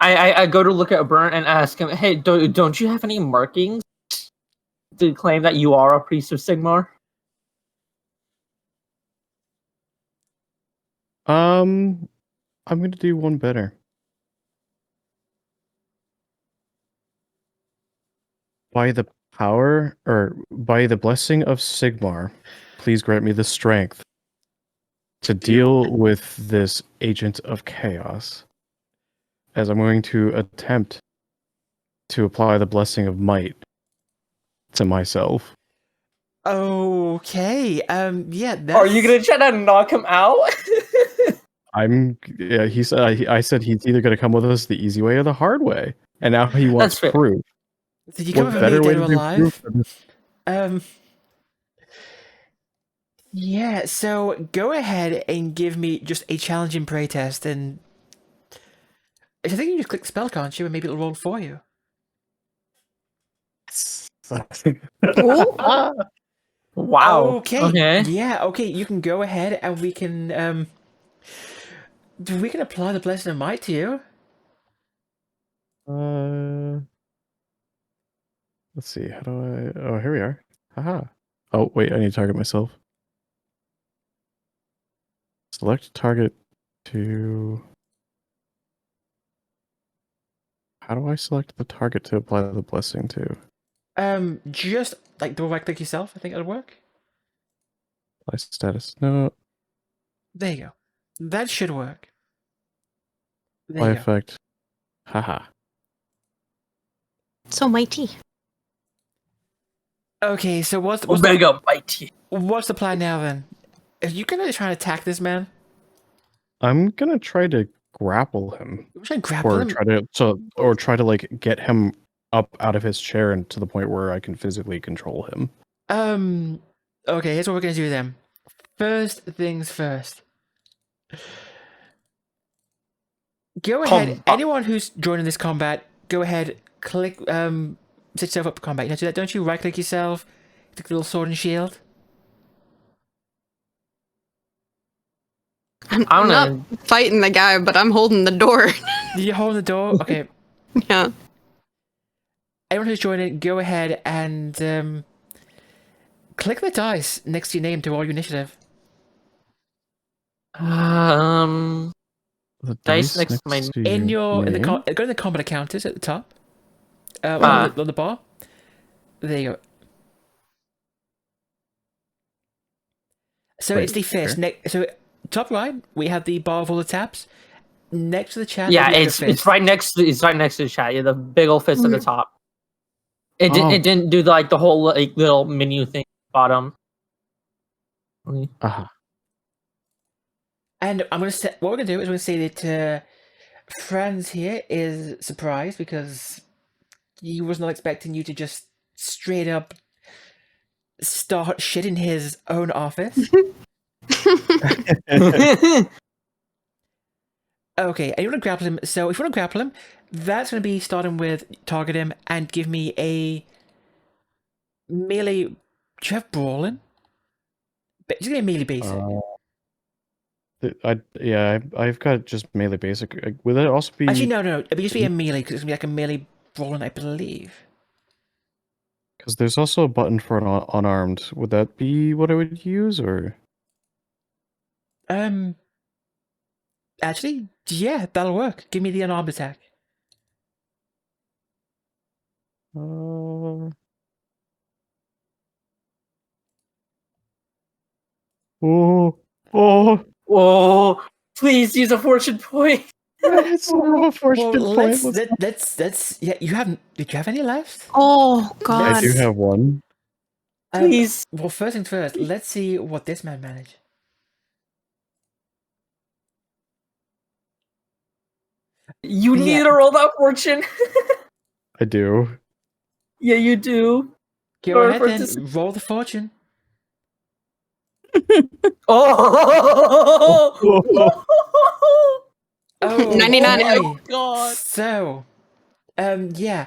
I go to look at Bernt and ask him, "Hey, don't you have any markings to claim that you are a priest of Sigmar?" I'm gonna do one better. By the power, or by the blessing of Sigmar, please grant me the strength to deal with this agent of chaos, as I'm going to attempt to apply the blessing of might to myself. Okay. Yeah. Are you gonna try to knock him out? Yeah, he said. I said he's either going to come with us the easy way or the hard way, and now he wants That's fair. proof. Did you come What for me better way dead or to do alive? proof than Yeah, so go ahead and give me just a challenging prey test, and I think you just click spell, can't you? And maybe it'll roll for you. Wow. Okay. Yeah, okay, you can go ahead and we can apply the blessing of might to you. Let's see. How do I? Oh, here we are. Haha. Oh, wait. I need to target myself. Select target to. How do I select the target to apply the blessing to? Just like double right click yourself. I think it'll work. Apply status. No. There you go. That should work. There Apply you go. effect. Haha. So mighty. Okay, so what's Omega Mighty. what's the plan now then? Are you gonna try and attack this man? I'm gonna try to grapple him, We're trying to grapple or him. try to like get him up out of his chair and to the point where I can physically control him. Okay, here's what we're gonna do then. First things first. Go ahead. Anyone who's joining this combat, go ahead. Click. Set yourself up for combat. You know, do that. Don't you right click yourself? Click the little sword and shield. I'm not fighting the guy, but I'm holding the door. You're holding the door. Okay. Yeah. Anyone who's joining, go ahead and click the dice next to your name to roll your initiative. The Dice next to my to In your in the name? go to the combat encounters at the top. Ah. On the bar. There you go. So Wait, it's the fist. So top right, we have the bar of all the tabs. Next to the chat, Yeah, there'll be the it's fist. right next to the chat. Yeah, the big old fist at the top. It Oh. it didn't do the whole like little menu thing at the bottom. Uh-huh. And I'm gonna say what we're gonna do is we're gonna say that Franz here is surprised because he was not expecting you to just straight up start shit in his own office. Okay, and you want to grapple him. So if you want to grapple him, that's going to be starting with target him and give me a melee. Do you have brawling? Just give me a melee basic. I've got just melee basic. Would that also be? Actually, no. It'll just be a melee because it's going to be like a melee brawling, I believe. Because there's also a button for an unarmed. Would that be what I would use, or? Actually, yeah, that'll work. Give me the unarmed attack. Oh, please use a fortune point. It's not a fortune point. Let's. Yeah, you haven't. Did you have any left? Oh God. I do have one. Please. Well, first things first. Let's see what this man managed. You need Yeah. to roll that fortune. I do. Yeah, you do. Go Sorry ahead for then. this- Roll the fortune. Oh! Oh, 99. okay. God. So, yeah.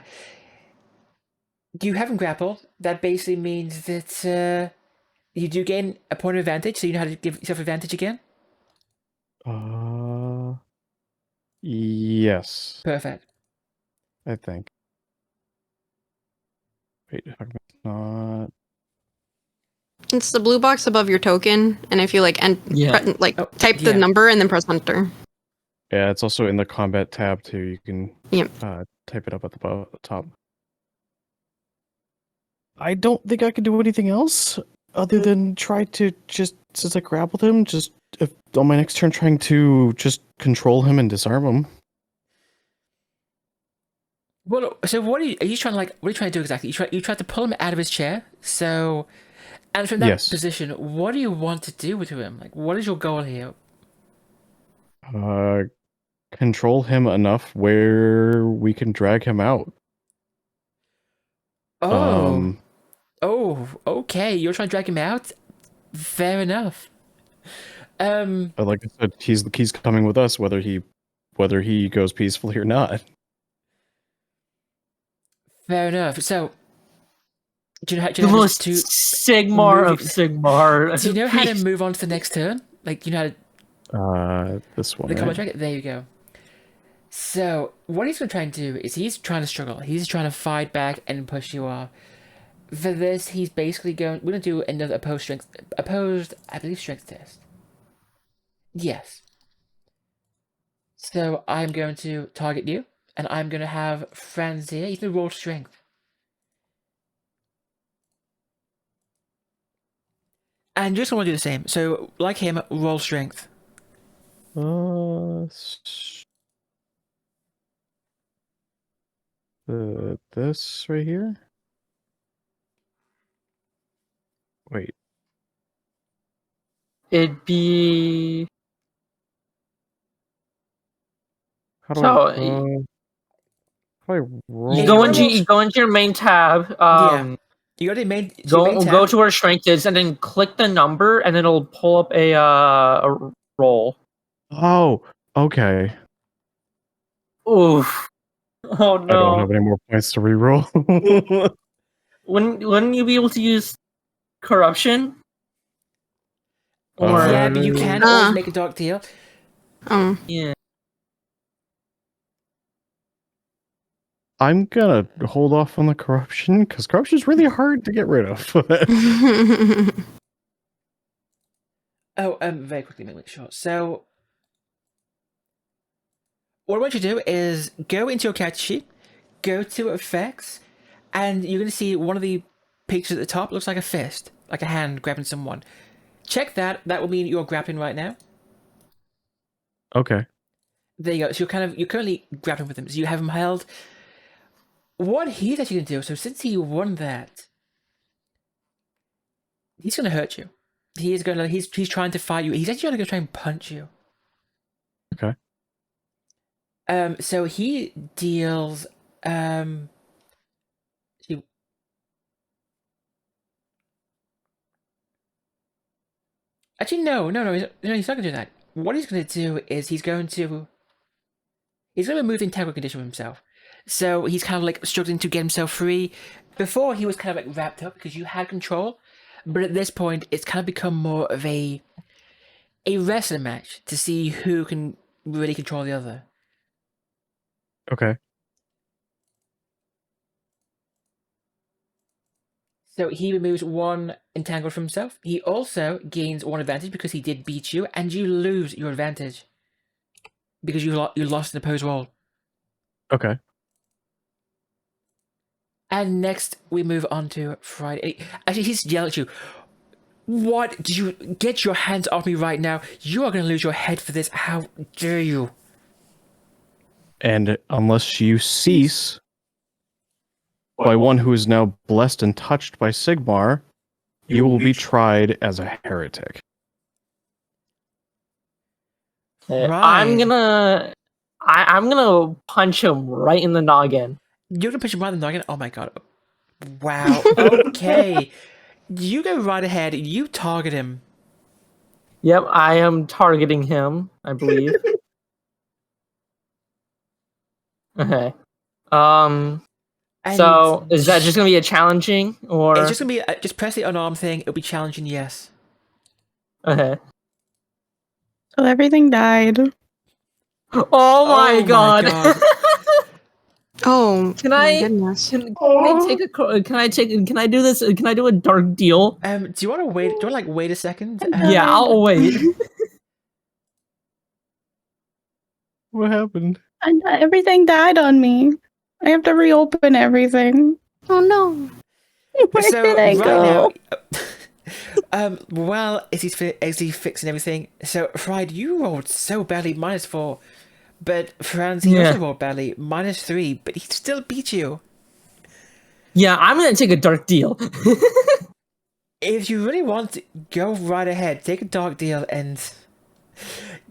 You haven't grappled. That basically means that you do gain a point of advantage, so you know how to give yourself advantage again. Yes, Perfect. I think. Wait, how come it's not? It's the blue box above your token, and if you Yeah. type the yeah. number and then press enter. Yeah, it's also in the combat tab too. You can Yep. type it up at the top. I don't think I can do anything else other than try to just, since I grappled him, just if on my next turn trying to just control him and disarm him. Well, so what are you trying to what are you trying to do exactly? You try to pull him out of his chair. So, and from that Yes. position, what do you want to do with him? Like, what is your goal here? Control him enough where we can drag him out. Oh, okay. You're trying to drag him out. Fair enough. Like I said, he's coming with us, whether he goes peacefully or not. Fair enough. So, do you know how The most Sigmar of Sigmar. Do you know how to move on to the next turn? Like, you know how to... This one. The combat Right? track? There you go. So, what he's going to try and do is he's trying to struggle. He's trying to fight back and push you off. For this, he's basically going... We're going to do another opposed, I believe, strength test. Yes. So, I'm going to target you, and I'm going to have Franz here. He's going to roll strength. And just want to do the same. So, like him, roll strength. This right here. Wait. It'd be How do So, how do I roll? Yeah, you go into your main tab. Yeah. You already made your main tab. Go to where strength is, and then click the number, and it'll pull up a roll. Oh, okay. Oof. Oh I don't have no. any more points to reroll. Wouldn't you be able to use corruption? Or Yeah, but you can always make a dark deal. yeah. I'm gonna hold off on the corruption because corruption is really hard to get rid of. Oh, very quickly, make it short. So, what I want you to do is go into your character sheet, go to effects, and you're going to see one of the pictures at the top looks like a fist, like a hand grabbing someone. Check that. That will mean you're grappling right now. Okay. There you go. So you're currently grappling with him. So you have him held. What he's actually going to do, so since he won that, he's going to hurt you. He's trying to fight you. He's actually going to go try and punch you. Okay. So he deals, actually, no, he's not going to do that. What he's going to do is he's going to remove the entangled condition of himself. So he's kind of like struggling to get himself free. Before he was kind of like wrapped up because you had control, but at this point it's kind of become more of a wrestling match to see who can really control the other. Okay. So he removes one entangled from himself. He also gains one advantage because he did beat you, and you lose your advantage because you lost an opposed roll. Okay. And next we move on to Freid. Actually, he's yelling at you. What? Did you get your hands off me right now? You are going to lose your head for this. How dare you? And unless you cease by one who is now blessed and touched by Sigmar, you will be tried as a heretic. Okay, Right. I'm gonna punch him right in the noggin. You're going to push him right in the noggin? Oh my god. Wow. Okay. You go right ahead. You target him. Yep, I am targeting him, I believe. Okay. And So is that just gonna be a challenging or? It's just going to be, just press the unarmed thing. It'll be challenging, yes. Okay. So everything died. Oh my god. Oh, Can my I- goodness. Can I do this? Can I do a dark deal? Do you want to wait? Do you want to wait a second? Yeah, I'll wait. What happened? And everything died on me. I have to reopen everything. Oh no. Where So did I go? now, well, is he fixing everything? So Freid, you rolled so badly, -4, but Franz, he Yeah. also rolled badly, -3, but he still beat you. Yeah, I'm gonna take a dark deal. If you really want to, go right ahead, take a dark deal, and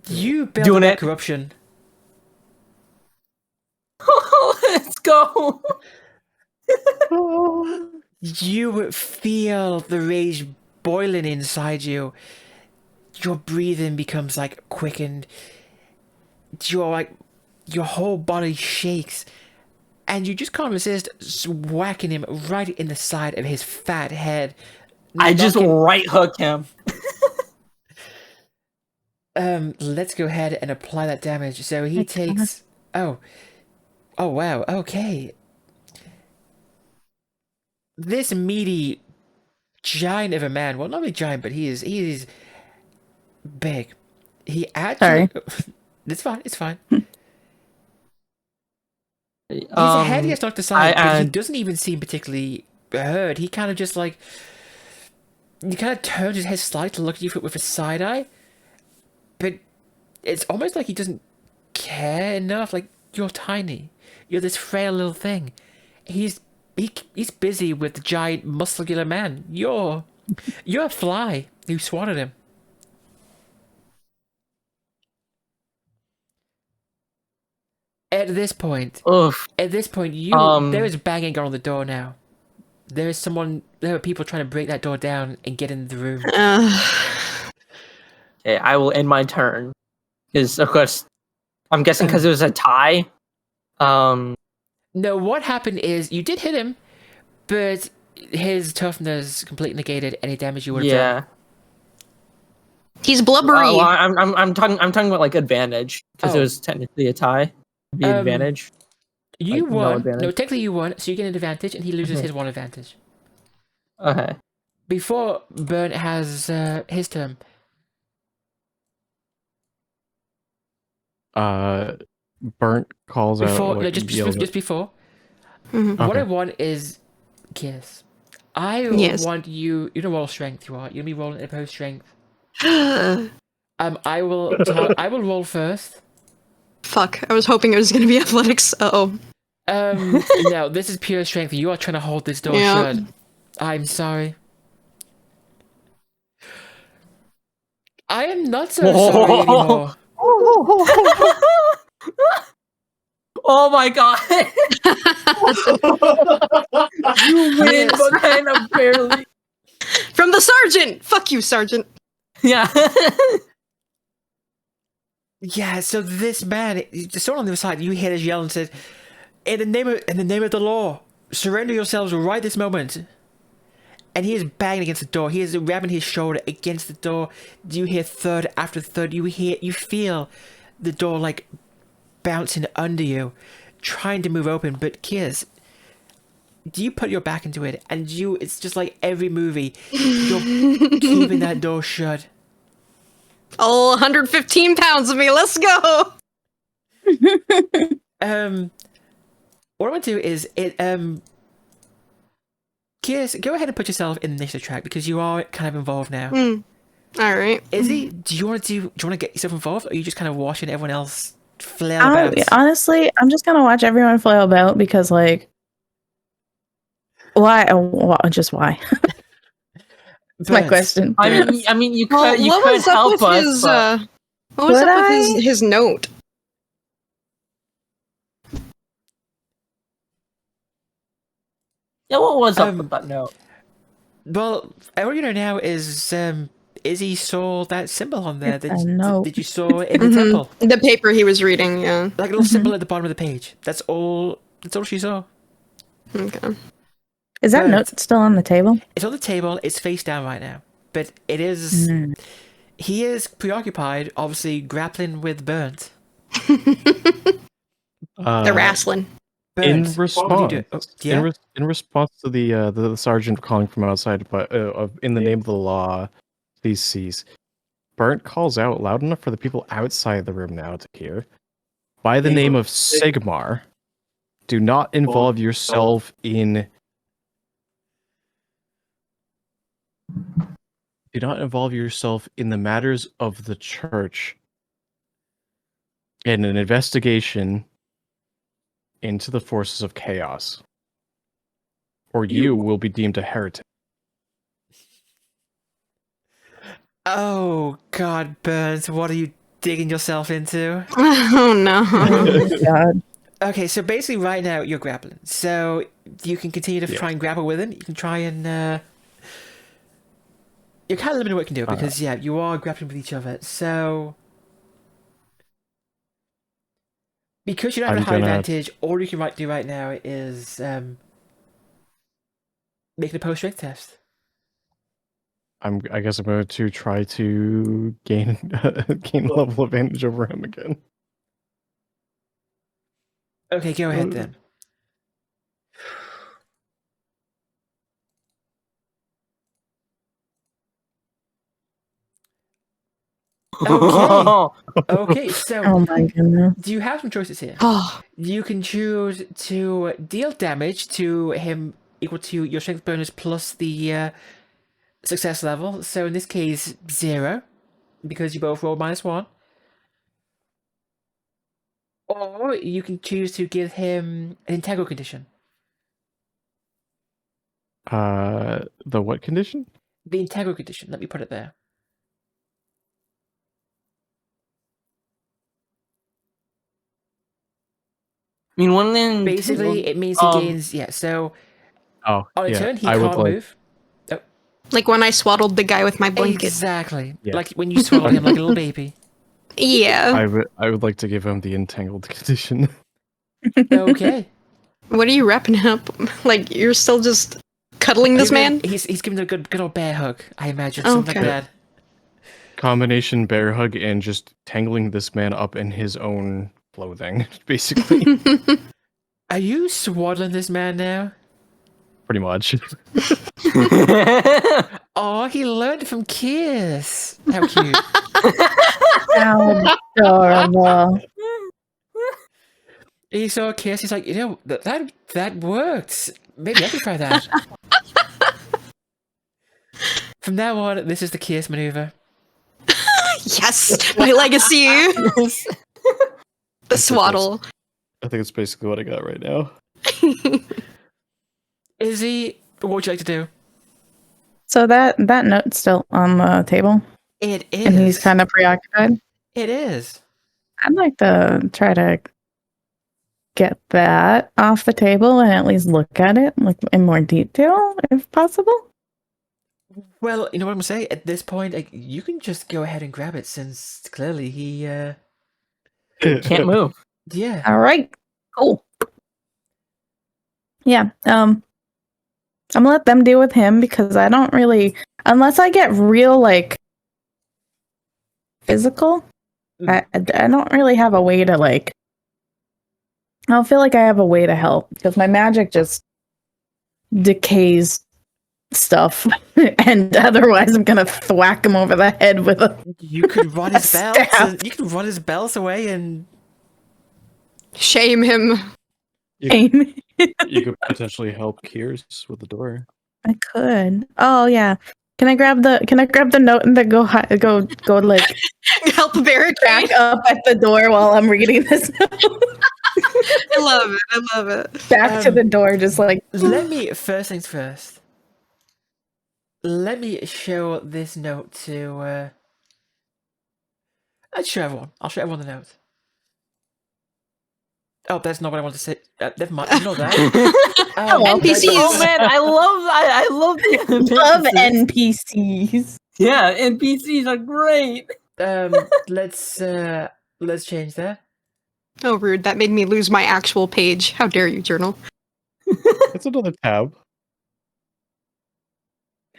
you build Doing up it. corruption. Let's go. You feel the rage boiling inside you. Your breathing becomes like quickened. Your whole body shakes, and you just can't resist whacking him right in the side of his fat head. I just knocking- right hook him. Let's go ahead and apply that damage. So he takes. Oh wow. Okay. This meaty giant of a man. Well, not really giant, but he is big. He actually. It's fine. It's fine. His head gets knocked aside, but he doesn't even seem particularly hurt. He kind of just like. He kind of turns his head slightly to look at you with a side eye, but it's almost like he doesn't care enough. Like, you're tiny. You're this frail little thing. He's busy with the giant muscular man. You're a fly who swatted him. At this point, Oof. there is banging on the door now. There are people trying to break that door down and get in the room. Okay, I will end my turn. Because, of course, I'm guessing because it was a tie. No, what happened is you did hit him, but his toughness completely negated any damage you would have done. He's blubbery. Well, I'm talking about like advantage because it was technically a tie. The advantage. You like, won. No, advantage. No, technically you won, so you get an advantage, and he loses his one advantage. Okay. Before Bernt has his turn. Bernt calls Before, out. no, just before. Mhm. What I Okay. want is Kirs. I want you. You know what strength you are. You'll be rolling opposed strength. I will roll first. Fuck, I was hoping it was gonna be athletics. Uh-oh. No, this is pure strength. You are trying to hold this door shut. I'm sorry. I am not so sorry anymore. Oh my god! You win, but kind of barely. From the sergeant! Fuck you, sergeant. Yeah. Yeah, so this man, someone on the other side, you hear us yell and said, in the name of the law, surrender yourselves right this moment. And he is banging against the door. He is ramming his shoulder against the door. You hear third after third. You feel the door like bouncing under you, trying to move open. But Kirs, you put your back into it, and it's just like every movie. You're keeping that door shut. Oh, 115 pounds of me. Let's go. What I want to do is Kirs, go ahead and put yourself in the initiative track because you are kind of involved now. All right. Izzy, do you want to get yourself involved, or are you just kind of watching everyone else flail about? Honestly, I'm just gonna watch everyone flail about because, like, why? Just why? That's my question. I mean, you could What was up help with us. his? But... What was up with his note? Yeah, what was up with that note? Well, all you know now is Izzy saw that symbol on there. Did you saw it in the temple? The paper he was reading, yeah. Like a little symbol at the bottom of the page. That's all she saw. Okay. Is that note still on the table? It's on the table. It's face down right now. But it is... He is preoccupied, obviously, grappling with Bernt. They're wrestling. In Bernt, response, in response to the sergeant calling from outside, but in the name of the law, please cease. Bernt calls out loud enough for the people outside the room now to hear. By the name of Sigmar, do not involve yourself in. Do not involve yourself in the matters of the church. In an investigation into the forces of chaos, or you will be deemed a heretic. Oh, God, Bernt, what are you digging yourself into? Oh, no. Oh, God. Okay, so basically right now you're grappling. So you can continue to try and grapple with him. You can try and... You're kind of limited what you can do because, you are grappling with each other. So... Because you don't have a high advantage, all you can do right now is making a post-strength test. I guess I'm going to try to gain level advantage over him again. Okay, go ahead then. Okay, so Oh my goodness. do you have some choices here? Oh. You can choose to deal damage to him equal to your strength bonus plus the success level. So in this case, 0, because you both rolled -1. Or you can choose to give him an integral condition. The what condition? The integral condition. Let me put it there. I mean, one in Basically, it means he gains. Yeah. So Oh, on a yeah. turn, he I would can't like. move. Like when I swaddled the guy with my blanket. Exactly. Yeah. Like when you swallowed him like a little baby. Yeah. I would like to give him the entangled condition. Okay. What are you wrapping up? Like you're still just cuddling this man? He's giving a good old bear hug, I imagine. Okay. Something like that. Combination bear hug and just tangling this man up in his own clothing, basically. Are you swaddling this man now? Pretty much. Oh, he learned from Kirs. How cute. How adorable. He saw Kirs, he's like, that worked. Maybe I can try that. From now on, this is the Kirs maneuver. Yes, my legacy. The swaddle. I think it's basically what I got right now. Izzy, what would you like to do? So that note's still on the table, It is. and he's kind of preoccupied. It is. I'd like to try to get that off the table and at least look at it like in more detail, if possible. Well, you know what I'm gonna say? At this point, like, you can just go ahead and grab it since clearly he, Can't move. yeah. All right, cool. Yeah, I'm gonna let them deal with him because I don't really, unless I get real like physical, I don't really have a way to like. I don't feel like I have a way to help because my magic just decays stuff, and otherwise I'm gonna thwack him over the head with a. You could run his bells. Stab. You could run his bells away and Shame him. aim. You could potentially help Kirs with the door. I could. Oh yeah. Can I grab the note and then go like Help barricade. back up at the door while I'm reading this note? I love it. I love it. Back to the door, just like let me, first things first, let me show this note to, let's show everyone. I'll show everyone the note. Oh, that's not what I wanted to say. Never mind. Ignore that. NPCs. Oh man, I love the love NPCs. NPCs. Yeah, NPCs are great. Let's change that. Oh, rude. That made me lose my actual page. How dare you, journal? That's another tab.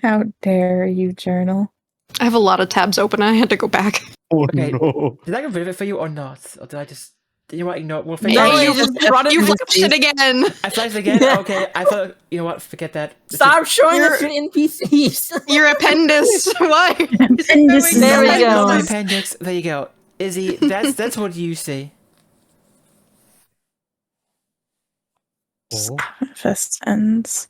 How dare you, journal? I have a lot of tabs open. I had to go back. Oh Okay. no. Did I get rid of it for you or not? Or did I just... You know what? Ignore. We'll figure No, it out. you just brought it. You flashed it again. I flashed it again? Yeah. Okay, I thought... You know what? Forget that. Stop showing You're- us your NPCs. Your appendix. Why? Appendices. There we Not go. my appendix. There you go. Izzy, that's what you see. Oh. Fest ends.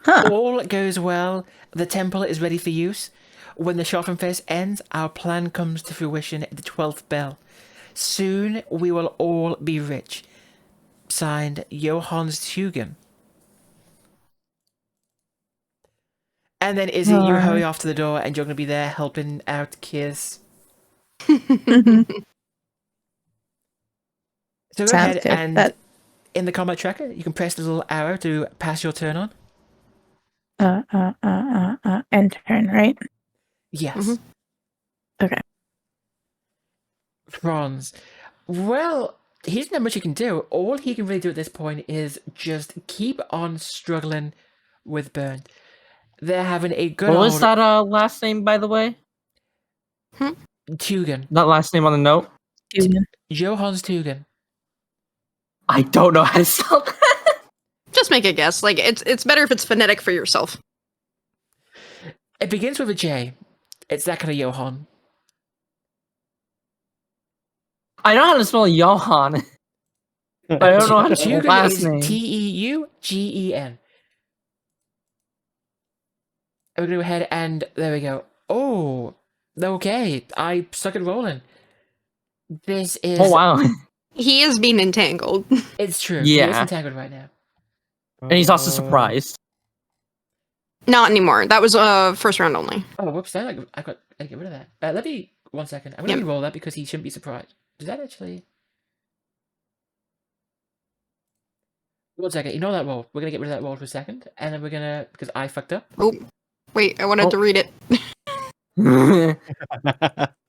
Huh. All goes well. The temple is ready for use. When the Schaffenfest ends, our plan comes to fruition at the 12th bell. Soon we will all be rich. Signed, Johannes Hugen. And then Izzy, you Alright. hurry off to the door and you're going to be there helping out Kirs. Mhm. So go Sounds ahead good. and in the combat tracker, you can press the little arrow to pass your turn on. End turn, right? Yes. Mhm. Okay. Franz. Well, he doesn't have much he can do. All he can really do at this point is just keep on struggling with Bernt. They're having a good What was old that last name, by the way? Tugan. Not last name on the note. Johannes Tugan. I don't know how to spell that. Just make a guess. Like it's better if it's phonetic for yourself. It begins with a J. It's that kind of Johann. I know how to spell Johan. I don't know how to spell Tugan last is name. Teugen. We're going to go ahead and there we go. Oh, okay. I suck at rolling. This is... Oh wow. He is being entangled. It's true. He is Yeah. entangled right now. And he's also surprised. Not anymore. That was first round only. Oh, whoops! I get rid of that. Let me 1 second. I'm gonna Yep. re-roll that because he shouldn't be surprised. Does that actually? 1 second. You know that roll. We're gonna get rid of that roll for a second, and then we're gonna because I fucked up. Oh, wait, I wanted to read it.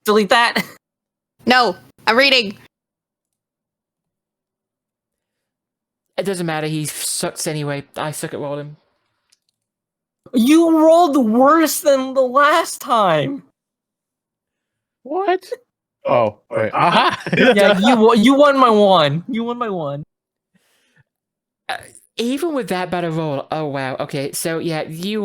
Delete that. No, I'm reading. It doesn't matter. He sucks anyway. I suck at rolling. You rolled worse than the last time. What? Oh, wait. Aha! Yeah, you won my one. You won my one. Even with that bad a roll, oh wow. Okay, so yeah, you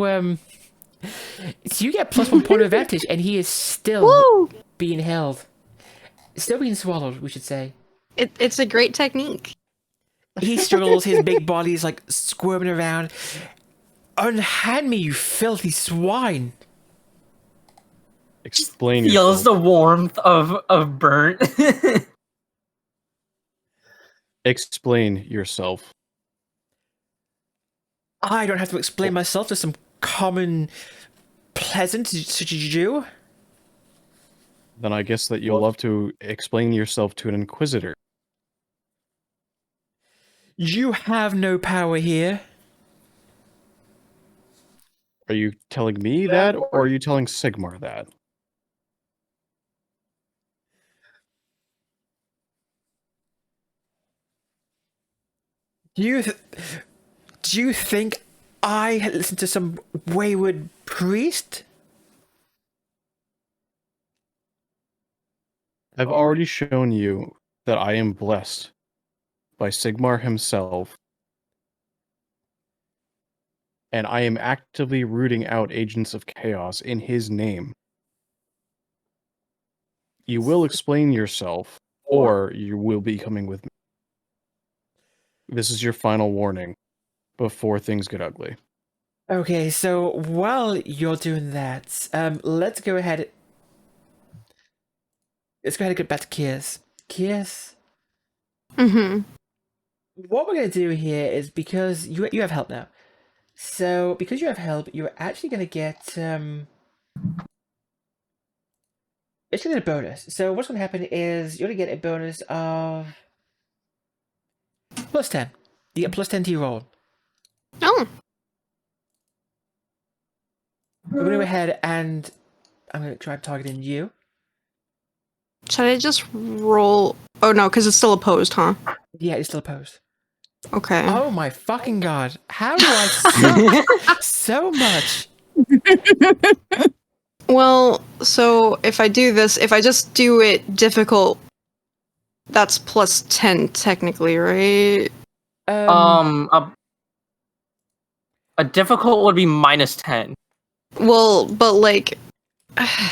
get +1 point of advantage, and he is still Woo! being held, still being swallowed. We should say. It's a great technique. He struggles. His big body is like squirming around. Unhand me, you filthy swine! Explain Feels yourself. the warmth of Bernt. Explain yourself. I don't have to explain myself to some common pleasant such as you. Then I guess that you'll love to explain yourself to an inquisitor. You have no power here. Are you telling me that, or are you telling Sigmar that? Do you think I listen to some wayward priest? I've already shown you that I am blessed by Sigmar himself, and I am actively rooting out agents of chaos in his name. You will explain yourself, or you will be coming with me. This is your final warning before things get ugly. Okay, so while you're doing that, let's go ahead. Let's go ahead and get back to Kirs. Kirs, Mm-hmm. what we're gonna do here is because you have help now. So because you have help, you're actually gonna get it's gonna get a bonus. So what's gonna happen is you're gonna get a bonus of +10. You get +10 to your roll. Oh, We're gonna go ahead and I'm gonna try targeting you. should I just roll? Oh no, because it's still opposed, huh? Yeah, it's still opposed. Okay. Oh my fucking god! How do I suck so much? Well, so if I do this, if I just do it difficult, that's +10 technically, right? A difficult would be -10. Well, but like,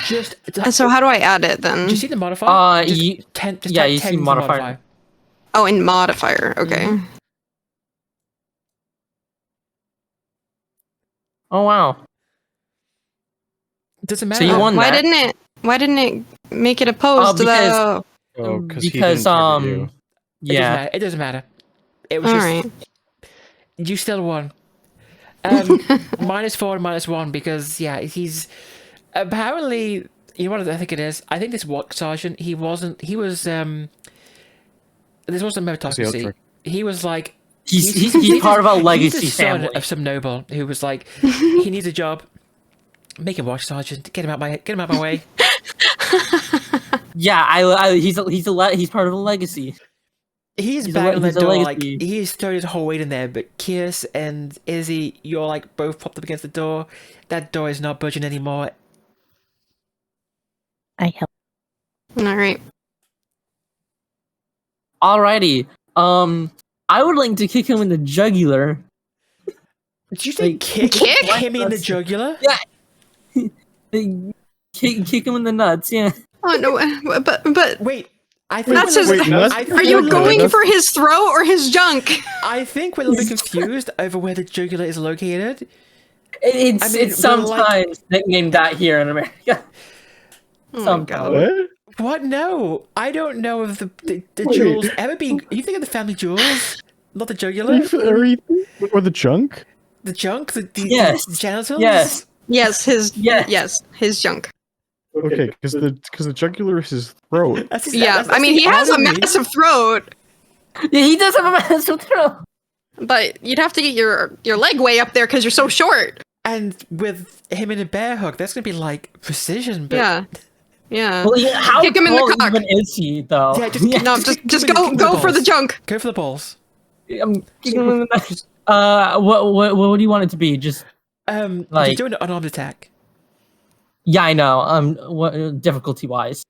Just so how do I add it then? do you see the modifier? Just You 10. Just yeah, type you see 10 to modifier. Oh, in modifier. Okay. Mhm. Oh wow. Doesn't matter. So you won Why that. didn't it make it opposed because- though? Oh, he Because didn't target you. Yeah. It doesn't matter. It was All just right. you still won. -4 and -1 because yeah, he's apparently you know what I think it is. I think this watch sergeant he was this wasn't meritocracy. trick. He was like He's part of a legacy he's the son family. of some noble who was like he needs a job. Make him watch sergeant. Get him out my way. Yeah, he's part of a legacy. He's He's banging on the he's a door like legacy. he's throwing his whole weight in there. But Kirs and Izzy, you're like both popped up against the door. That door is not budging anymore. I help. All right. Alrighty. I would like to kick him in the jugular. Did you say Like, kick Kick? him in the jugular? Yeah. Kick him in the nuts. Yeah. Oh no, but Wait, I think That's we're a his- little- Wait, I think are we're a you little going bit- for his throat or his junk? I think we're a little bit confused over where the jugular is located. It's I mean, it's but, like- sometimes nicknamed that here in America. Oh my Sometimes. God. What? What? No, I don't know if the Wait. jewels ever being. You think of the family jewels, not the jugular, Or the junk? the junk, the Yes. genitals. Yes. Yes, Yes. his junk. Okay, because the jugular is his throat. That's his, Yeah, that's I mean the he has a artery. massive throat. Yeah, he does have a massive throat. But you'd have to get your leg way up there because you're so short. And with him in a bear hug, that's gonna be like precision. But Yeah. Yeah. Well, yeah, how Kick him in the tall cock. even is he, though? Yeah, just No, kick just him in the go for the balls. junk. Go for the balls. I'm kicking him in the what do you want it to be? Just Like, you're doing an unarmed attack. yeah, I know. What difficulty wise?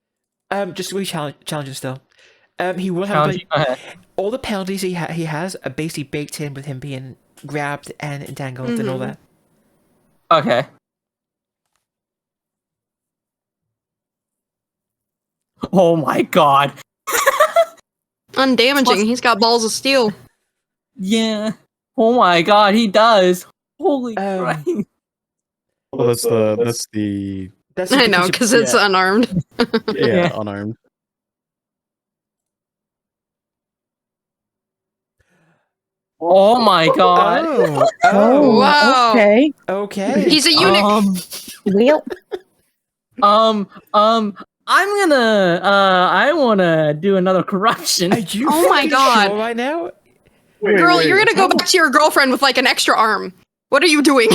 Just really challenging still. He will have Challenging. Okay. all the penalties he has are basically baked in with him being grabbed and entangled and all that. Okay. Oh my god. Undamaging. He's got balls of steel. Yeah. Oh my god, he does. Holy Christ. Well, that's the I know, because it's unarmed. yeah, unarmed. Oh my god. Oh, Wow. Okay. okay. He's a eunuch. Well, I'm gonna I wanna do another corruption. Are you Oh my fucking God. sure right now? Girl, you're gonna go back to your girlfriend with like an extra arm. What are you doing?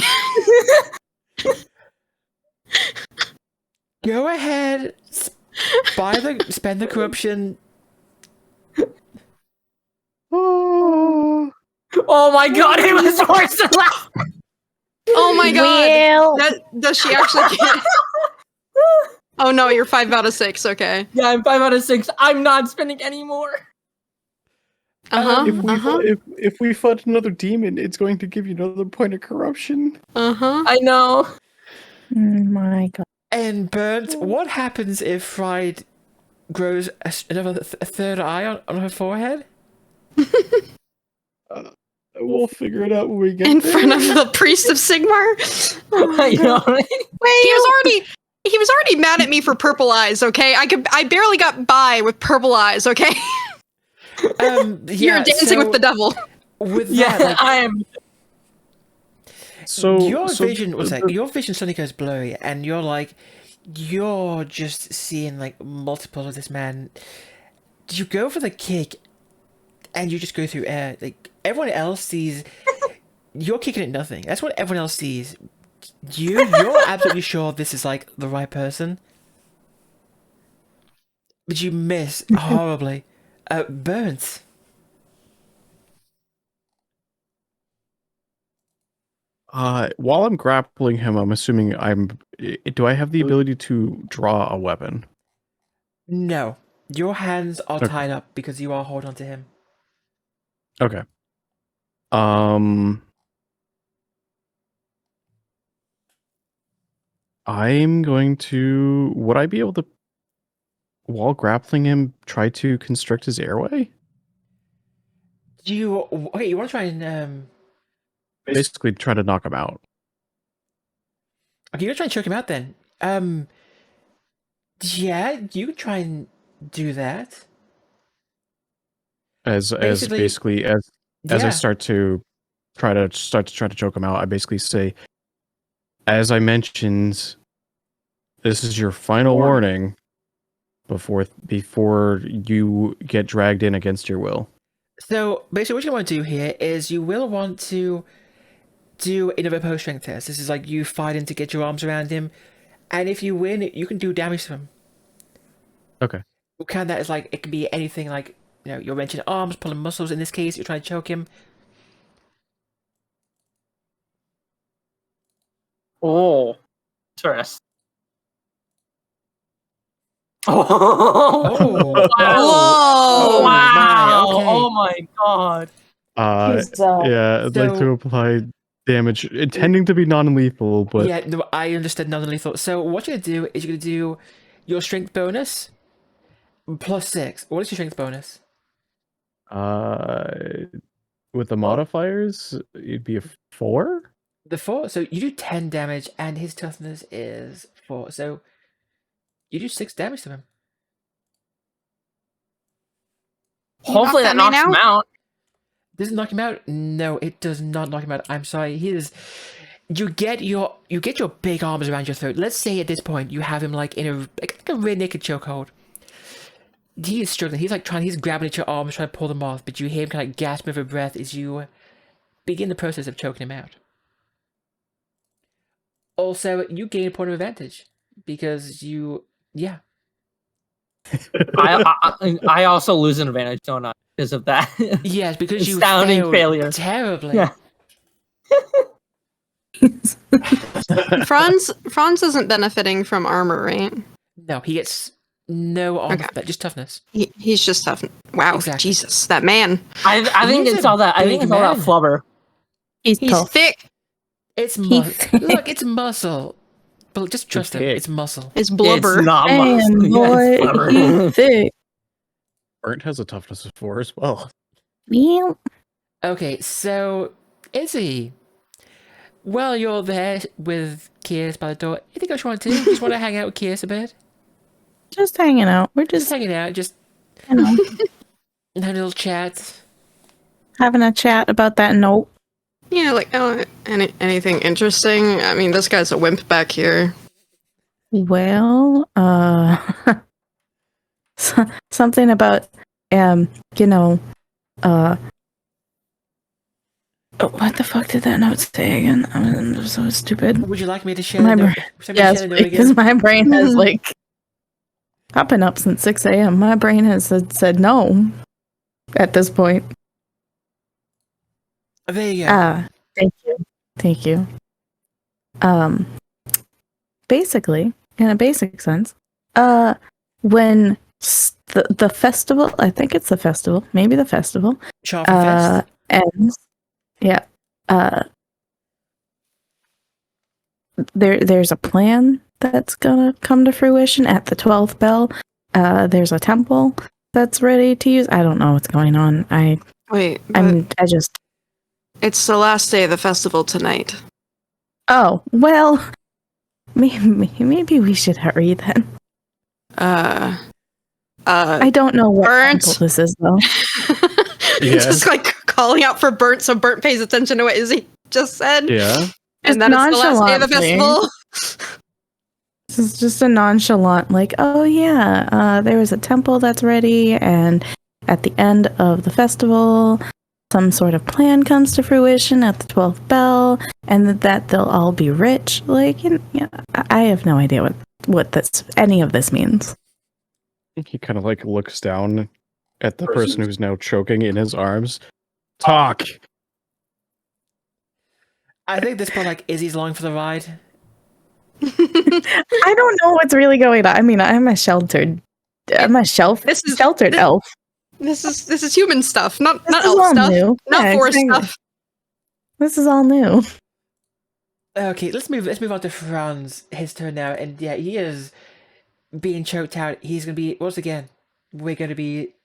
Go ahead. Spend the corruption. Oh, Oh my god, he was worse than last. Oh my god. well, Does she actually get Oh no, you're 5 out of 6, okay. Yeah, I'm 5 out of 6. I'm not spending any more. Uh-huh. if we fight another demon, it's going to give you another point of corruption. Uh-huh. I know. oh my god. And Bernt, what happens if Freid grows a third eye on her forehead? We'll figure it out when we get In there. front of the priest of Sigmar? Oh my I know, God. right? He was already mad at me for purple eyes, okay? I barely got by with purple eyes, okay? You're dancing with the devil. With Yeah, that, like, I am. your vision suddenly goes blurry, and you're just seeing like multiples of this man. You go for the kick, and you just go through air. Like everyone else sees, you're kicking at nothing. That's what everyone else sees. You're absolutely sure this is like the right person, but you miss horribly. Burnt. While I'm grappling him, I'm assuming do I have the ability to draw a weapon? No, your hands are Okay. tied up because you are holding on to him. Okay. I'm going to. Would I be able to, while grappling him, try to constrict his airway? You want to try and Basically, try to knock him out. okay, you're trying to choke him out then. Yeah, you can try and do that. As Basically- as I Yeah. start to try to choke him out, I basically say, as I mentioned, this is your final warning before you get dragged in against your will. So basically, what you want to do here is you will want to do another opposed strength test. This is like you fighting to get your arms around him, and if you win, you can do damage to him. Okay. What kind that is like? It can be anything like you're wrenching arms, pulling muscles. In this case, you're trying to choke him. Oh, interesting. Oh, Oh, wow. Whoa! Wow. my, okay. Oh my god. Yeah, I'd like to So- apply damage, intending to be non-lethal, but yeah, no, I understood non-lethal. So what you're gonna do is you're gonna do your strength bonus +6. What is your strength bonus? with the modifiers, it'd be a 4. The 4. So you do 10 damage, and his toughness is 4. So you do 6 damage to him. Hopefully that knock knocks that him man out. Does it knock him out? No, it does not knock him out. I'm sorry. He is. You get your big arms around your throat. Let's say at this point you have him like in a rear naked chokehold. He is struggling. He's grabbing at your arms, trying to pull them off. But you hear him kind of gasping for breath as you begin the process of choking him out. Also, you gain a point of advantage because you, yeah. I also lose an advantage, don't I? Because of that. Yes, because you Astounding failed failure. terribly. Yeah. Franz isn't benefiting from armor, right? No, he gets no armor, Okay. just toughness. He's just tough. Wow, Exactly. Jesus, that man. I think He's it's a all that. I think big it's all that man. flubber. He's He's tough. thick. It's He's- look, it's muscle. But just trust him, thick. it's muscle. It's blubber. It's not Damn, muscle. Yeah, boy, it's flubber. he's thick. Bernt has a toughness of 4 as well. Yeah. Okay, so Izzy, while you're there with Kirs by the door, anything else you want to do? Just want to hang out with Kirs a bit? Just hanging out. We're Just just, hanging out, just you know, have a little chat. having a chat about that note. Yeah, like anything interesting? I mean, this guy's a wimp back here. Well, something about, you know, oh, what the fuck did that note say again? I'm so stupid. Would you like me to share My the note? brain- Shall we share Yes, the note because again? my brain has like, I've been up since 6 a.m. My brain has said no at this point. There you go. Thank you. Thank you. Basically, in a basic sense, when the festival, I think it's the festival, maybe the festival, Charlton Fest. ends, yeah, there's a plan that's gonna come to fruition at the 12th bell. There's a temple that's ready to use. I don't know what's going on. Wait, but I just, it's the last day of the festival tonight. oh, well, maybe we should hurry then. I don't know what Bernt. temple this is, though. Yeah. Just like calling out for Bernt so Bernt pays attention to what Izzy just said. Yeah. And that it's the last day of the Nonchalantly. festival. This is just a nonchalant, like, oh yeah, there was a temple that's ready, and at the end of the festival, some sort of plan comes to fruition at the 12th bell, and that they'll all be rich. Like, you know, yeah, I have no idea what any of this means. He kind of like looks down at the person who's now choking in his arms. Talk. I think this point, like, Izzy's along for the ride. I don't know what's really going on. I mean, I'm a sheltered elf. This is human stuff, not This is elf all stuff, new. not Yeah, forest exactly. stuff. This is all new. Okay, let's move on to Franz. His turn now, and yeah, he is being choked out. He's gonna be once again. We're gonna be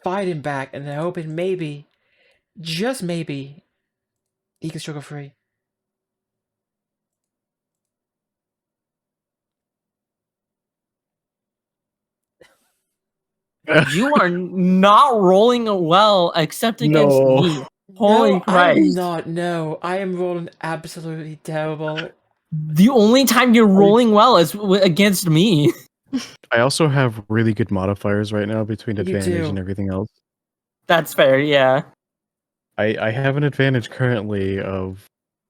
fighting back and hoping maybe, just maybe, he can struggle free. You are not rolling well, except against No. me. Holy No, I'm Christ! not. No, I am rolling absolutely terrible. The only time you're rolling well is against me. I also have really good modifiers right now between You advantage do. and everything else. That's fair. Yeah. I have an advantage currently of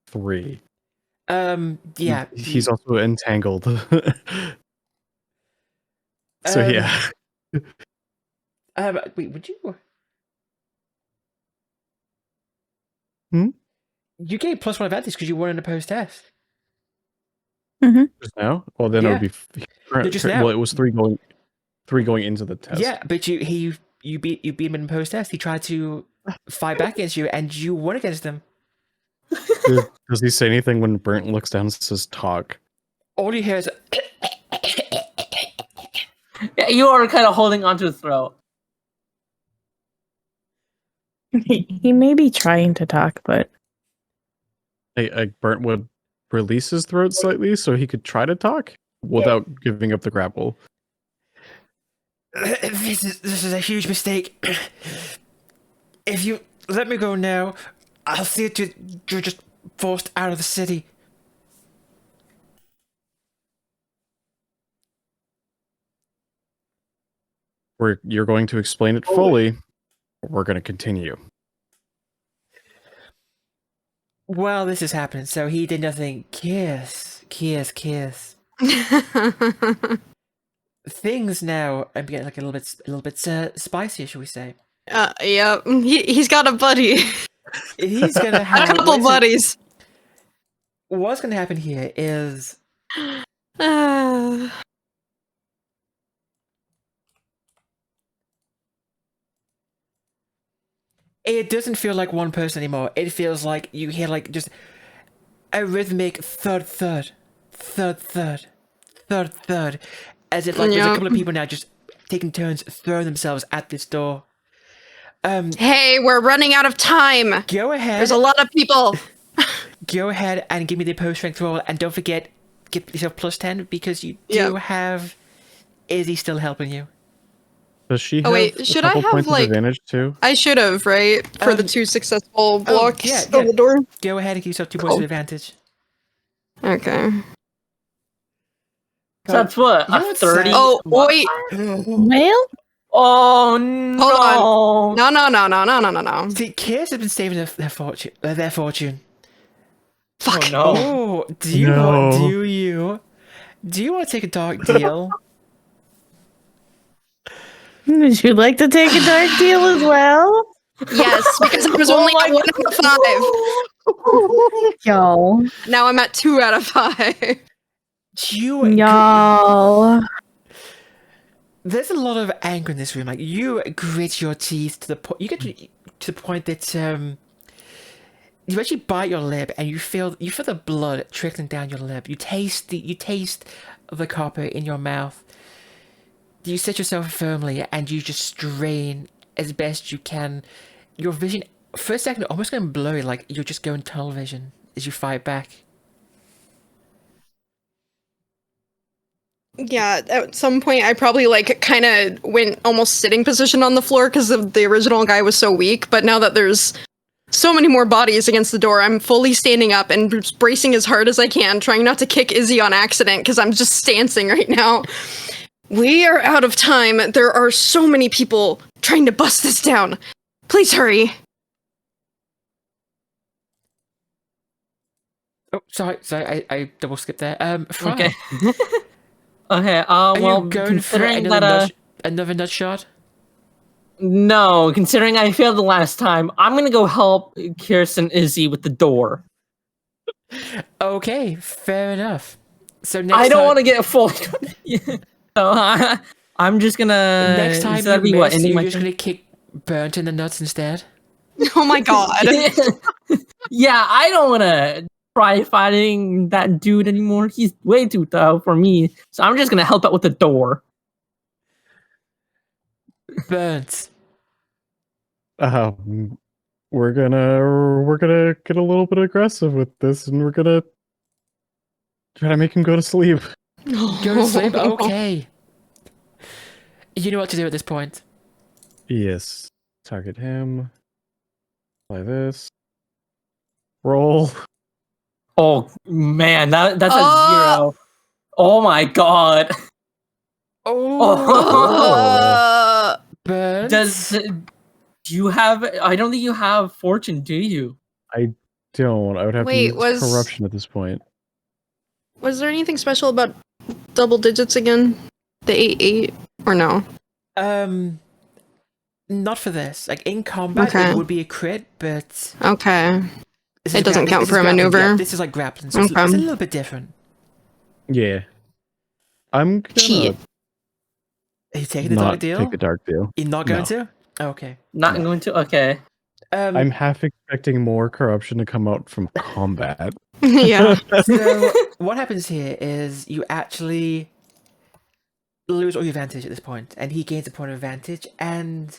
3. Yeah. He's also entangled. So Um, yeah. Wait, would you? Hmm? You gave +1 advantage because you won an opposed test. Just now? Well, then it Yeah. would be just now. Well, it was 3 going into the test. Yeah, but you beat him in an opposed test. He tried to fight back against you, and you won against him. Does he say anything when Bernt looks down and says talk? All you hear is Yeah, you are kind of holding onto his throat. He may be trying to talk, but Bernt would release his throat slightly so he could try to talk without giving up the grapple. this is a huge mistake. If you let me go now, I'll see that you're just forced out of the city. You're going to explain it fully, or we're going to continue. While this is happening, so he did nothing. Kirs. Things now are getting like a little bit spicier, shall we say? Yeah, he's got a buddy. He's gonna have A couple buddies. What's gonna happen here is it doesn't feel like one person anymore. It feels like you hear like just a rhythmic thud, as if like there's a couple of people now just taking turns throwing themselves at this door. Hey, we're running out of time. Go ahead. There's a lot of people. Go ahead and give me the opposed strength roll, and don't forget, get yourself plus 10 because you do have Izzy still helping you. Does she have should a I couple have, points like- of advantage too? I should have, right? For the 2 successful blocks yeah. of the door. Go ahead and give yourself 2 points of advantage. Okay. So that's what, You know a what's 30? sad? Oh, wait. Well, Oh, no. Hold on. No. See, Kirs has been saving their fortune. Fuck. Oh, no. Oh, do you want to take a dark deal? would you like to take a dark deal as well? Yes, because I was only at 1 out of 5. Y'all. Now I'm at 2 out of 5. Y'all. There's a lot of anger in this room. Like you grit your teeth to the point. You get to the point that you actually bite your lip and you feel the blood trickling down your lip. You taste the copper in your mouth. You set yourself firmly and you just strain as best you can. Your vision for a second almost going blurry, like you're just going tunnel vision as you fight back. Yeah, at some point I probably like kind of went almost sitting position on the floor because the original guy was so weak, but now that there's so many more bodies against the door, I'm fully standing up and just bracing as hard as I can, trying not to kick Izzy on accident because I'm just stancing right now. We are out of time. There are so many people trying to bust this down. Please hurry. Oh, sorry, I double skipped there. Freid, Okay. Okay, are well, you going for considering that, another nut shot? no, considering I failed the last time, I'm gonna go help Kirsten Izzy with the door. Okay, fair enough. So next I don't time, want to get fully. So I'm just gonna. next time that'd you be what, miss, ending you're my just turn? gonna kick Bernt in the nuts instead. Oh my god. Yeah, I don't want to try fighting that dude anymore. He's way too tough for me. So I'm just gonna help out with the door. Bernt. We're gonna get a little bit aggressive with this, and we're gonna try to make him go to sleep. Go to sleep? Okay. You know what to do at this point. Yes. Target him. Apply this. Roll. Oh man, that's a 0. Oh my god. Oh. Bernt. Do you have? I don't think you have fortune, do you? I don't. I would have Wait, to use corruption at this point. Was there anything special about double digits again? The 8-8 or no? Not for this. Like in combat, Okay. it would be a crit, but Okay. this It is doesn't grappling- count this is for a grappling, maneuver? yeah, this is like grappling, so it's Okay. a little bit different. Yeah. I'm gonna Cheat. Are you taking the not dark deal? take the dark deal. You're not going No. to? Okay. Not going to. Okay. I'm half expecting more corruption to come out from combat. Yeah. So what happens here is you actually lose all your advantage at this point, and he gains a point of advantage, and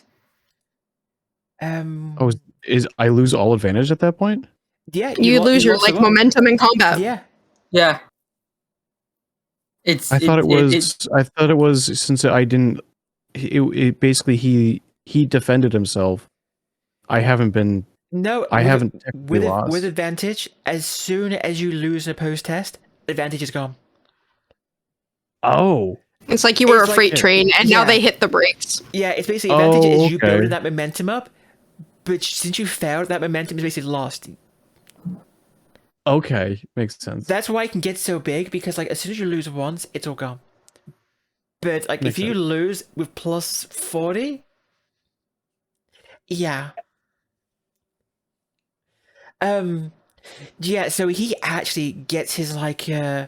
Oh, is I lose all advantage at that point? yeah, You lose your lost like a lot. momentum in combat. Yeah, Yeah. It's. I thought it was since I didn't. It basically he defended himself. I haven't been. no, I haven't technically with lost. with advantage. As soon as you lose an opposed test, advantage is gone. Oh. It's like you were It's a like freight train and now yeah. they hit the brakes. Yeah, it's basically advantage is you okay. building that momentum up, but since you failed, that momentum is basically lost. Okay, makes sense. That's why it can get so big, because like as soon as you lose once, it's all gone. But like Makes if you sense. lose with plus 40, yeah. Yeah, so he actually gets his like he kind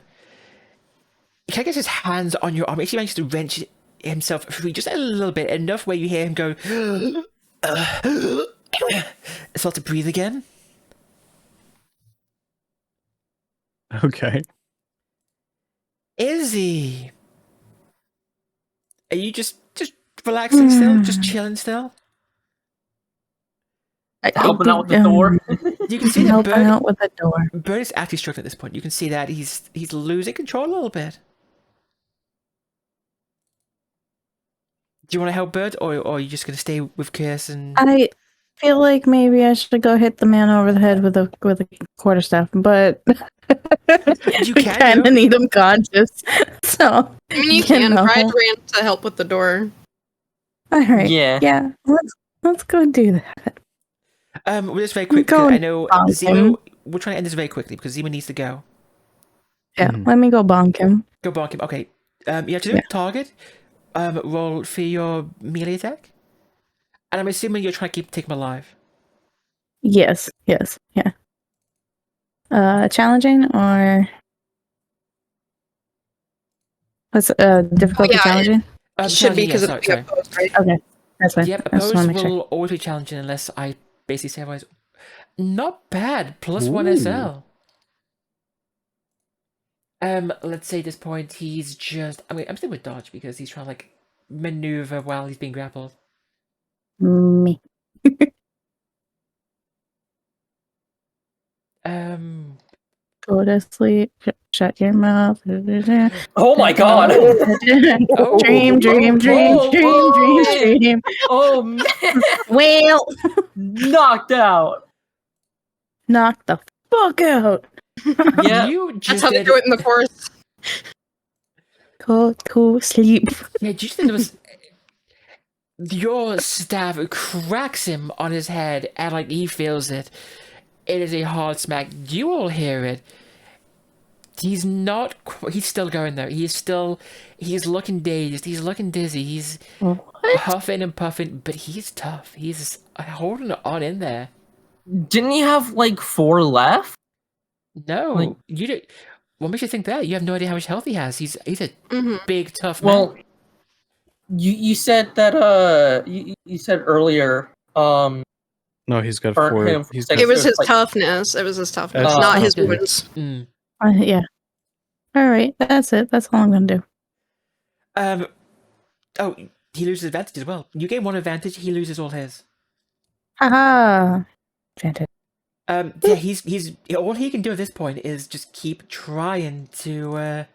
of gets his hands on your arm. He actually manages to wrench himself free just a little bit, enough where you hear him go start to breathe again. Okay. Izzy, are you just relaxing still, just chilling still? Helping out with the door. You can see that helping Bernt out with the door. is actually struggling at this point. You can see that he's losing control a little bit. Do you want to help Bernt, or are you just going to stay with Kirs and... I feel like maybe I should go hit the man over the head with a quarterstaff, but You we can, kind though. of need him conscious. So I mean, you can. know. Freid ran to help with the door. All right, Yeah. yeah. Let's go do that. We'll just very quick, Go because I and know bonk Zimu... him. We're trying to end this very quickly, because Zimu needs to go. Yeah, Mhm. let me go bonk him. Go bonk him. Okay. You have to do Yeah. target. Roll for your melee attack. And I'm assuming you're trying to take him alive. Yes, yeah. Challenging or what's difficulty yeah, challenging? It should be challenging, because yeah, it's sorry. opposed, right? Okay, that's fine. Yep, I just want opposed to make sure. will always be challenging unless I basically say otherwise. Not bad. +1 Ooh. SL. Let's say at this point he's just... I mean, I'm still with dodge because he's trying to like maneuver while he's being grappled. Me. Go to sleep. Shut your mouth. Oh my god! Dream. Oh man! Well, Knocked out! knock the fuck out. Yeah. You That's just how they did... do it in the forest. Go to sleep. Yeah, you just did... was... Your staff cracks him on his head and like he feels it. It is a hard smack. You all hear it. He's not... He's still going there. He's looking dazed. He's looking dizzy. He's What? huffing and puffing, but he's tough. He's holding on in there. Didn't he have like 4 left? No, Like- you don't... What makes you think that? You have no idea how much health he has. He's a big, tough man. Well, you said that you said earlier No, he's got Burnt 4. him He's for got It was his like- toughness. It was his toughness, Oh, not his okay. wounds. Yeah. All right, that's it. That's all I'm gonna do. Oh, he loses advantage as well. You gain 1 advantage, he loses all his. Haha. Fantastic. Yeah, he's all he can do at this point is just keep trying to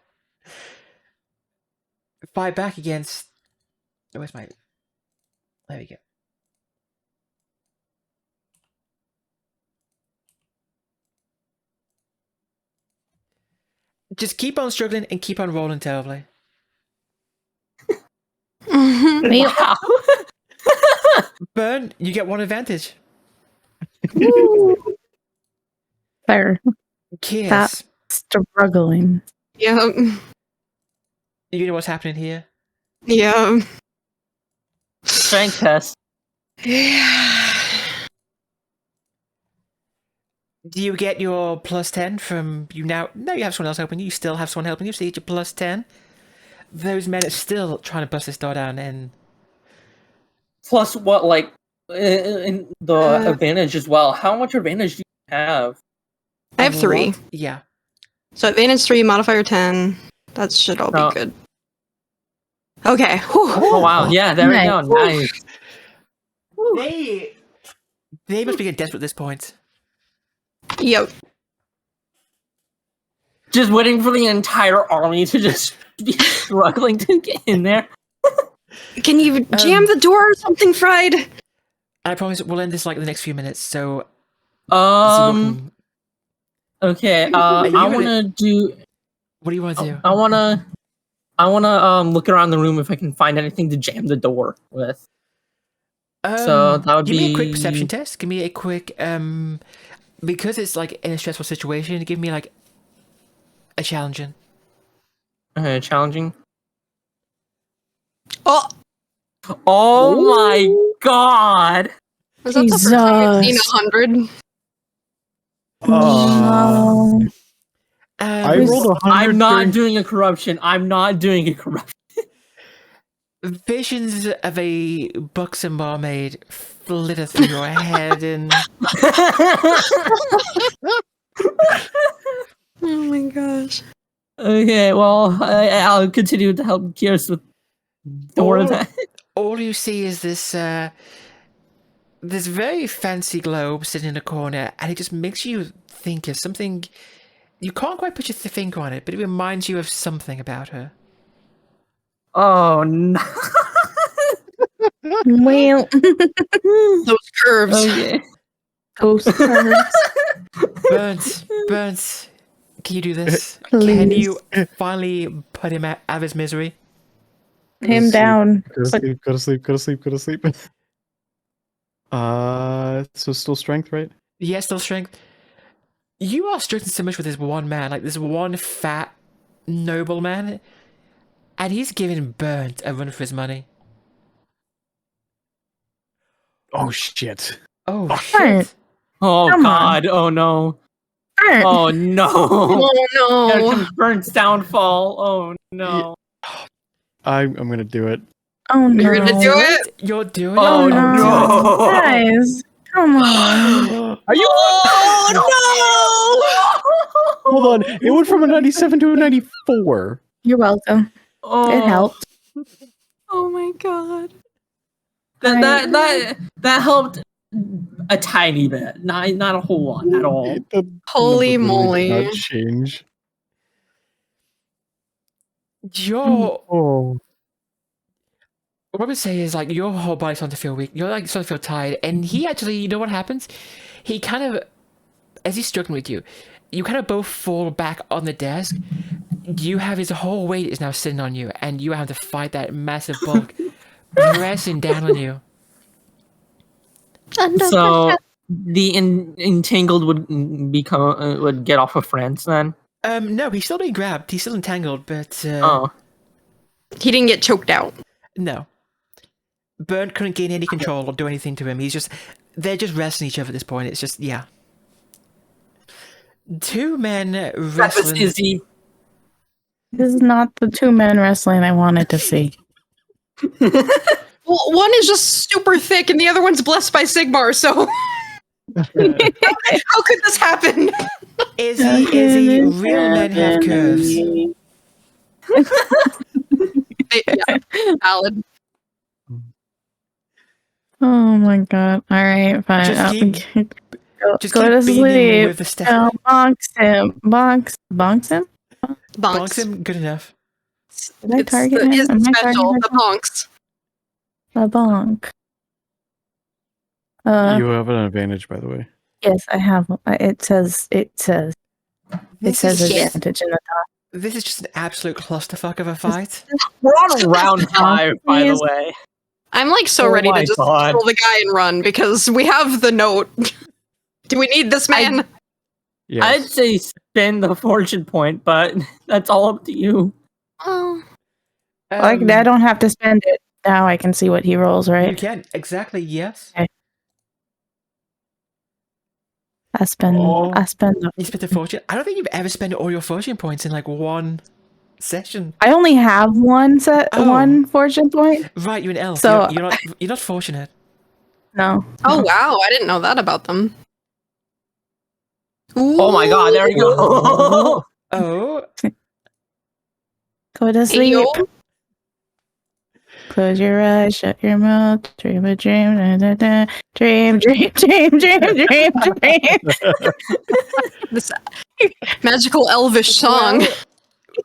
fight back against... Oh, where's my... There we go. Just keep on struggling and keep on rolling terribly. wow. Burn, you get 1 advantage. Fair. Kirs, Struggling. Yeah. you know what's happening here? Yeah. Strength test. Do you get your +10 from you now? No, you have someone else helping you. You still have someone helping you, so you get your +10. Those men are still trying to bust this door down, and Plus what, like, in the advantage as well. How much advantage do you have? I have a 3. lot- Yeah. So advantage 3, modifier 10. That should all Oh. be good. Okay. Whew. Oh wow, yeah, there we go. Nice. Nice. They must be getting desperate at this point. Yep. Just waiting for the entire army to just be struggling to get in there. Can you jam the door or something, Freid? I promise we'll end this like in the next few minutes. So, Okay. you I gonna- want to do. what do you want to do? I wanna look around the room if I can find anything to jam the door with. So that would give me a quick be- perception test. Give me a quick because it's like in a stressful situation, give me like a challenging. Challenging. Oh, Oh my god! was that the first time I've seen Jesus. 100? No. I rolled 100. I'm not during- doing a corruption. I'm not doing a corruption. Visions of a buxom barmaid flitter through your head, and Oh my gosh. Okay, well, I'll continue to help Kirs with more of that. all you see is this this very fancy globe sitting in a corner, and it just makes you think of something. You can't quite put your finger on it, but it reminds you of something about her. Oh no! Well, Those curves. Okay. ghost curves. Burnt, can you do this? Please. Can you finally put him out of his misery? Him down. Go to sleep. Go to sleep. Go to sleep. Go to sleep. So still strength, right? Yes, still strength. You are struggling so much with this one man, like this one fat noble man, and he's giving Burnt a run for his money. Oh shit! Oh Burnt. shit! Oh Come god! Oh no! Burnt. Oh no! Oh Here no. comes Burnt's downfall. Oh no! I'm gonna do it. Oh no. You're gonna do it? You're doing Oh it. no! Guys, come on. Are you? Oh Hold on. It went from a 97 to a 94. You're welcome. Oh, It helped. no! Oh my god. That helped a tiny bit, not a whole lot at all. The Holy number really did moly. not change. Your Oh. what I would say is like your whole body's starting to feel weak. You're like starting to feel tired, and he actually, you know what happens? He kind of, as he's struggling with you, you kind of both fall back on the desk. You have his whole weight is now sitting on you, and you have to fight that massive bulk pressing down on you. So the entangled would get off of friends then. No, he's still being grabbed. He's still entangled, but Oh, He didn't get choked out. no. Bernt couldn't gain any control or do anything to him. They're just wrestling each other at this point. It's just, yeah. Two men that was wrestling. Izzy. This is not the two men wrestling I wanted to see. Well, one is just super thick and the other one's blessed by Sigmar, so how could this happen? Izzy, real men have curves. Yeah, valid. Oh my god. Alright, fine. Just I'll keep- go Just go keep to beating sleep. with the step. No, bonks him. Bonks him? Bonks him, good enough. Did I It's target the, him? is the Am I special, targeting the bonks. a bonk? You have an advantage, by the way. Yes, I have. It says This says is just- advantage in the top. This is just an absolute clusterfuck of a fight. We're on round 5, by the Yes. way. I'm like so Oh ready my to just God. kill the guy and run because we have the note. Do we need this man? Yes. I'd say spend the fortune point, but that's all up to you. Oh. Like I don't have to spend it. Now I can see what he rolls, You right? can, exactly, yes. I spend the You spent a fortune. I don't think you've ever spent all your fortune points in like one session. I only have one Oh. one fortune point. Right, you're an elf. So- you're not fortunate. No. Oh wow, I didn't know that about them. Oh my god, there you go. Oh, Go to sleep. Ayo. Close your eyes, shut your mouth, dream a dream, da, da, da. Dream, dream, dream, dream, dream, dream. This magical elvish song.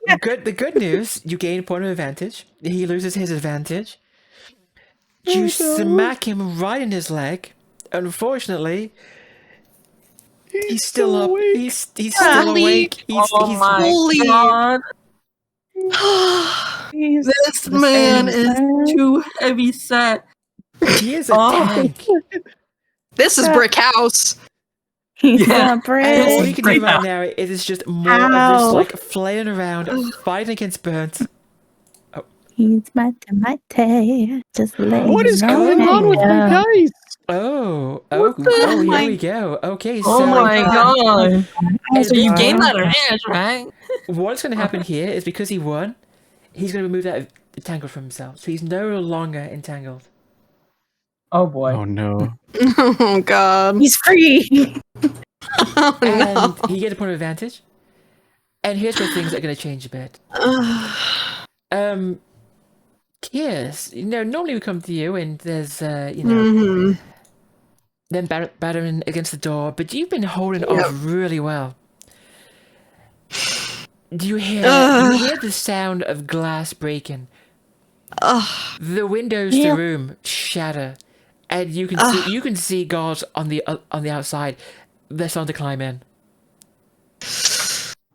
well, the good news, you gain a point of advantage. He loses his advantage. You smack him right in his leg. Unfortunately, he's still up. He's still Holy- awake. Oh my Holy- god. He's This man is too heavy set. he is a Oh. tank. This is Brick House. He's Yeah. a And Brit. all you can do Freid. right now is just more of Ow. this, like, flaying around, fighting against Bernt. He's mate. Just let What you is know. going on with my dice? Oh, the- here we go. Okay, Oh so my god. And So you this gained one- that advantage, right? what's going to happen here is because he won, he's going to remove that entangled from himself. So he's no longer entangled. Oh boy. Oh no. Oh god. He's free. Oh And no. he gets a point of advantage. And here's where things are going to change a bit. Kirs, normally we come to you and there's, Mhm. them battering against the door, but you've been holding Yep. off really well. Do you hear the sound of glass breaking? The windows to the room shatter, and you can see guards on the outside. They're starting to climb in.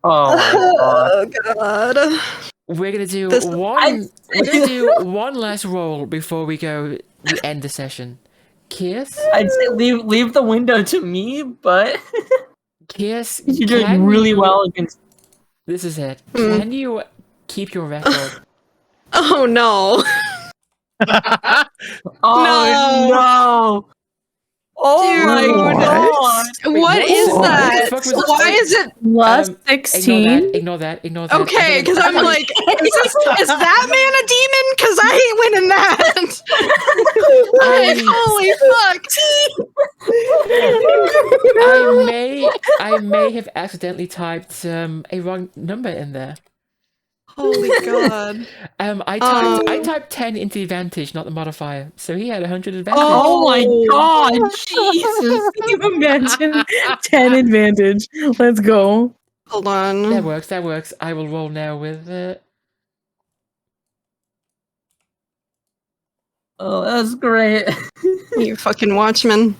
Oh my god. Oh god. We're gonna do This- one. We're gonna do one last roll before we end the session. Kirs, I'd say leave the window to me, but Kirs, you're doing can really you- well against. This is it. Can you keep your record? Oh no. Oh no! Oh Dude. my god! What is what that? the fuck was Why this? is it Plus Um, 16. Ignore that. Ignore that. okay? Because I'm like, is that man a demon? Because I ain't winning that. Holy fuck! I may have accidentally typed a wrong number in there. Holy god! I typed 10 into the advantage, not the modifier. So he had 100 advantage. Oh my god! Jesus! Can you imagine? 10 advantage. Let's go. Hold on. That works. That works. I will roll now with. Oh, that's great. You fucking watchman.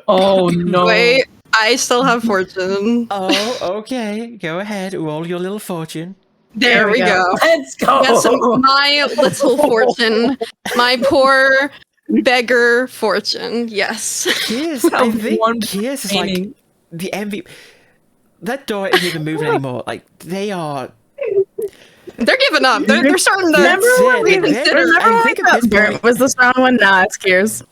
Oh no! Wait, I still have fortune. Oh, okay. Go ahead. Roll your little fortune. There we go. Let's go. Yes, my little fortune. My poor beggar fortune. Yes. Kirs, I Have think one Kirs is like remaining. the MVP. That door isn't even moving anymore. Like they are. They're giving up. They're starting to That's it. reconsider. I think at this Bernt point, was the strong one. Nah, it's Kirs.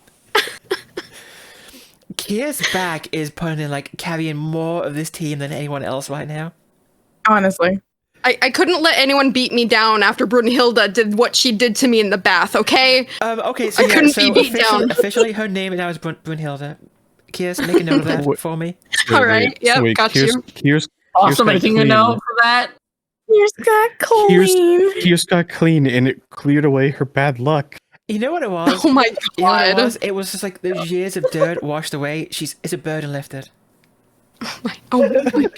Kirs' back is putting in like carrying more of this team than anyone else right now. Honestly. I couldn't let anyone beat me down after Brunhilde did what she did to me in the bath, okay? Okay, so I couldn't be beat officially, down. officially her name now is Brunhilde. Kirs, make a note of that for me. All right, yep, got you. Also got making a clean. note for that. Kirs got clean. Kirs got clean and it cleared away her bad luck. You know what it was? Oh my You know what it god. was? It was just like those years of dirt washed away. It's a burden lifted. Oh my god.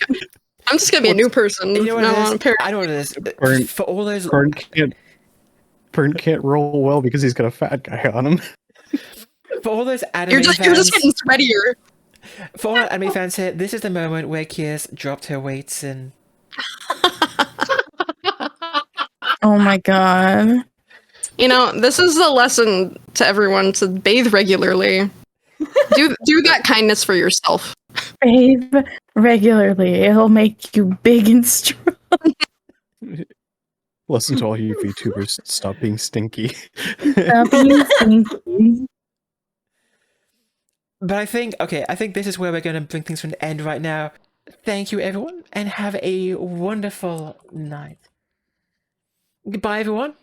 I'm just gonna be a new person. You know what now it on is? apparently. I know what it is. Burnt- For all those Burnt can't roll well because he's got a fat guy on him. anime You're fans, just getting sweatier. for all our anime fans here, this is the moment where Kirs dropped her weights and Oh my god. You know, this is a lesson to everyone to bathe regularly. Do that kindness for yourself. Bathe regularly. It'll make you big and strong. Listen to all you VTubers, stop being stinky. Stop being stinky. But I think this is where we're going to bring things to an end right now. Thank you, everyone, and have a wonderful night. Goodbye, everyone.